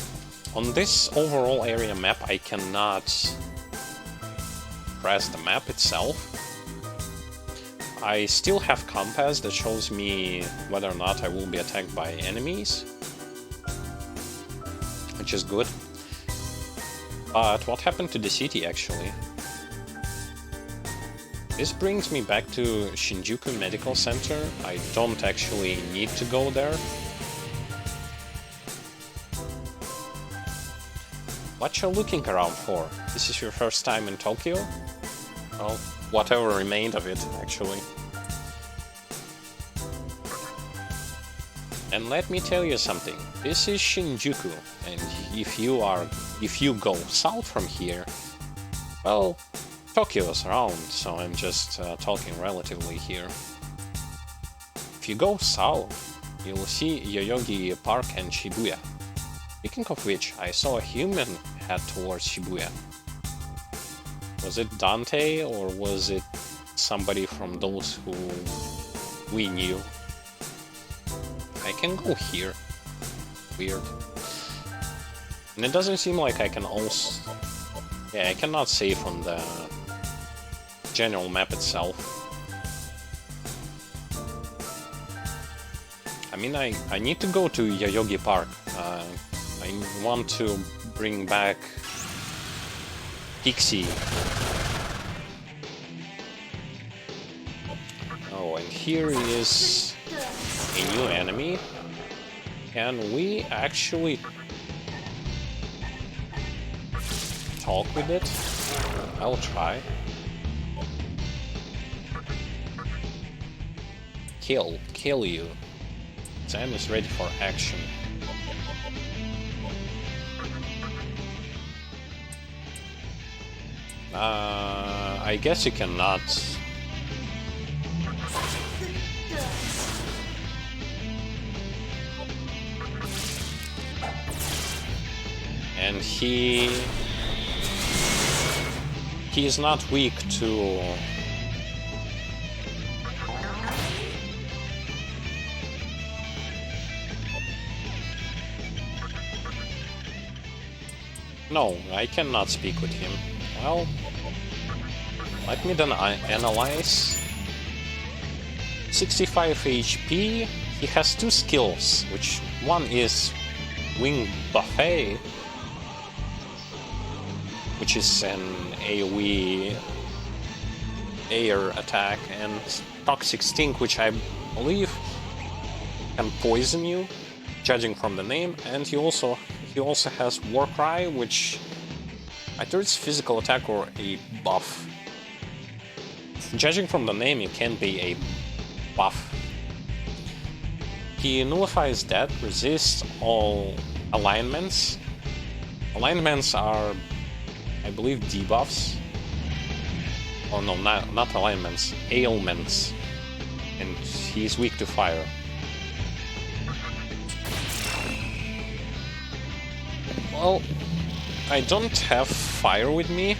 on this overall area map I cannot press the map itself. I still have compass that shows me whether or not I will be attacked by enemies, which is good. But what happened to the city actually? This brings me back to Shinjuku Medical Center. I don't actually need to go there. What you looking around for? This is your first time in Tokyo? Well, whatever remained of it, actually. And let me tell you something. This is Shinjuku, and if you go south from here, well, Tokyo is around, so I'm just talking relatively here. If you go south, you'll see Yoyogi Park and Shibuya. Speaking of which, I saw a human head towards Shibuya. Was it Dante, or was it somebody from those who we knew? I can go here. Weird. And it doesn't seem like I can also... Yeah, I cannot save from the general map itself. I mean, I need to go to Yoyogi Park. I want to bring back Pixie. Oh, and here is a new enemy. Can we actually talk with it? I'll try. Kill you. Sam is ready for action. I guess you cannot. And he is not weak to... No, I cannot speak with him. Well, let me then analyze. 65 HP, he has two skills, which one is Wing Buffet, which is an AoE air attack, and Toxic Stink, which I believe can poison you, judging from the name, and he also has Warcry, which either it's physical attack or a buff. Judging from the name, it can be a buff. He nullifies that, resists all alignments. Alignments are, I believe, debuffs. Oh no, not alignments, ailments. And he's weak to fire. Well, I don't have fire with me,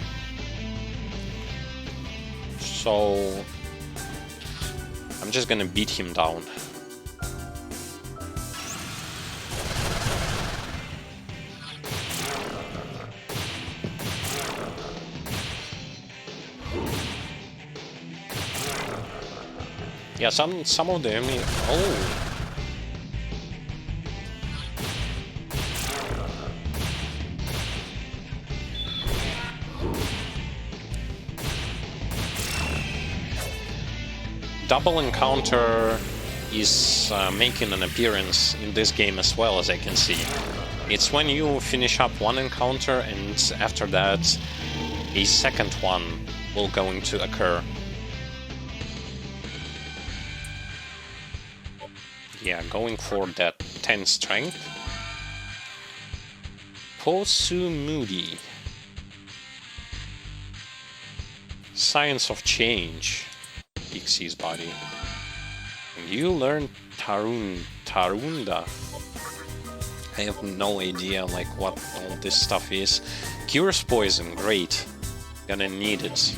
so I'm just gonna beat him down. Yeah, some of the enemy. Oh. Double encounter is making an appearance in this game as well, as I can see. It's when you finish up one encounter and after that a second one will going to occur. Yeah, going for that 10 strength. Posu Moody. Science of Change. Pixie's body. And you learn Tarunda. I have no idea like what all this stuff is. Cures poison, great. Gonna need it.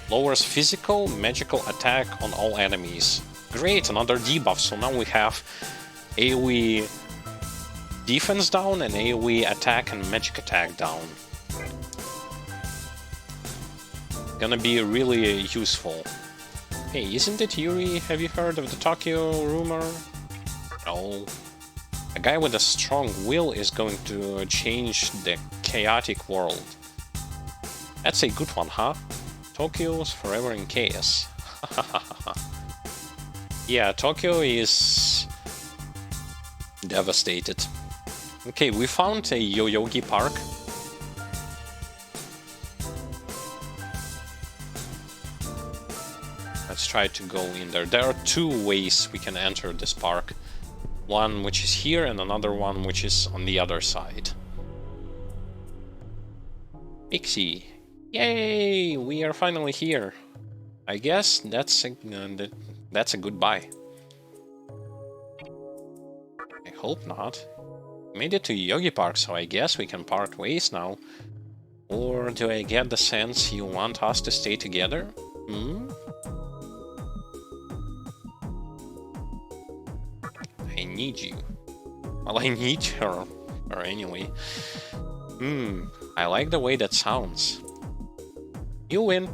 Lowers physical, magical attack on all enemies. Great, another debuff. So now we have AoE defense down and AoE attack and magic attack down. Gonna be really useful. Hey, isn't it Yuri? Have you heard of the Tokyo rumor? No. A guy with a strong will is going to change the chaotic world. That's a good one, huh? Tokyo's forever in chaos. Yeah, Tokyo is devastated. Okay, we found a Yoyogi Park. Let's try to go in there. There are two ways we can enter this park. One which is here and another one which is on the other side. Pixie. Yay! We are finally here. I guess that's a goodbye. I hope not. We made it to Yogi Park, so I guess we can part ways now. Or do I get the sense you want us to stay together? Hmm? I need you. Well, I need her. Or anyway. I like the way that sounds. You win.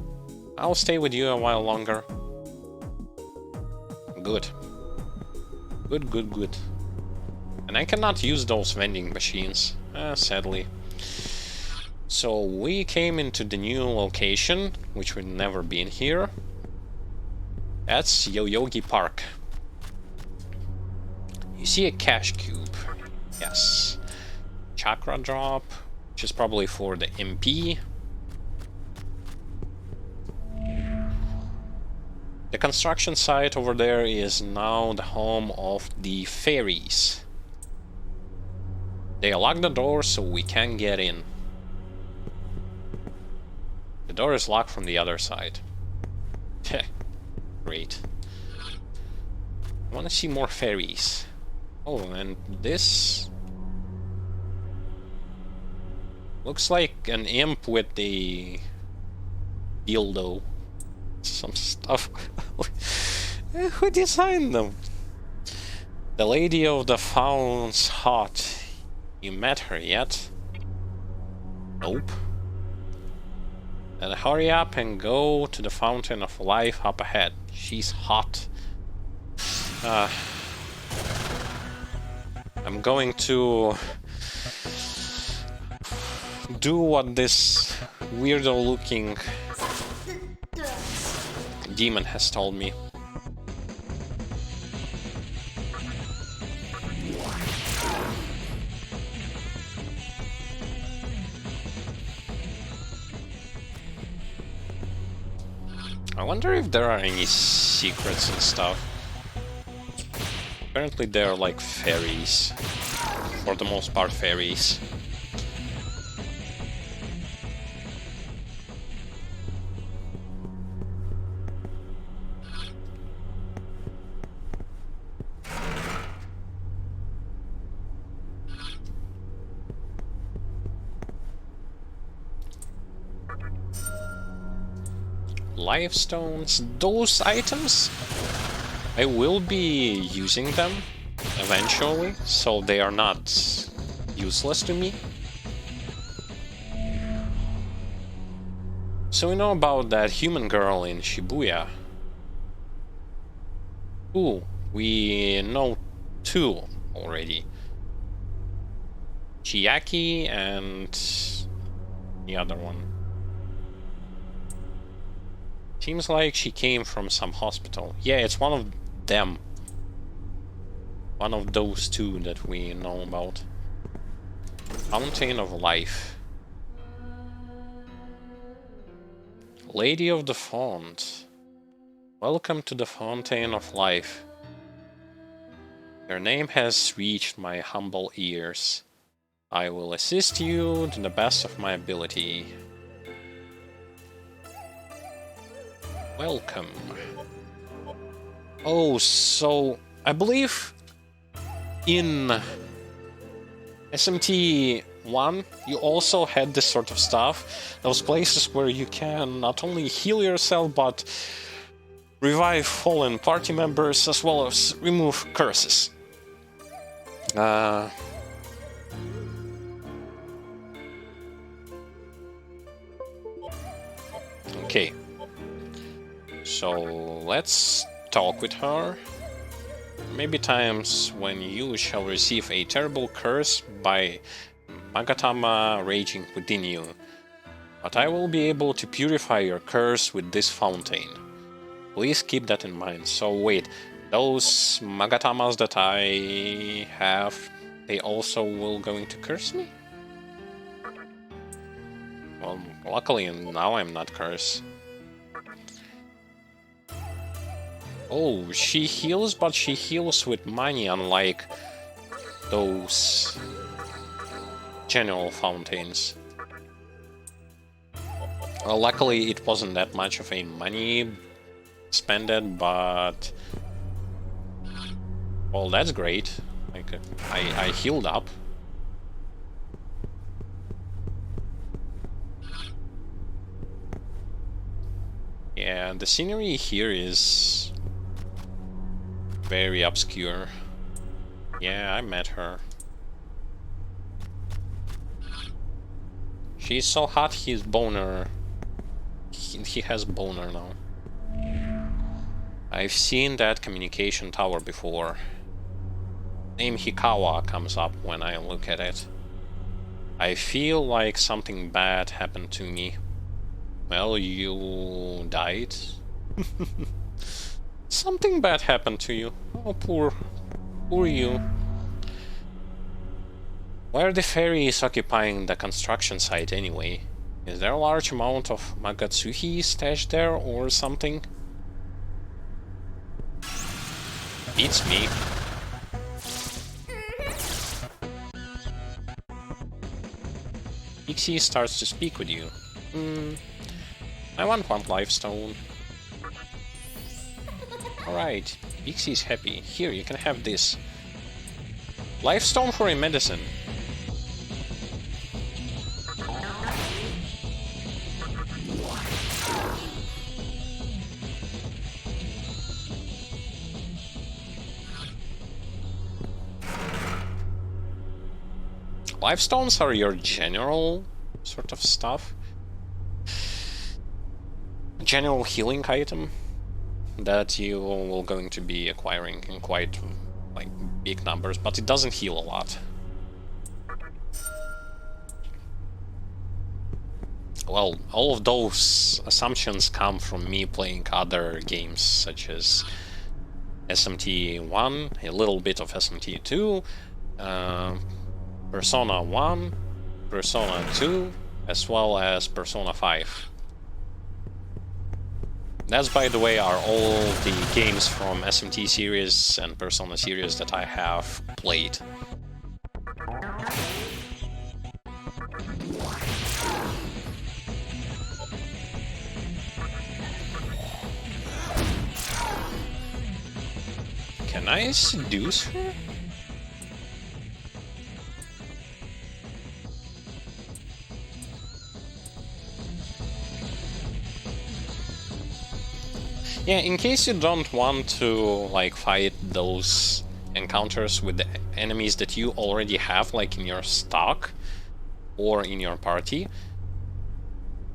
I'll stay with you a while longer. Good. Good. And I cannot use those vending machines, sadly. So we came into the new location, which we've never been here. That's Yoyogi Park. You see a cash cube. Yes. Chakra drop, which is probably for the MP. The construction site over there is now the home of the fairies. They locked the door so we can't get in. The door is locked from the other side. Great. I want to see more fairies. Oh, and this looks like an imp with a dildo. Some stuff. Who designed them? The Lady of the Fountain's hot. You met her yet? Nope. Then hurry up and go to the Fountain of Life up ahead. She's hot. I'm going to do what this weirdo looking demon has told me. I wonder if there are any secrets and stuff. Apparently they are like fairies. For the most part, fairies. Life stones, those items, I will be using them eventually, so they are not useless to me. So we know about that human girl in Shibuya. Ooh, we know two already. Chiaki and the other one. Seems like she came from some hospital. Yeah, it's one of them. One of those two that we know about. Fountain of Life. Lady of the Font. Welcome to the Fountain of Life. Your name has reached my humble ears. I will assist you to the best of my ability. Welcome. Oh, so I believe in SMT 1 you also had this sort of stuff. Those places where you can not only heal yourself but revive fallen party members as well as remove curses. Okay. So let's talk with her. Maybe times when you shall receive a terrible curse by Magatama raging within you. But I will be able to purify your curse with this fountain. Please keep that in mind. So wait, those Magatamas that I have, they also will going to curse me? Well, luckily now I'm not cursed. Oh, she heals, but she heals with money, unlike those general fountains. Well, luckily it wasn't that much of a money spended, but... well, that's great. Like, I healed up. Yeah, the scenery here is very obscure. Yeah, I met her. She's so hot, he's boner. He has boner now. I've seen that communication tower before. Name Hikawa comes up when I look at it. I feel like something bad happened to me. Well, you died? Something bad happened to you. Oh, poor you. Why are the fairies occupying the construction site anyway? Is there a large amount of Magatsuhi stashed there or something? Beats me. Pixie starts to speak with you. I want one life stone. Alright, Pixie's happy. Here, you can have this. Life stone for a medicine. Life stones are your general sort of stuff. General healing item that you will going to be acquiring in quite like big numbers, but it doesn't heal a lot. Well, all of those assumptions come from me playing other games such as SMT 1, a little bit of SMT 2, Persona 1, Persona 2, as well as Persona 5. That's, by the way, are all the games from SMT series and Persona series that I have played. Can I seduce her? Yeah, in case you don't want to, like, fight those encounters with the enemies that you already have, like, in your stock or in your party,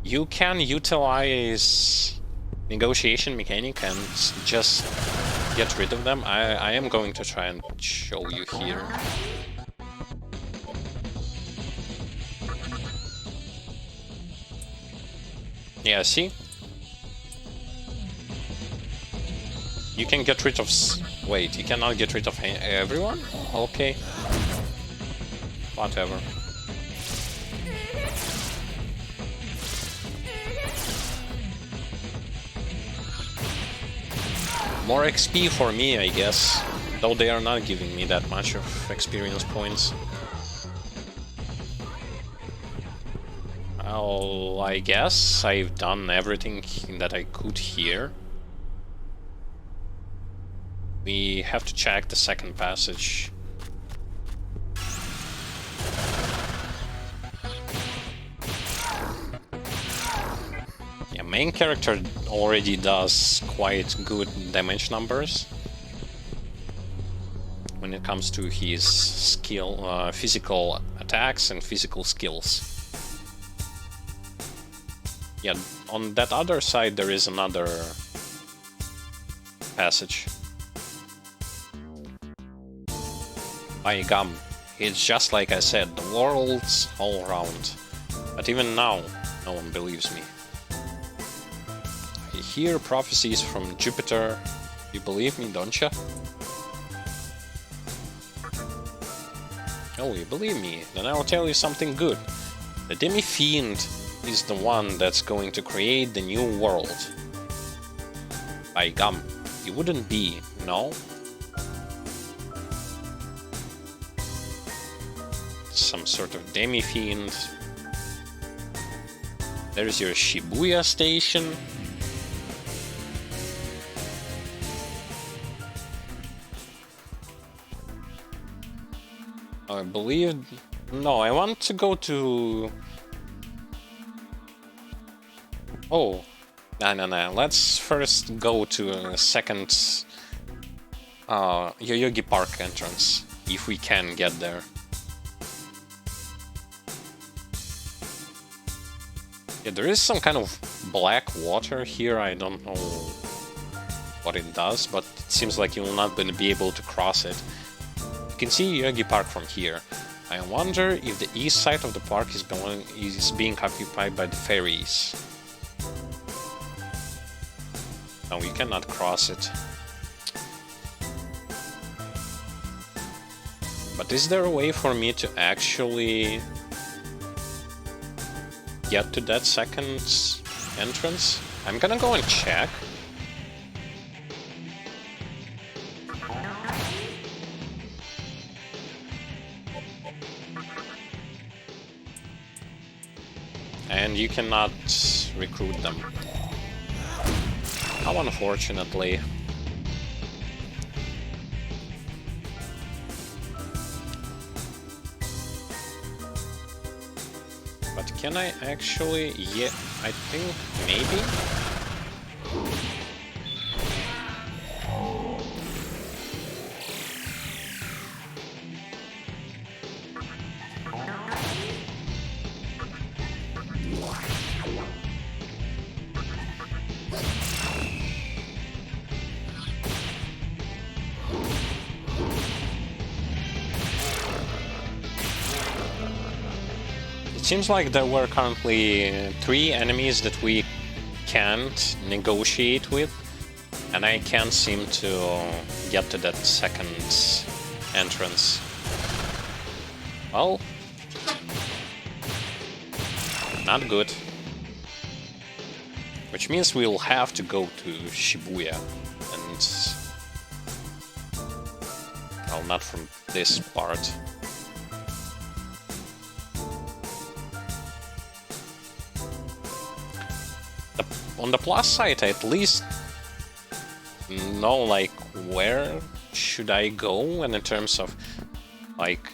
you can utilize negotiation mechanic and just get rid of them. I am going to try and show you here. Yeah, see? You can get rid of... Wait, you cannot get rid of everyone? Okay. Whatever. More XP for me, I guess. Though they are not giving me that much of experience points. Well, I guess I've done everything that I could here. We have to check the second passage. Yeah, main character already does quite good damage numbers when it comes to his skill, physical attacks and physical skills. Yeah, on that other side there is another passage. By gum, it's just like I said, the world's all around. But even now, no one believes me. I hear prophecies from Jupiter. You believe me, don't you? Oh, you believe me? Then I'll tell you something good. The Demi-Fiend is the one that's going to create the new world. By gum, you wouldn't be, no? Some sort of Demi-Fiend. There's your Shibuya station. I believe... No, I want to go to... Oh. No. Let's first go to a second... Yoyogi Park entrance. If we can get there. Yeah, there is some kind of black water here. I don't know what it does, but it seems like you will not be able to cross it. You can see Yogi Park from here. I wonder if the east side of the park is being occupied by the ferries. No, you cannot cross it. But is there a way for me to actually get to that second entrance? I'm gonna go and check. And you cannot recruit them. How unfortunately. But can I actually... Yeah, I think maybe? Seems like there were currently 3 enemies that we can't negotiate with, and I can't seem to get to that second entrance. Well, not good. Which means we'll have to go to Shibuya. And... well, not from this part. On the plus side, I at least know, like, where should I go, and in terms of, like,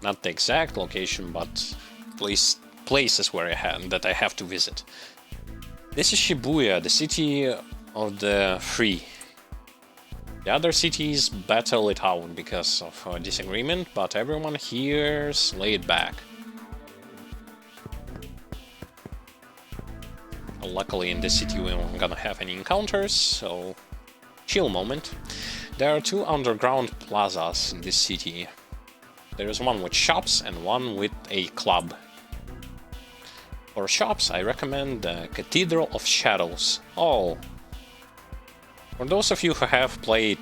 not the exact location, but at least places where that I have to visit. This is Shibuya, the city of the free. The other cities battle it out because of a disagreement, but everyone here's laid back. Luckily in this city we aren't gonna have any encounters, so chill moment. There are two underground plazas in this city. There's one with shops and one with a club. For shops, I recommend the Cathedral of Shadows. Oh, for those of you who have played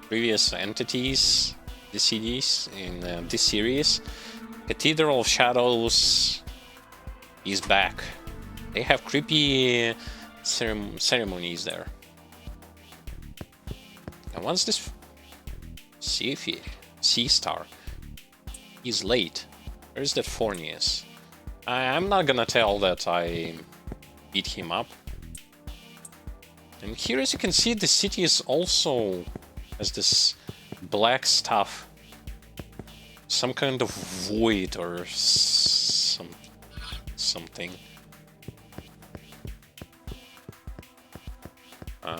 previous entities, the CDs in this series, Cathedral of Shadows is back. They have creepy ceremonies there. And once this sea star is late, where's that Fornius? I'm not gonna tell that I beat him up. And here, as you can see, the city is also has this black stuff, some kind of void or something. I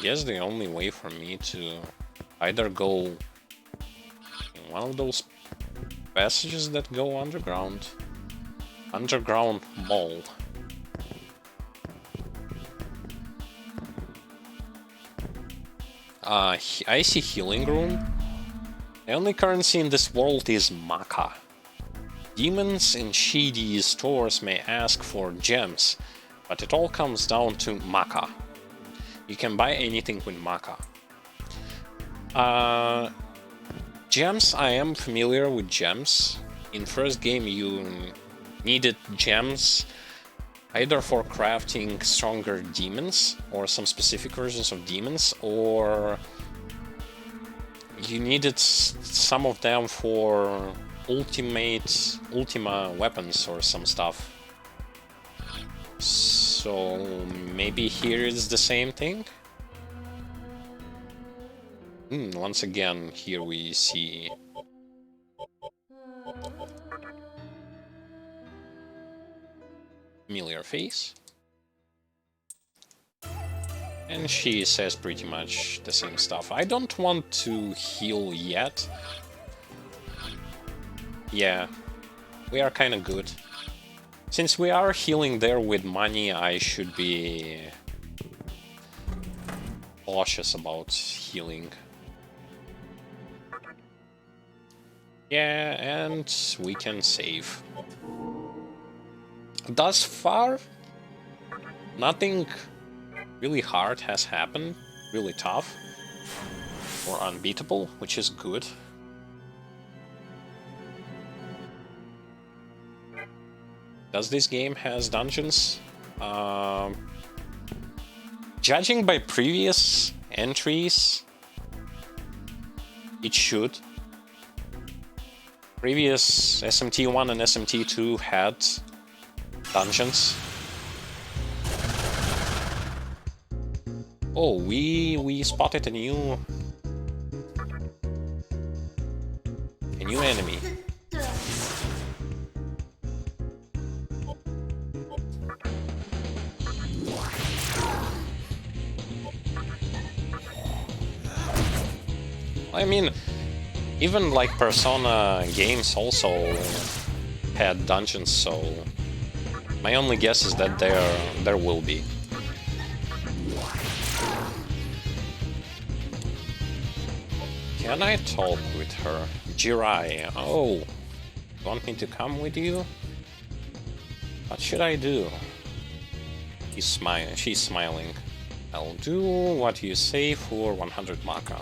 guess the only way for me to either go in one of those passages that go underground mall. I see healing room. The only currency in this world is Maka. Demons in shady stores may ask for gems, but it all comes down to Maka. You can buy anything with Maka. Gems, I am familiar with gems. In first game you needed gems either for crafting stronger demons or some specific versions of demons, or you needed some of them for ultima weapons or some stuff. So maybe here is the same thing? Once again, here we see familiar face. And she says pretty much the same stuff. I don't want to heal yet. Yeah, we are kinda good. Since we are healing there with money, I should be cautious about healing. Yeah, and we can save. Thus far, nothing really hard has happened, really tough or unbeatable, which is good. Does this game has dungeons? Judging by previous entries, it should. Previous SMT 1 and SMT 2 had dungeons. Oh, we spotted a new enemy. I mean, even like Persona games also had dungeons, so my only guess is that there will be. Can I talk with her? Jirai, oh, you want me to come with you? What should I do? She's smiling. I'll do what you say for 100 Maka.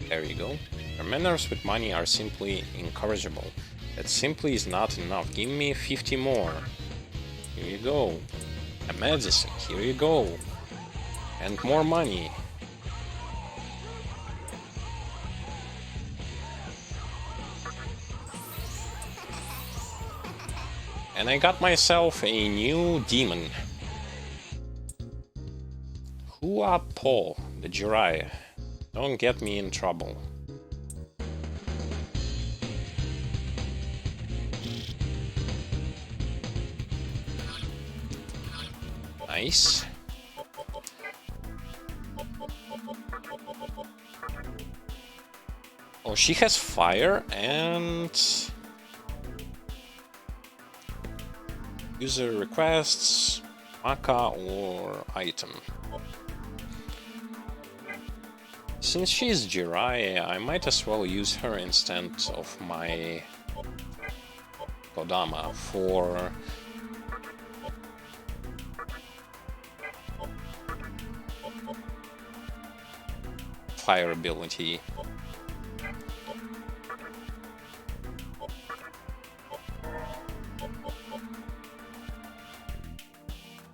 There you go. Your manners with money are simply incorrigible. That simply is not enough. Give me 50 more. Here you go. A medicine. Here you go. And more money. And I got myself a new demon. Hua Po, the Jiraiya. Don't get me in trouble. Nice. Oh, she has fire and... user requests, Maka or item. Since she's Jiraiya, I might as well use her instead of my Kodama for fire ability.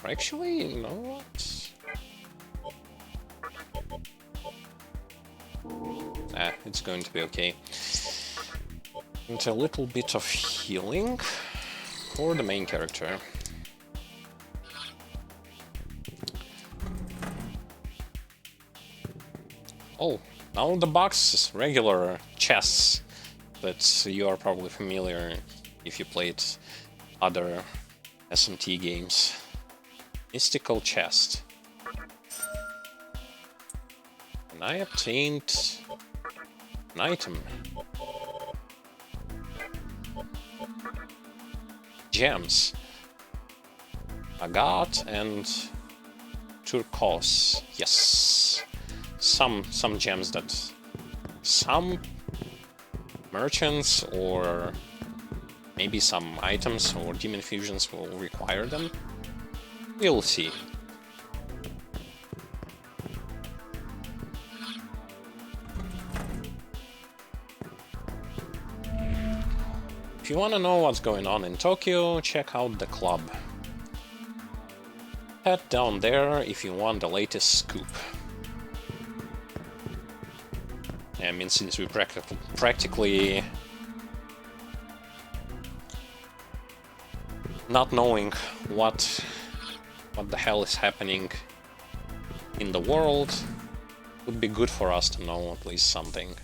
Actually, you know what? It's going to be okay. And a little bit of healing for the main character. Oh, now the box, regular chests that you are probably familiar if you played other SMT games. Mystical chest. And I obtained an item. Gems. Agate and turquoise. Yes. Some gems that some merchants or maybe some items or demon fusions will require them. We'll see. If you want to know what's going on in Tokyo, check out the club. Head down there if you want the latest scoop. I mean, since we practically not knowing what the hell is happening in the world, would be good for us to know at least something.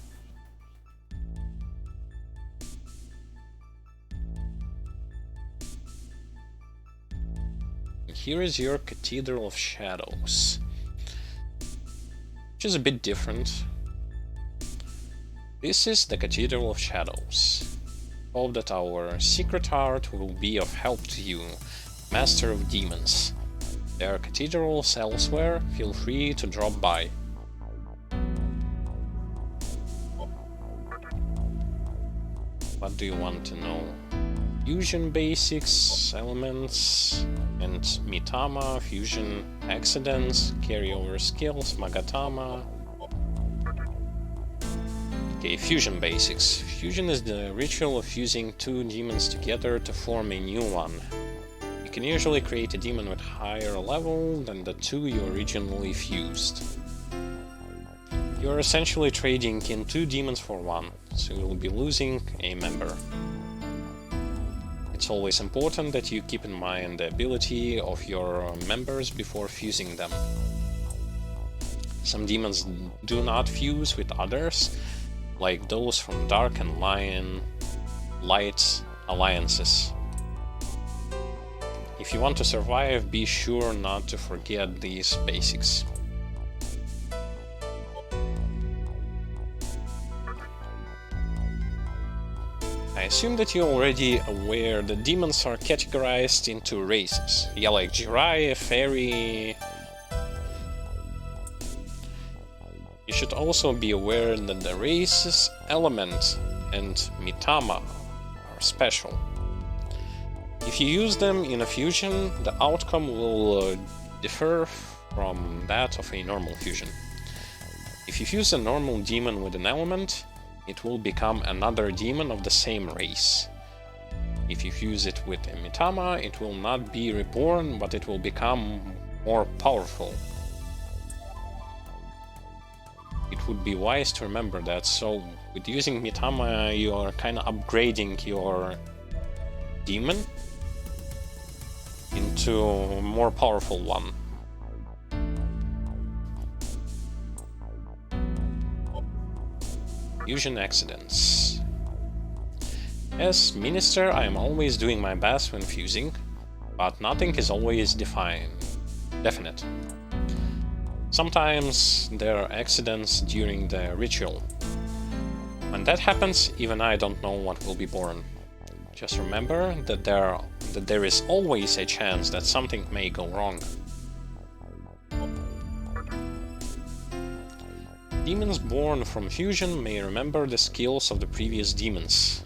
Here is your Cathedral of Shadows, which is a bit different. This is the Cathedral of Shadows. Hope that our secret art will be of help to you, Master of Demons. There are cathedrals elsewhere, feel free to drop by. What do you want to know? Fusion basics, elements, and Mitama, fusion accidents, carryover skills, Magatama. Okay, fusion basics. Fusion is the ritual of fusing two demons together to form a new one. You can usually create a demon with higher level than the two you originally fused. You're essentially trading in two demons for one, so you'll be losing a member. It's always important that you keep in mind the ability of your members before fusing them. Some demons do not fuse with others, like those from Dark and Light alliances. If you want to survive, be sure not to forget these basics. I assume that you're already aware that demons are categorized into races. Yeah, like Jiraiya, Fairy. You should also be aware that the races, Element, and Mitama are special. If you use them in a fusion, the outcome will differ from that of a normal fusion. If you fuse a normal demon with an element, it will become another demon of the same race. If you fuse it with a Mitama, it will not be reborn, but it will become more powerful. It would be wise to remember that. So with using Mitama, you are kind of upgrading your demon into a more powerful one. Fusion accidents. As minister, I am always doing my best when fusing, but nothing is always definite. Sometimes there are accidents during the ritual. When that happens, even I don't know what will be born. Just remember that there is always a chance that something may go wrong. Demons born from fusion may remember the skills of the previous demons.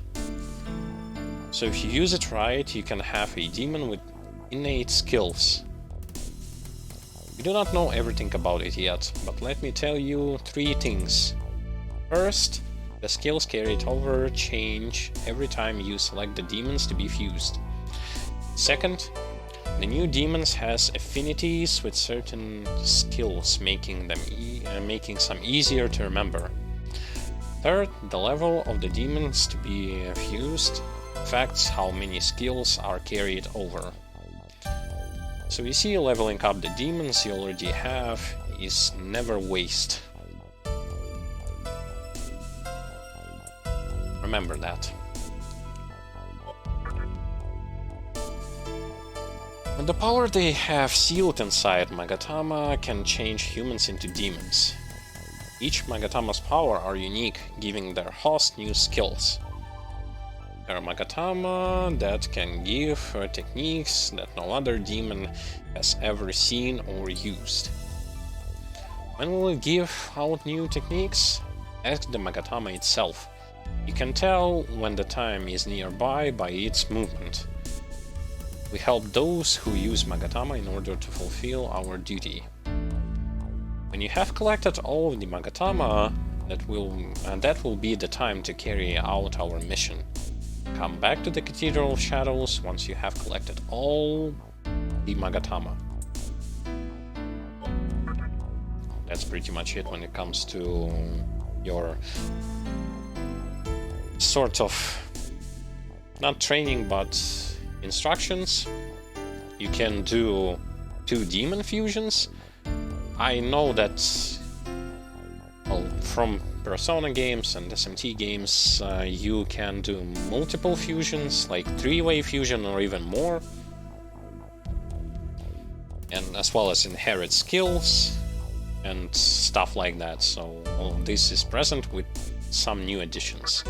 So if you use it right, you can have a demon with innate skills. We do not know everything about it yet, but let me tell you 3 things. First, the skills carried over change every time you select the demons to be fused. Second, the new demons has affinities with certain skills, making some easier to remember. Third, the level of the demons to be fused affects how many skills are carried over. So you see, leveling up the demons you already have is never waste. Remember that. The power they have sealed inside Magatama can change humans into demons. Each Magatama's power are unique, giving their host new skills. There are Magatama that can give techniques that no other demon has ever seen or used. When will it give out new techniques? Ask the Magatama itself. You can tell when the time is nearby by its movement. We help those who use Magatama in order to fulfill our duty. When you have collected all of the Magatama, that will be the time to carry out our mission. Come back to the Cathedral of Shadows once you have collected all the Magatama. That's pretty much it when it comes to your sort of, not training, but instructions. You can do 2 demon fusions. I know that from Persona games and SMT games you can do multiple fusions, like 3-way fusion or even more, and as well as inherit skills and stuff like that. So all of this is present with some new additions.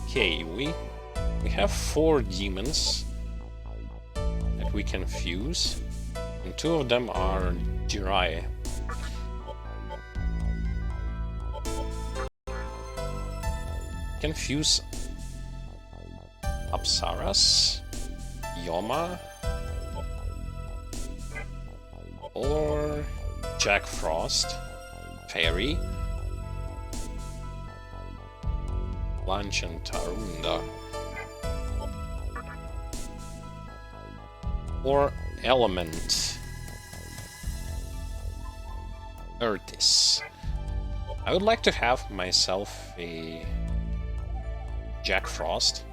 Okay, we have 4 demons that we can fuse, and 2 of them are Jirai. Can fuse Apsaras, Yoma, or Jack Frost, Fairy, Lunch and Tarunda, or Element, Ertis. I would like to have myself a Jack Frost.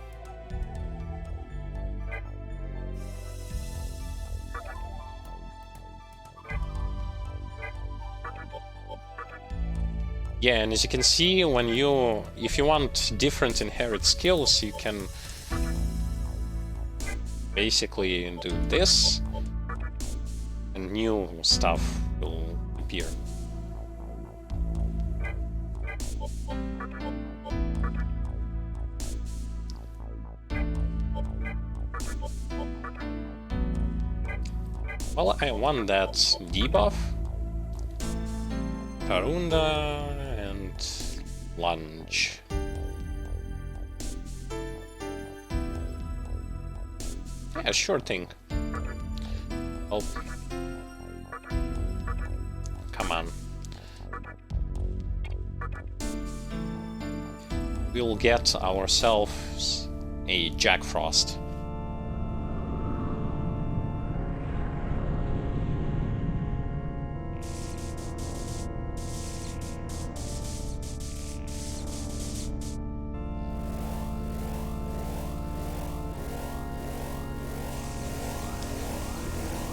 Yeah, and as you can see, if you want different inherit skills, you can basically do this, and new stuff will appear. Well, I want that debuff, Tarunda, and Lunge. Yeah, sure thing. Oh. Come on. we'll get ourselves a Jack Frost.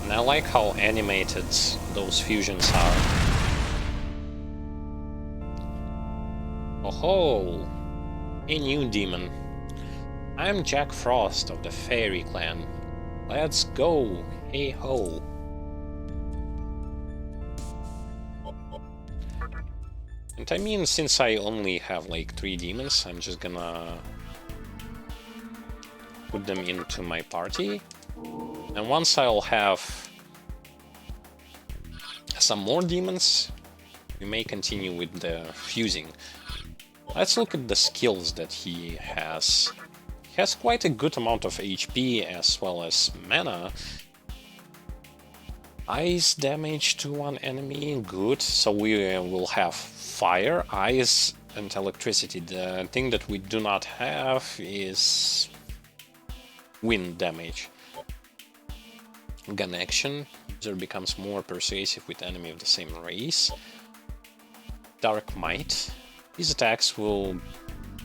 And I like how animated those fusions are. Oh ho! A new demon. I'm Jack Frost of the Fairy Clan. Let's go! Hey ho! And I mean, since I only have like 3 demons, I'm just gonna put them into my party. And once I'll have some more demons, we may continue with the fusing. Let's look at the skills that he has. He has quite a good amount of HP as well as mana. Ice damage to one enemy, good. So we will have fire, ice, and electricity. The thing that we do not have is wind damage. Gun action. User becomes more persuasive with enemy of the same race. Dark Might. These attacks will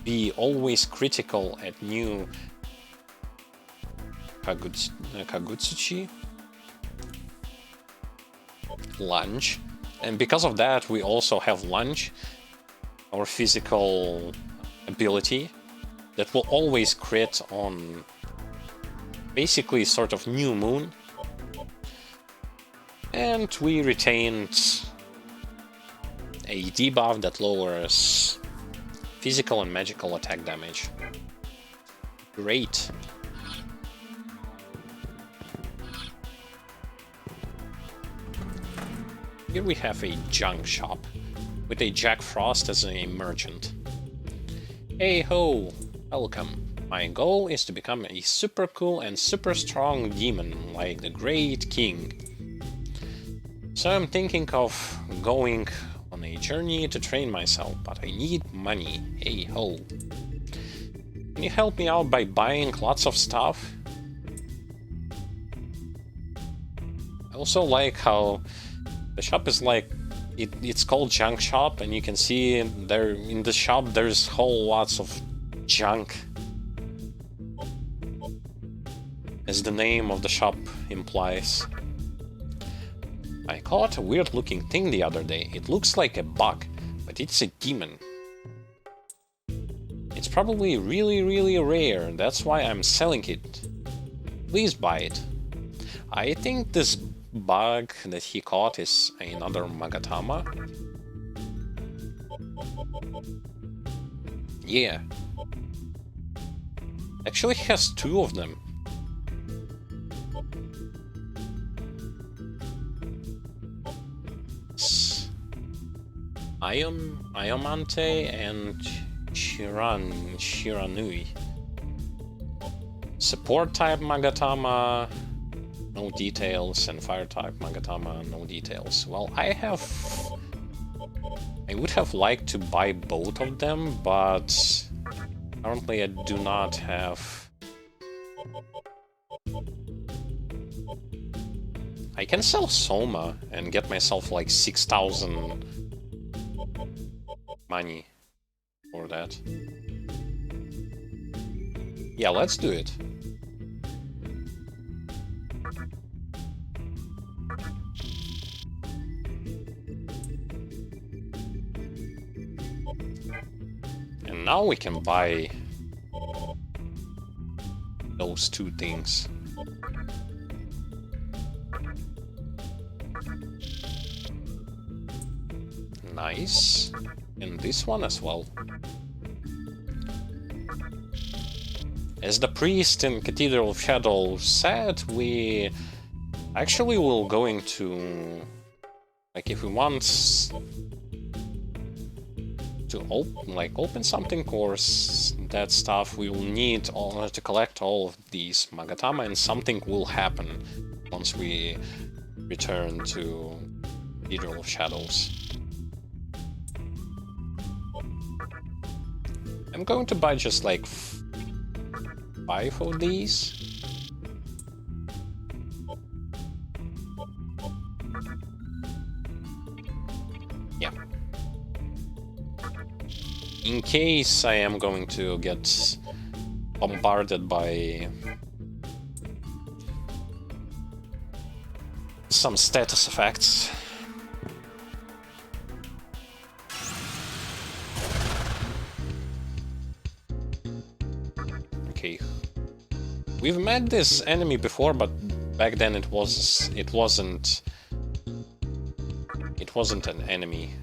be always critical at new Kagutsuchi. Lunge. And because of that, we also have Lunge, our physical ability, that will always crit on basically sort of new moon. And we retained a debuff that lowers physical and magical attack damage. Great. Here we have a junk shop with a Jack Frost as a merchant. Hey ho, welcome. My goal is to become a super cool and super strong demon like the Great King. So I'm thinking of going on a journey to train myself, but I need money. Hey ho. Can you help me out by buying lots of stuff? I also like how the shop is like, it's called Junk Shop, and you can see there in the shop there's whole lots of junk, as the name of the shop implies. I caught a weird looking thing the other day. It looks like a bug, but it's a demon. It's probably really rare, that's why I'm selling it. Please buy it. I think this bug that he caught is another Magatama. Yeah. Actually, he has 2 of them. Iomante and Shiranui. Support type Magatama, no details, and fire type Magatama, no details. Well, I would have liked to buy both of them, but currently I do not have. I can sell Soma and get myself like 6,000 money for that. Yeah, let's do it. And now we can buy those 2 things. Nice. And this one as well. As the priest in Cathedral of Shadow said, we actually will going to, like, if we want to open something or that stuff, we will need to collect all of these Magatama, and something will happen once we return to Cathedral of Shadows. I'm going to buy just like 5 of these. Yeah. In case I am going to get bombarded by some status effects. Okay. We've met this enemy before, but back then it wasn't an enemy.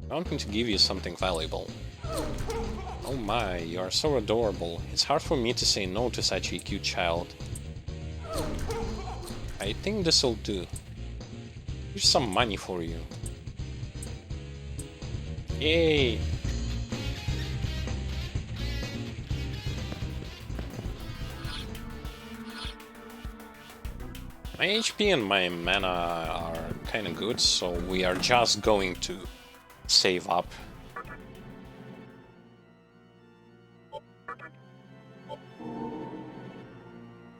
I want me to give you something valuable. Oh my, you are so adorable. It's hard for me to say no to such a cute child. I think this'll do. Here's some money for you. Yay! My HP and my mana are kinda good, so we are just going to save up.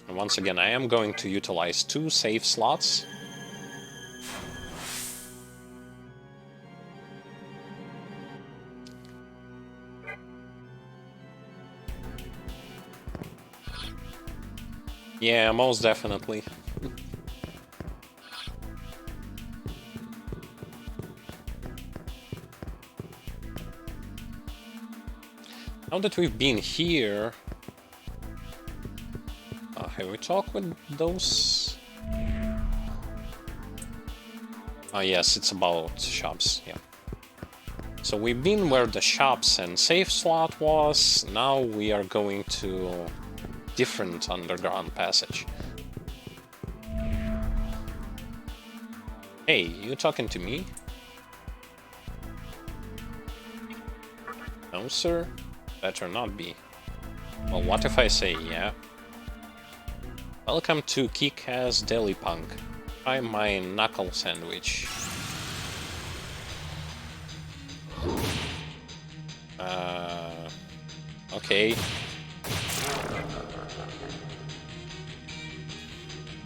And once again, I am going to utilize 2 save slots. Yeah, most definitely. Now that we've been here, have we talked with those? Oh yes, it's about shops, yeah. So we've been where the shops and save slot was, now we are going to different underground passage. Hey, you talking to me? No, sir? Better not be. Well, what if I say yeah? Welcome to Kick-Ass Deli Punk. Try my knuckle sandwich. Okay.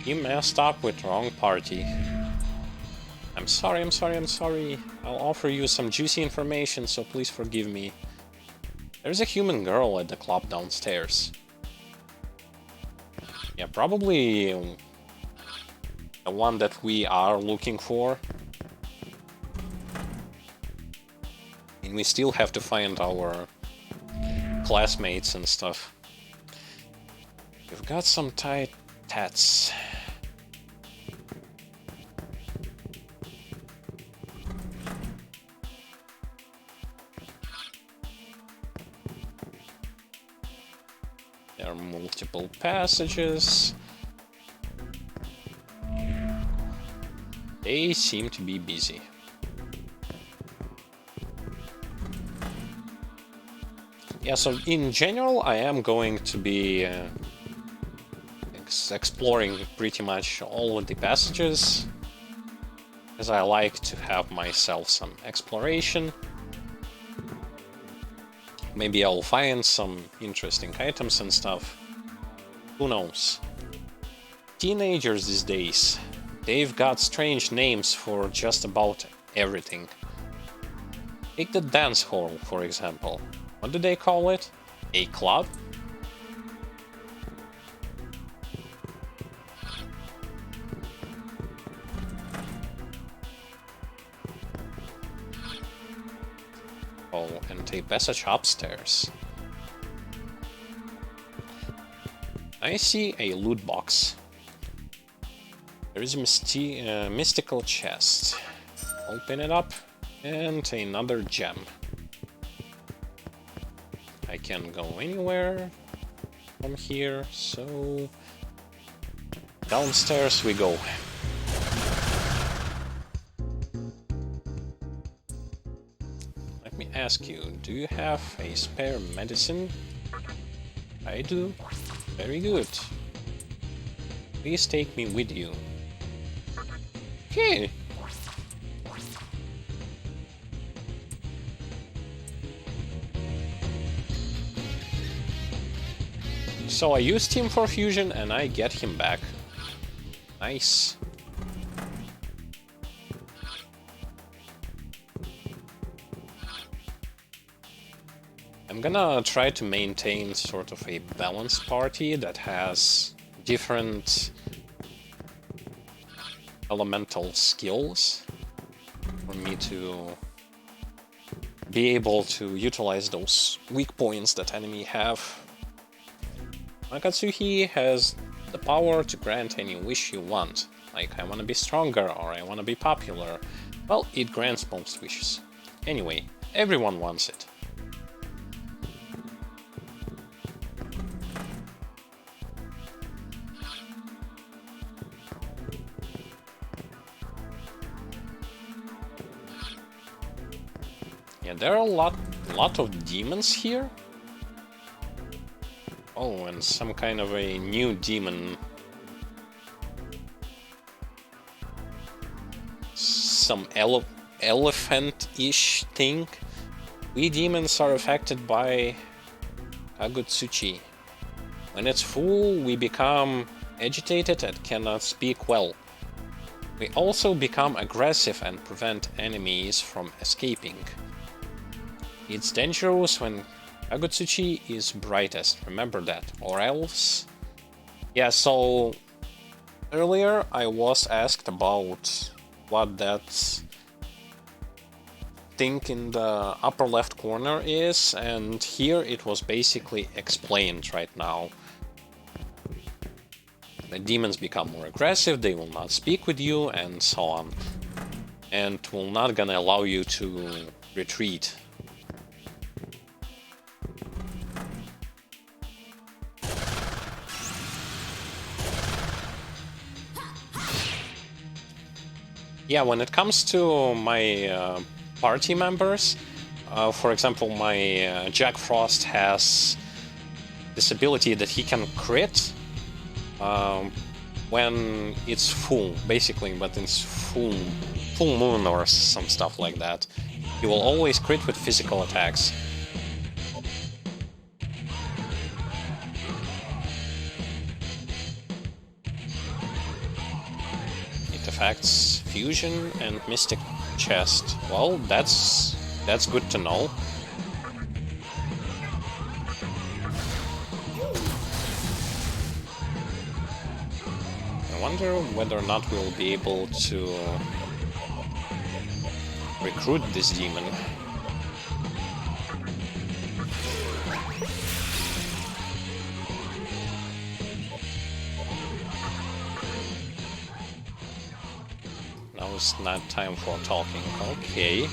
You messed up with wrong party. I'm sorry. I'll offer you some juicy information, so please forgive me. There's a human girl at the club downstairs. Yeah, probably the one that we are looking for. And we still have to find our classmates and stuff. We've got some tight tats. There are multiple passages. They seem to be busy. Yeah, so in general, I am going to be exploring pretty much all of the passages, as I like to have myself some exploration. Maybe I'll find some interesting items and stuff. Who knows? Teenagers these days, they've got strange names for just about everything. Take the dance hall, for example. What do they call it? A club? Oh, and a passage upstairs. I see a loot box. There is a mystical chest. Open it up, and another gem. I can go anywhere from here, so downstairs we go. Let me ask you, do you have a spare medicine? I do. Very good. Please take me with you. Okay. So I used him for fusion and I get him back. Nice. I'm gonna try to maintain sort of a balanced party that has different elemental skills for me to be able to utilize those weak points that enemy have. Akatsuhi has the power to grant any wish you want, like I want to be stronger or I want to be popular. Well, it grants most wishes. Anyway, everyone wants it. Yeah, there are a lot of demons here. Oh, and some kind of a new demon. Some elephant-ish thing. We demons are affected by Kagutsuchi. When it's full, we become agitated and cannot speak well. We also become aggressive and prevent enemies from escaping. It's dangerous when Kagutsuchi is brightest, remember that, or else... Yeah, so earlier I was asked about what that thing in the upper left corner is, and here it was basically explained right now. The demons become more aggressive, they will not speak with you, and so on. And will not gonna allow you to retreat. Yeah, when it comes to my party members, for example, my Jack Frost has this ability that he can crit when it's full, basically, but it's full moon or some stuff like that. He will always crit with physical attacks. It affects fusion and mystic chest. Well, that's good to know. I wonder whether or not we'll be able to recruit this demon. Now it's not time for talking. Okay.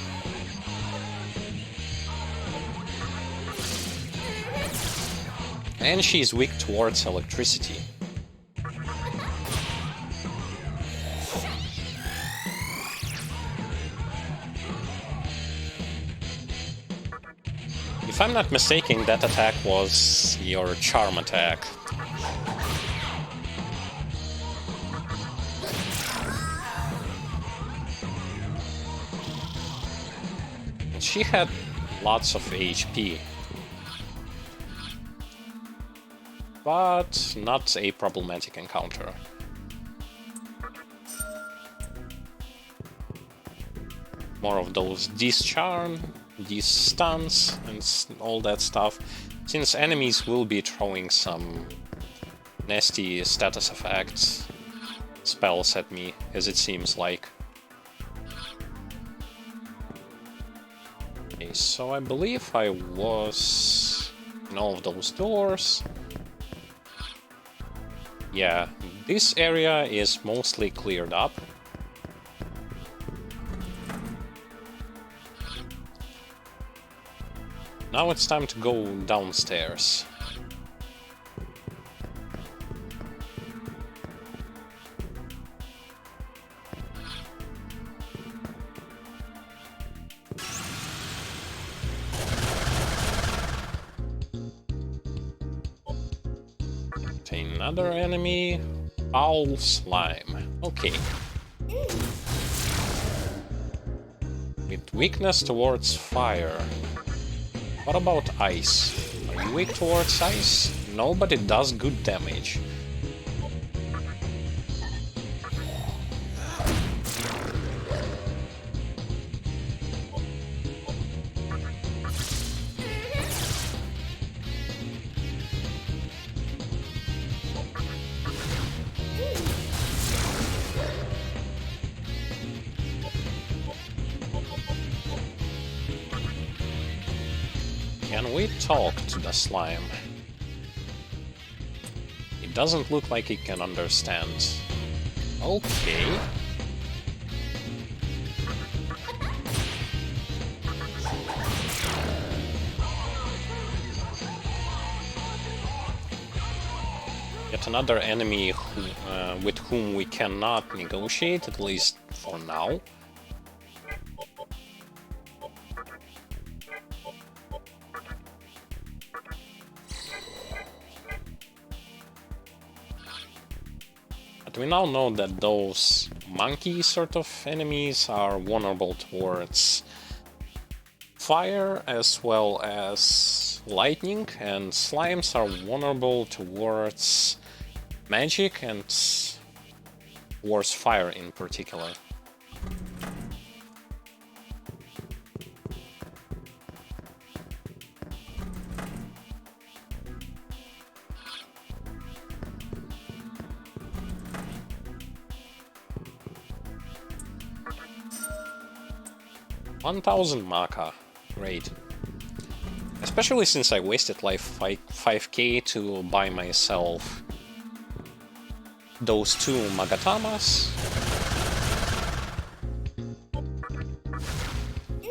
And she's weak towards electricity. If I'm not mistaken, that attack was your charm attack. She had lots of HP, but not a problematic encounter. More of those disarm, these stuns, and all that stuff, since enemies will be throwing some nasty status effects spells at me, as it seems like. Okay, so I believe I was in all of those doors. Yeah, this area is mostly cleared up. Now it's time to go downstairs. Another enemy, foul slime. Okay. With weakness towards fire. What about ice? Are you weak towards ice? No, but it does good damage. Can we talk to the slime? It doesn't look like it can understand. Okay. Yet another enemy with whom we cannot negotiate, at least for now. But we now know that those monkey sort of enemies are vulnerable towards fire as well as lightning, and slimes are vulnerable towards magic and towards fire in particular. $1,000 Maka. Great. Especially since I wasted like 5k to buy myself those two Magatamas.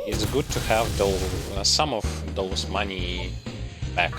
It's good to have some of those money back.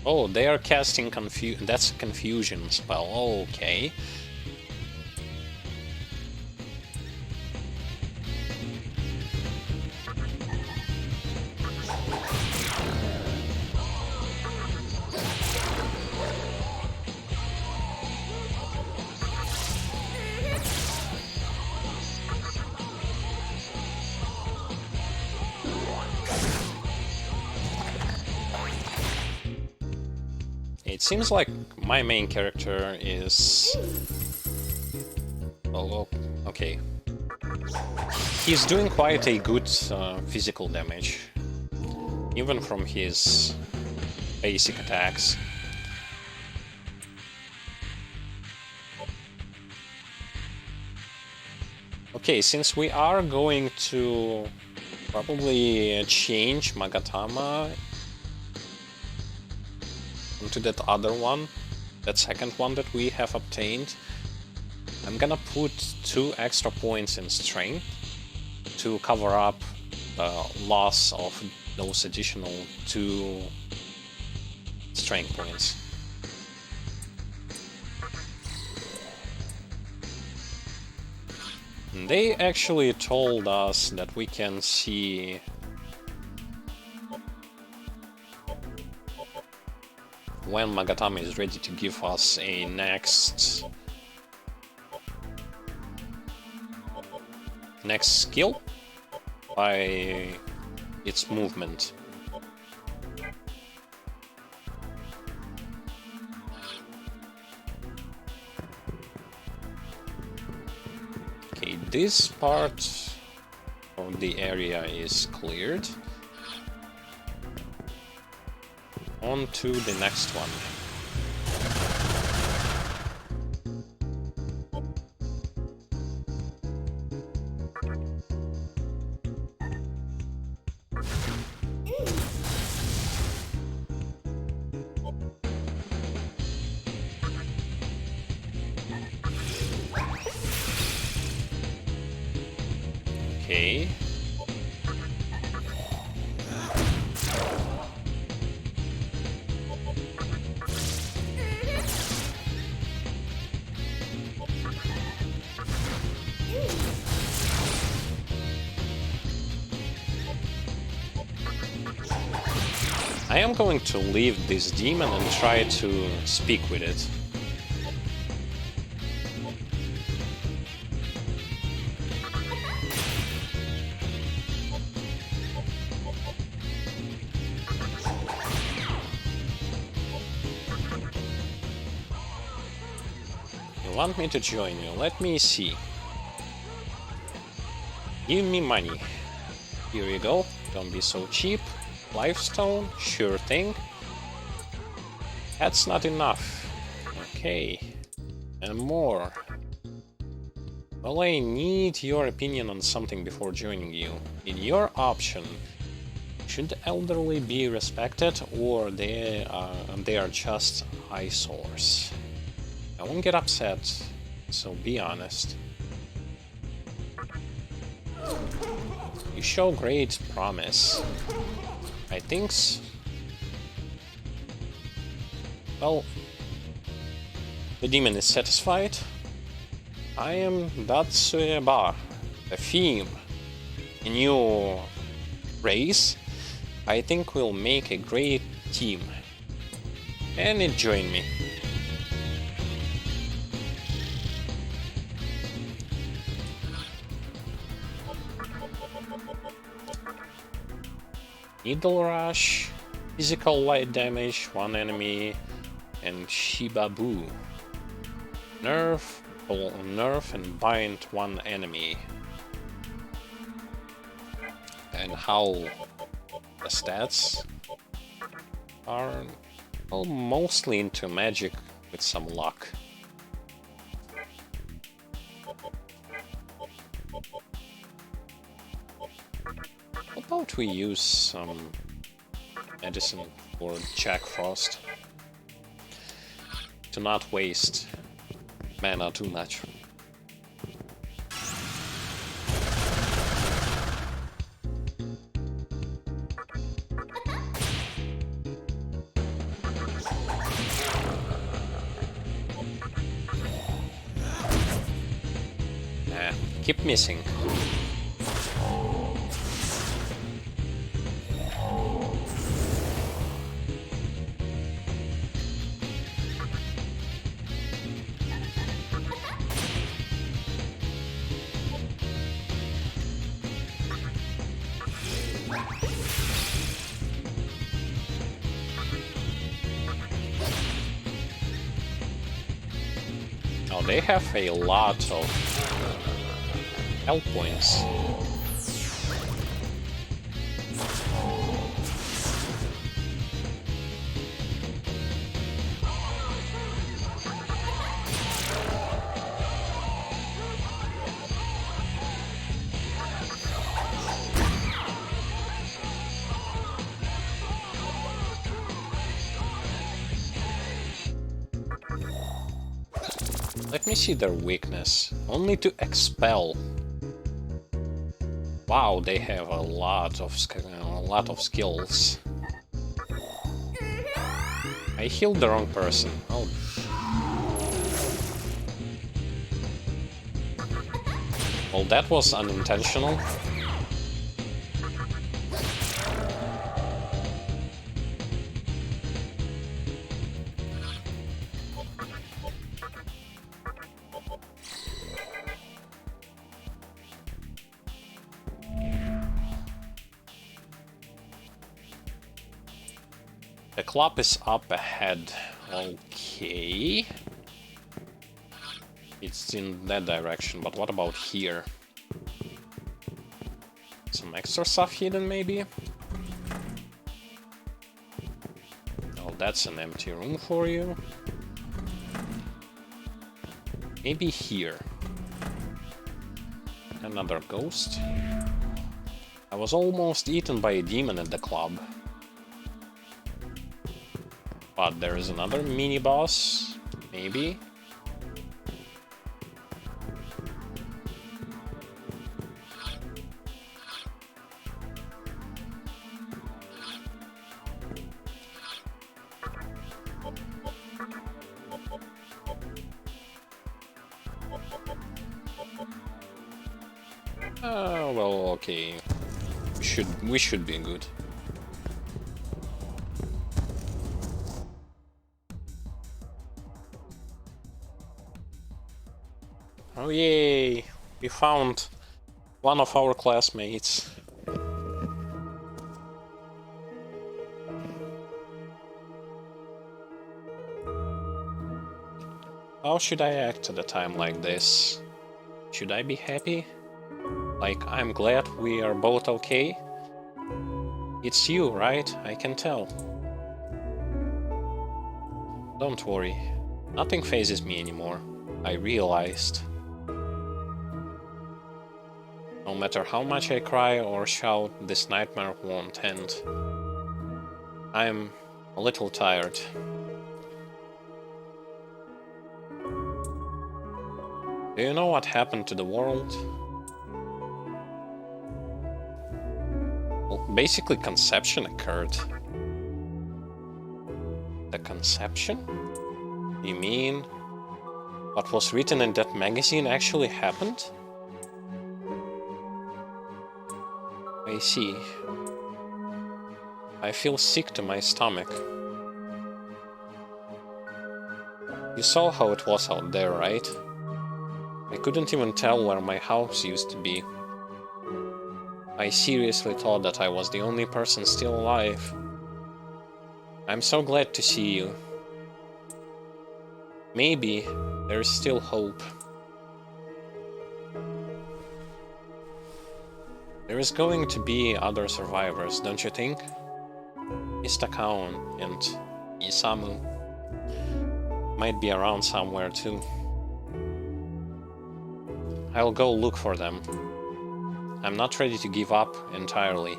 Oh, they are casting that's a confusion spell. Okay. It seems like my main character is... Oh, okay. He's doing quite a good physical damage, even from his basic attacks. Okay, since we are going to probably change Magatama into that other one, that second one that we have obtained, I'm gonna put 2 extra points in strength to cover up the loss of those additional 2 strength points. They actually told us that we can see when Magatama is ready to give us a next skill by its movement. Okay, this part of the area is cleared. On to the next one. Okay. I am going to leave this demon and try to speak with it. You want me to join you? Let me see. Give me money. Here you go. Don't be so cheap. Lifestone, sure thing. That's not enough. Okay. And more. Well, I need your opinion on something before joining you. In your option, should the elderly be respected or they are just eyesores? I won't get upset, so be honest. You show great promise. I think well, the demon is satisfied. I am Datsueba, a theme. A new race. I think we'll make a great team. And it joined me. Needle Rush, physical light damage, one enemy, and Shibabu. Nerf and bind one enemy. And how the stats are, well, mostly into magic with some luck. How about we use some medicine for Jack Frost to not waste mana too much. Keep missing. Oh, they have a lot of health points. Let me see their weakness. Only to expel. Wow, they have a lot of skills. I healed the wrong person. Oh. Well, that was unintentional. The club is up ahead. Okay. It's in that direction, but what about here? Some extra stuff hidden, maybe? Oh, that's an empty room for you. Maybe here. Another ghost. I was almost eaten by a demon at the club. But there is another mini-boss, maybe? Well, okay. We should be good. Oh yay! We found one of our classmates. How should I act at a time like this? Should I be happy? Like, I'm glad we are both okay? It's you, right? I can tell. Don't worry. Nothing phases me anymore. I realized. No matter how much I cry or shout, this nightmare won't end. I'm a little tired. Do you know what happened to the world? Well, basically conception occurred. The conception? You mean what was written in that magazine actually happened? I see. I feel sick to my stomach. You saw how it was out there, right? I couldn't even tell where my house used to be. I seriously thought that I was the only person still alive. I'm so glad to see you. Maybe there's still hope. There is going to be other survivors, don't you think? Istakaon and Isamu might be around somewhere too. I'll go look for them. I'm not ready to give up entirely.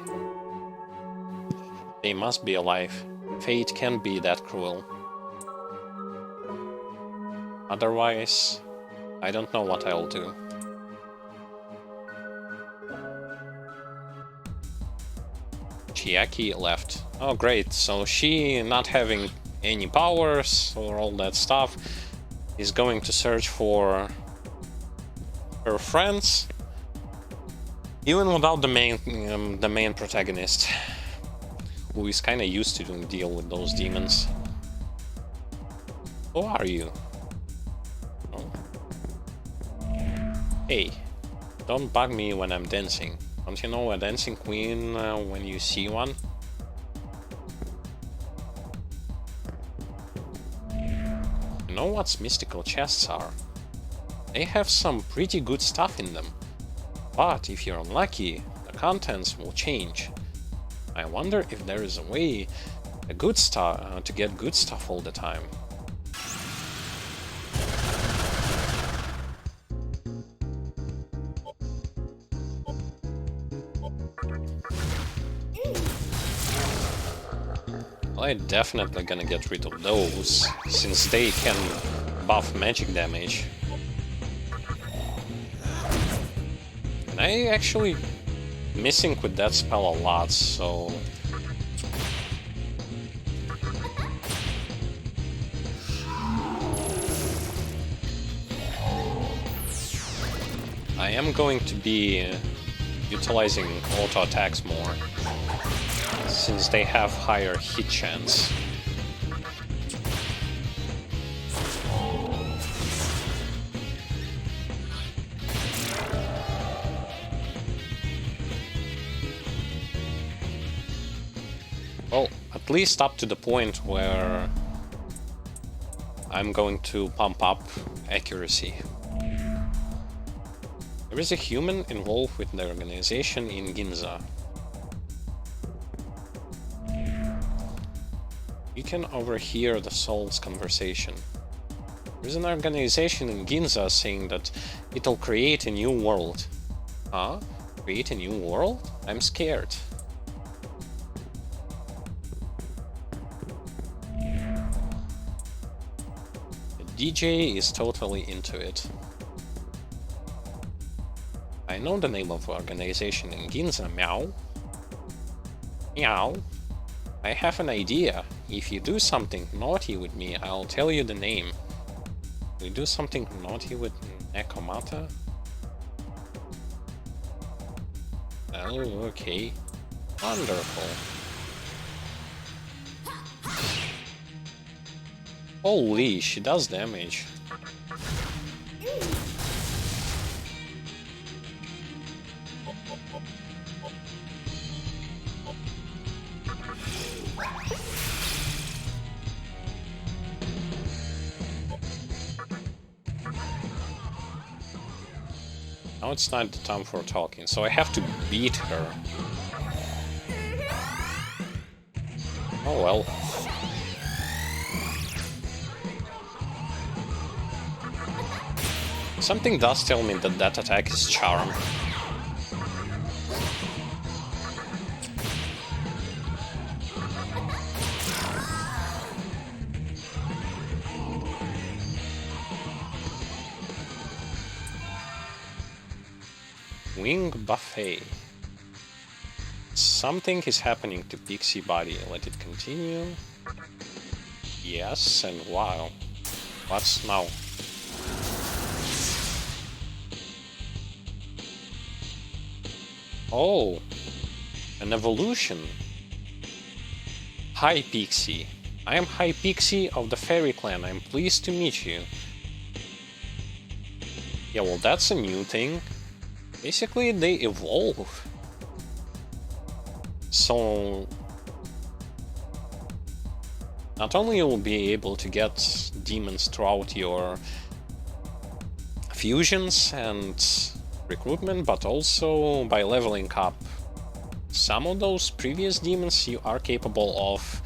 They must be alive. Fate can't be that cruel. Otherwise, I don't know what I'll do. Chiaki left. Oh great, so she, not having any powers or all that stuff, is going to search for her friends, even without the main protagonist, who is kind of used to deal with those demons. Who are you? Oh. Hey, don't bug me when I'm dancing. Don't you know a dancing queen when you see one? You know what mystical chests are? They have some pretty good stuff in them. But if you're unlucky, the contents will change. I wonder if there is a way to get good stuff all the time. Well, I'm definitely gonna get rid of those, since they can buff magic damage. And I actually missing with that spell a lot, so... I am going to be utilizing auto attacks more, since they have higher hit chance. Well, at least up to the point where I'm going to pump up accuracy. There is a human involved with the organization in Ginza. You can overhear the soul's conversation. There's an organization in Ginza saying that it'll create a new world. Huh? Create a new world? I'm scared. The DJ is totally into it. I know the name of the organization in Ginza, meow. Meow. I have an idea. If you do something naughty with me, I'll tell you the name. We do something naughty with Nekomata? Oh, okay. Wonderful. Holy, she does damage. now it's not the time for talking, so I have to beat her. Oh well. Something does tell me that that attack is charm. Wing buffet. Something is happening to Pixie Body. Let it continue. Yes, and wow. What's now? Oh, an evolution. Hi Pixie. I am Hi Pixie of the Fairy Clan. I'm pleased to meet you. Yeah, well, that's a new thing. Basically, they evolve. So, not only you'll be able to get demons throughout your fusions and recruitment, but also by leveling up some of those previous demons, you are capable of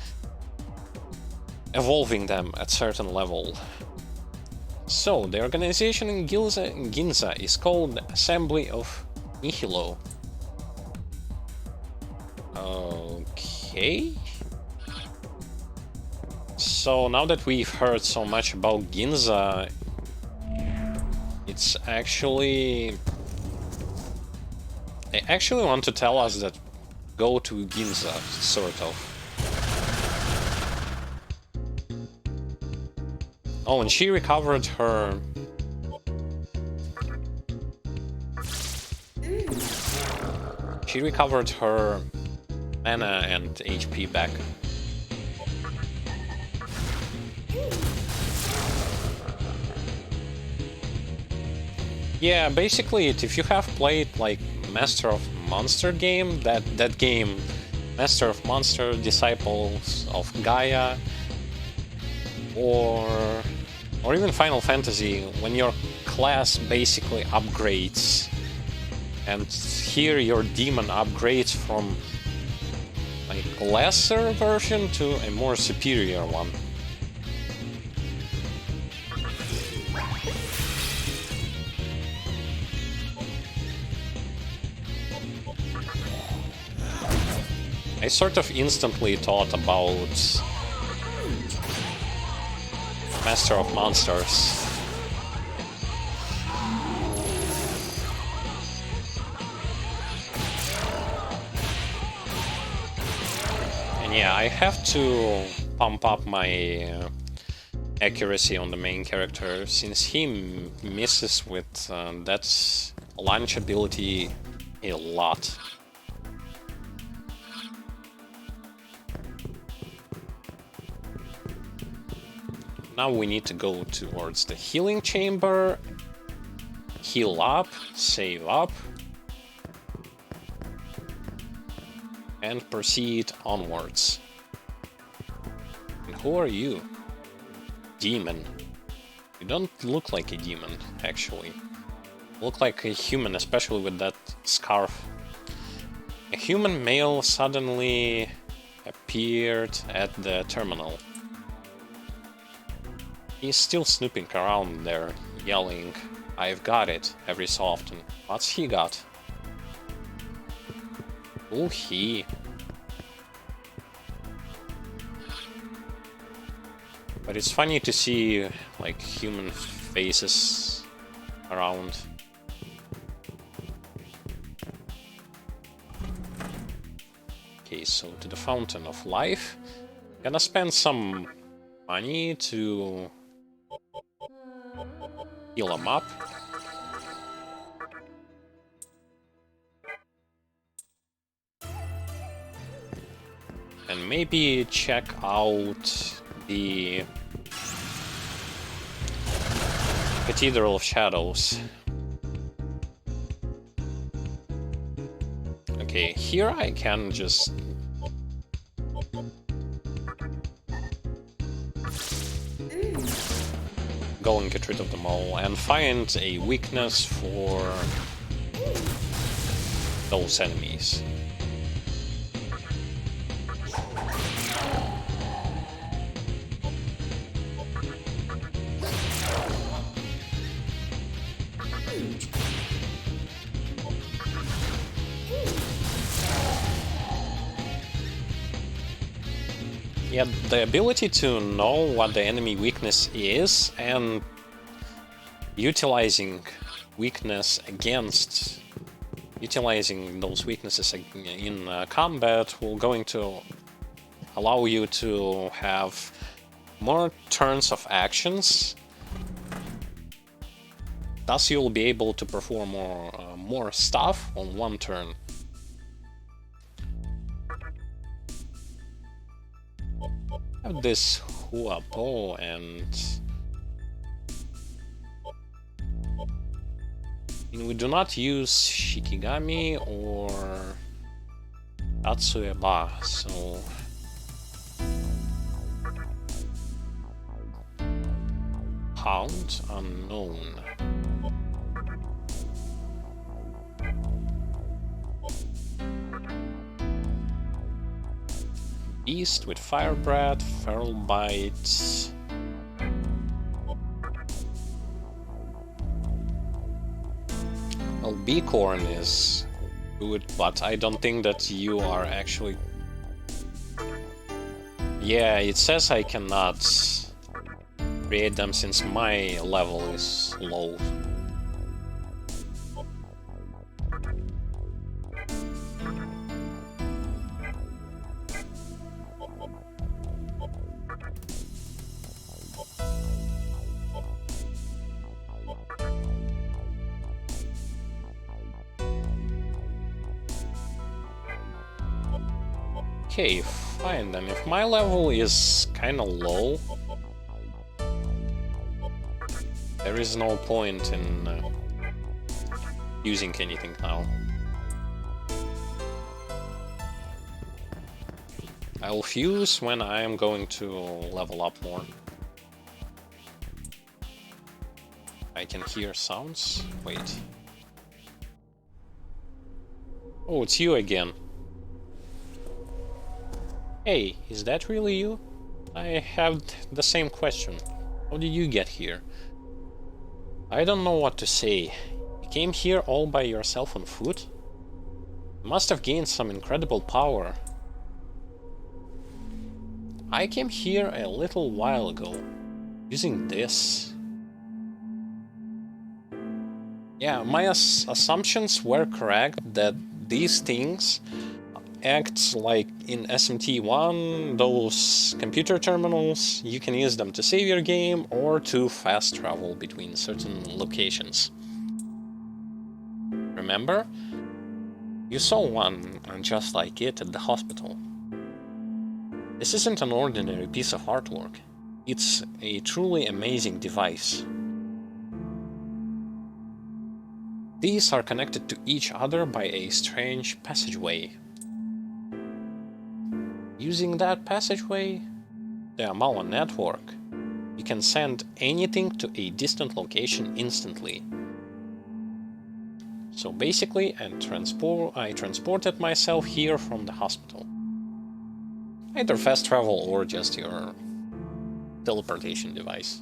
evolving them at certain level. So, the organization in Ginza is called Assembly of Nihilo. Okay. So, now that we've heard so much about Ginza, it's actually... They actually want to tell us that go to Ginza, sort of. Oh, and she recovered her... She recovered her mana and HP back. Yeah, basically, if you have played like Master of Monster game, that game, Master of Monster, Disciples of Gaia, or even Final Fantasy, when your class basically upgrades, and here your demon upgrades from like lesser version to a more superior one. I sort of instantly thought about Master of Monsters. And yeah, I have to pump up my accuracy on the main character, since he misses with that launch ability a lot. Now we need to go towards the healing chamber, heal up, save up, and proceed onwards. And who are you? Demon. You don't look like a demon, actually. You look like a human, especially with that scarf. A human male suddenly appeared at the terminal. He's still snooping around there, yelling, "I've got it," every so often. What's he got? Who he? But it's funny to see, like, human faces around. Okay, so to the Fountain of Life. Gonna spend some money to heal him up. And maybe check out the Cathedral of Shadows. Okay, here I can just go and get rid of them all and find a weakness for those enemies. Yeah, the ability to know what the enemy weakness is and utilizing those weaknesses in combat will going to allow you to have more turns of actions. Thus, you'll be able to perform more stuff on one turn. I have this Huapo and we do not use Shikigami or Tatsueba, so Hound unknown. Beast with Fire Breath, Feral Bite. Well, Beacorn is good, but I don't think that you are actually... Yeah, it says I cannot create them since my level is low. Okay, fine then. If my level is kinda low, there is no point in using anything now. I'll fuse when I am going to level up more. I can hear sounds. Wait. Oh, it's you again. Hey, is that really you? I have the same question. How did you get here? I don't know what to say. You came here all by yourself on foot? You must have gained some incredible power. I came here a little while ago, using this. Yeah, my assumptions were correct that these things act like in SMT1, those computer terminals. You can use them to save your game or to fast travel between certain locations. Remember? You saw one just like it at the hospital. This isn't an ordinary piece of artwork. It's a truly amazing device. These are connected to each other by a strange passageway. Using that passageway, the Amala network, you can send anything to a distant location instantly. So basically, I transported myself here from the hospital. Either fast travel or just your teleportation device.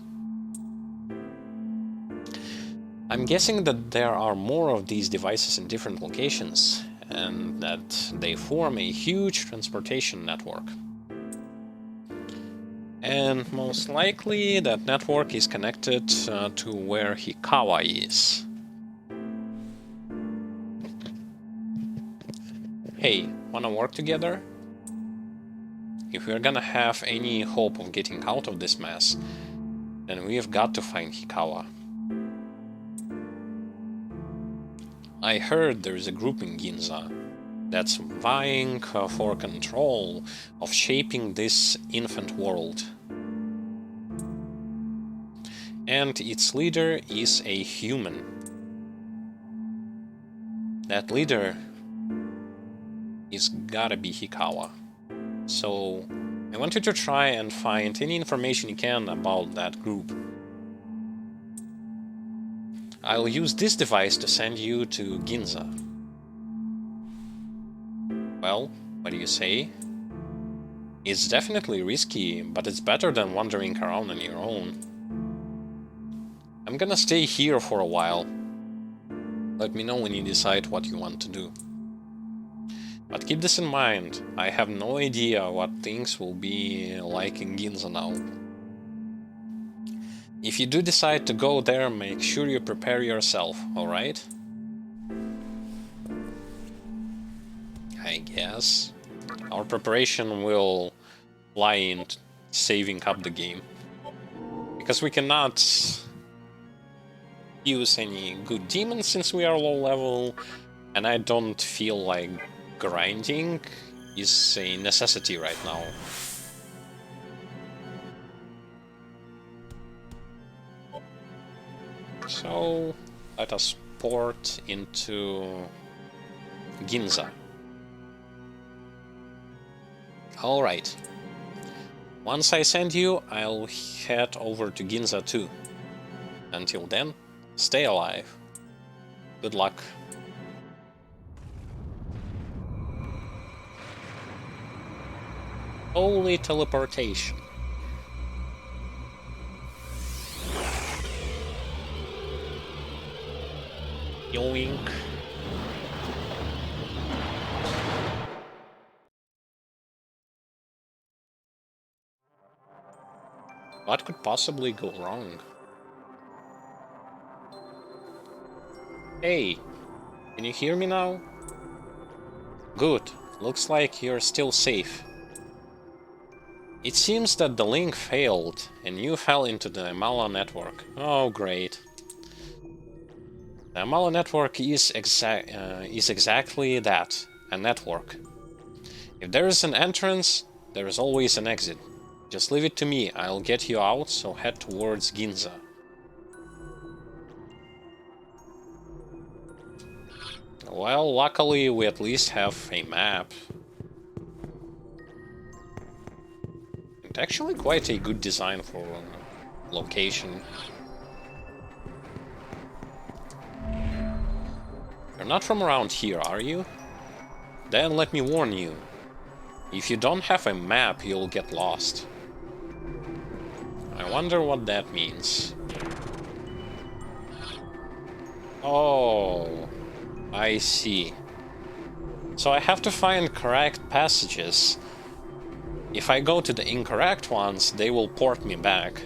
I'm guessing that there are more of these devices in different locations, and that they form a huge transportation network. And most likely that network is connected to where Hikawa is. Hey, wanna work together? If we're gonna have any hope of getting out of this mess, then we've got to find Hikawa. I heard there is a group in Ginza that's vying for control of shaping this infant world. And its leader is a human. That leader is gotta be Hikawa. So I want you to try and find any information you can about that group. I'll use this device to send you to Ginza. Well, what do you say? It's definitely risky, but it's better than wandering around on your own. I'm gonna stay here for a while. Let me know when you decide what you want to do. But keep this in mind, I have no idea what things will be like in Ginza now. If you do decide to go there, make sure you prepare yourself, alright? I guess. Our preparation will lie in saving up the game. Because we cannot use any good demons since we are low level, and I don't feel like grinding is a necessity right now. So let us port into Ginza. Alright. Once I send you, I'll head over to Ginza too. Until then, stay alive. Good luck. Holy teleportation. Yoink. What could possibly go wrong? Hey, can you hear me now? Good. Looks like you're still safe. It seems that the link failed, and you fell into the Amala network. Oh, great. The Amala network is exactly that, a network. If there is an entrance, there is always an exit. Just leave it to me, I'll get you out, so head towards Ginza. Well, luckily we at least have a map. It's actually quite a good design for location. You're not from around here, are you? Then let me warn you. If you don't have a map, you'll get lost. I wonder what that means. Oh, I see. So I have to find correct passages. If I go to the incorrect ones, they will port me back.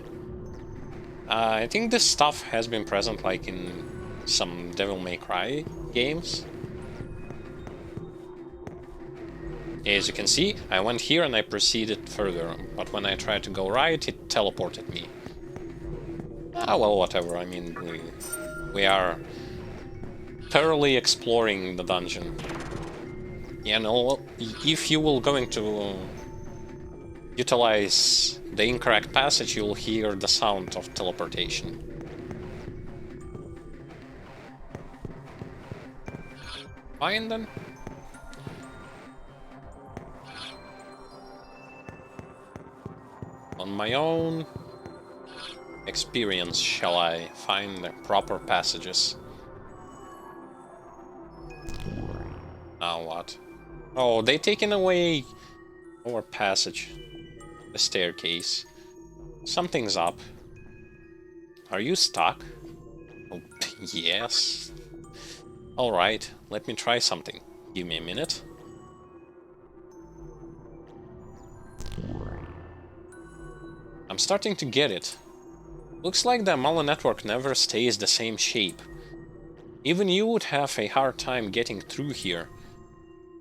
I think this stuff has been present like in some Devil May Cry games. As you can see, I went here and I proceeded further, but when I tried to go right, it teleported me. Ah, well, whatever, I mean, we are thoroughly exploring the dungeon. Yeah, no, if you will going to utilize the incorrect passage, you'll hear the sound of teleportation. Fine then. On my own experience shall I find the proper passages. Now what? Oh, they taken away our passage. The staircase. Something's up. Are you stuck? Oh, yes. Alright, let me try something. Give me a minute. I'm starting to get it. Looks like the Amala network never stays the same shape. Even you would have a hard time getting through here.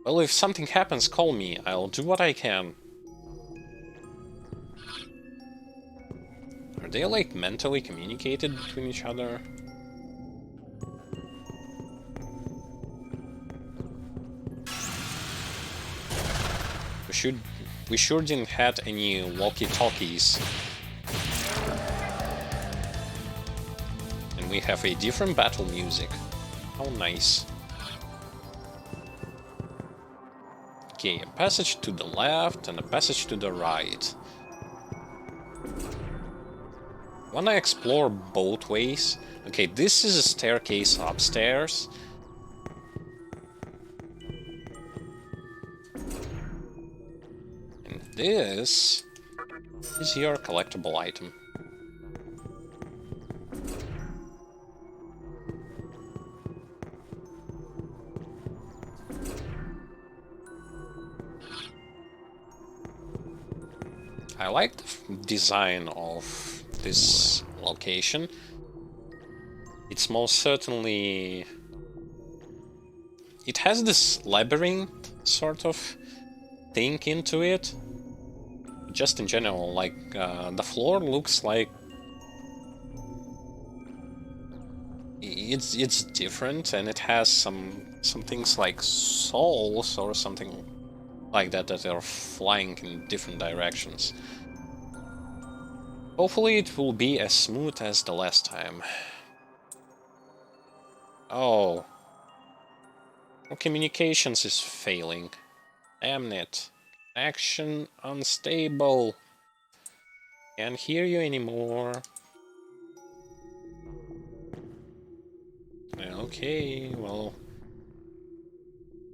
Well, if something happens, call me. I'll do what I can. Are they, like, mentally communicated between each other? We sure didn't have any walkie-talkies. And we have a different battle music. How nice. Okay, a passage to the left and a passage to the right. Wanna explore both ways? Okay, this is a staircase upstairs. This is your collectible item. I like the design of this location. It's most certainly... It has this labyrinth sort of thing into it. Just in general, like, the floor looks like... It's different, and it has some things like souls or something like that that are flying in different directions. Hopefully it will be as smooth as the last time. Oh. Communications is failing. Damn it. Action unstable. Can't hear you anymore. Okay, well...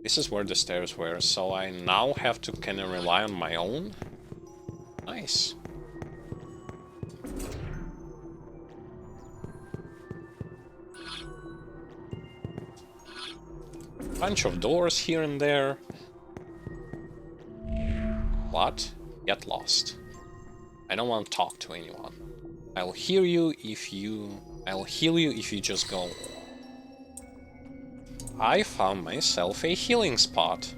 This is where the stairs were, so I now have to kind of rely on my own? Nice. Bunch of doors here and there. What? Get lost. I don't want to talk to anyone. I'll heal you if you just go. I found myself a healing spot.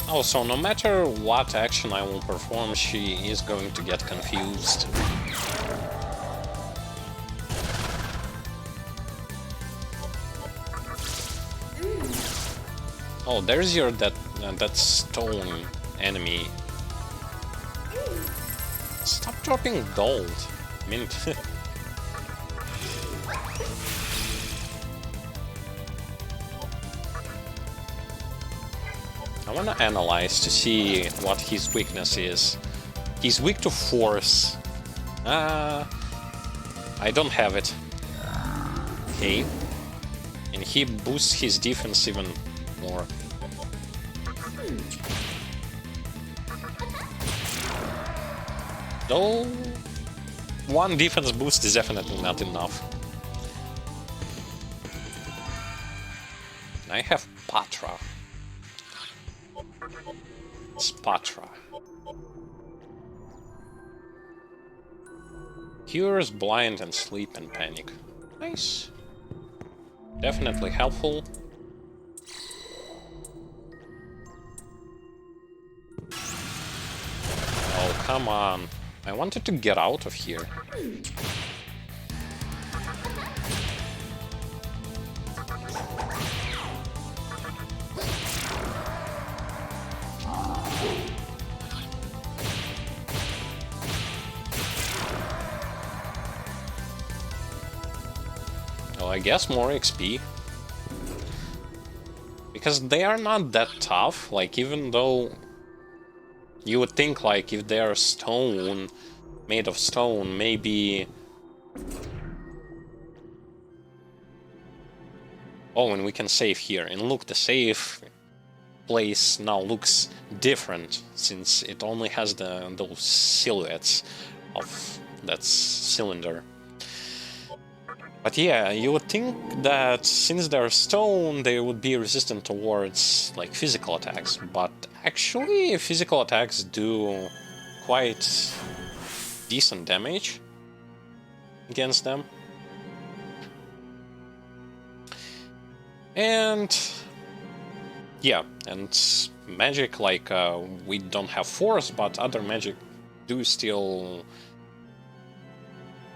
Oh, so no matter what action I will perform, she is going to get confused. Oh, there's your that stone enemy. Stop dropping gold. I mean, I want to analyze to see what his weakness is. He's weak to force. I don't have it. Okay. And he boosts his defense even more. Though one defense boost is definitely not enough. I have Patra. Spatra. Cures blind and sleep and panic. Nice. Definitely helpful. Oh, come on. I wanted to get out of here. Oh, I guess more XP. Because they are not that tough, like, even though you would think, like, if they're stone, made of stone, maybe... Oh, and we can save here. And look, the save place now looks different, since it only has those silhouettes of that cylinder. But yeah, you would think that since they're stone, they would be resistant towards, like, physical attacks. But actually, physical attacks do quite decent damage against them. And yeah, and magic, like, we don't have force, but other magic do still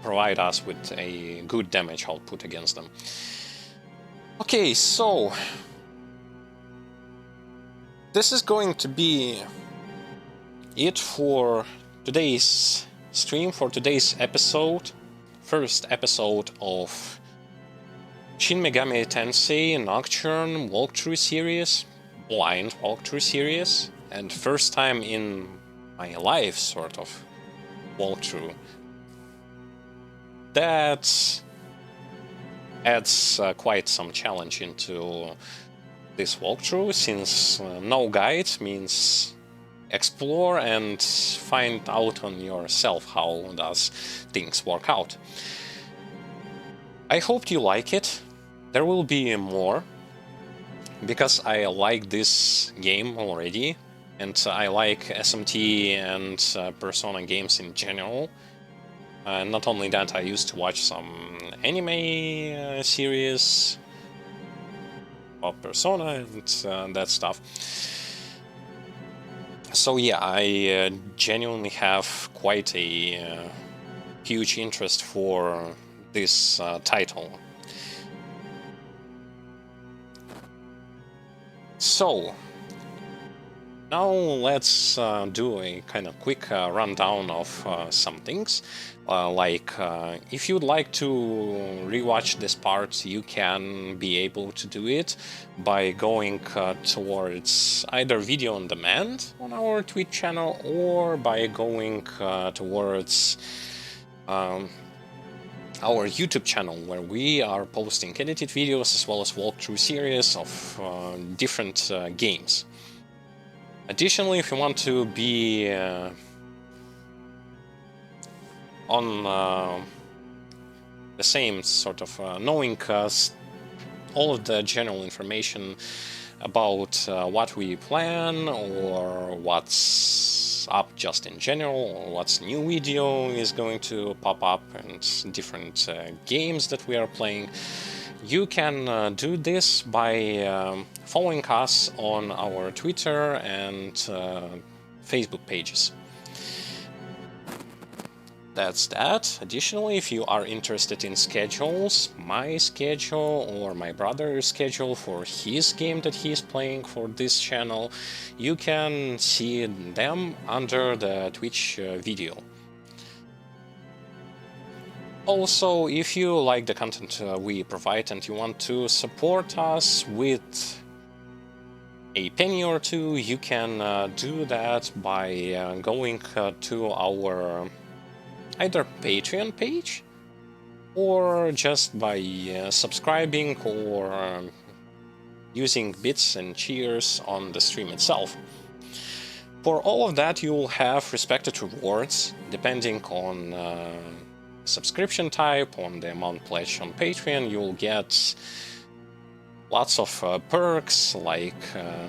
provide us with a good damage output against them. Okay, so this is going to be it for today's stream, for today's episode, first episode of Shin Megami Tensei Nocturne walkthrough series, blind walkthrough series, and first time in my life sort of walkthrough. That adds quite some challenge into this walkthrough, since no guide means explore and find out on yourself how does things work out. I hope you like it. There will be more, because I like this game already, and I like SMT and Persona games in general. Not only that, I used to watch some anime series of Persona and that stuff. So yeah, I genuinely have quite a huge interest for this title. So now let's do a kind of quick rundown of some things. If you'd like to rewatch this part, you can be able to do it by going towards either video on demand on our Twitch channel, or by going towards our YouTube channel, where we are posting edited videos as well as walkthrough series of different games. Additionally, if you want to be on the same sort of knowing all of the general information about what we plan, or what's up just in general, or what's new video is going to pop up, and different games that we are playing, you can do this by following us on our Twitter and Facebook pages. That's that. Additionally, if you are interested in schedules, my schedule or my brother's schedule for his game that he is playing for this channel, you can see them under the Twitch video. Also, if you like the content we provide and you want to support us with a penny or two, you can do that by going to our either Patreon page, or just by subscribing or using bits and cheers on the stream itself. For all of that, you will have respected rewards depending on subscription type, on the amount pledged on Patreon. You'll get lots of perks, like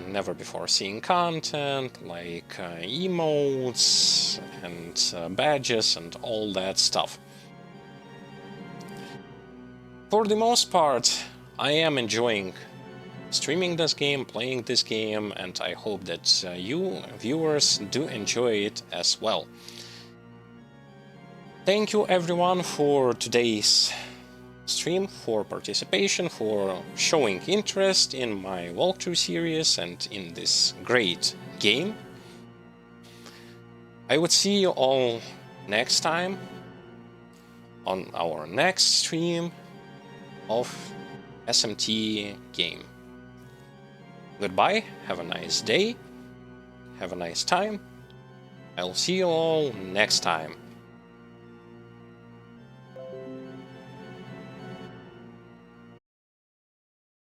never before seen content, like emotes and badges and all that stuff. For the most part, I am enjoying streaming this game, playing this game, and I hope that you viewers do enjoy it as well. Thank you everyone for today's stream, for participation, for showing interest in my walkthrough series and in this great game. I would see you all next time on our next stream of SMT game. Goodbye, have a nice day, have a nice time. I'll see you all next time.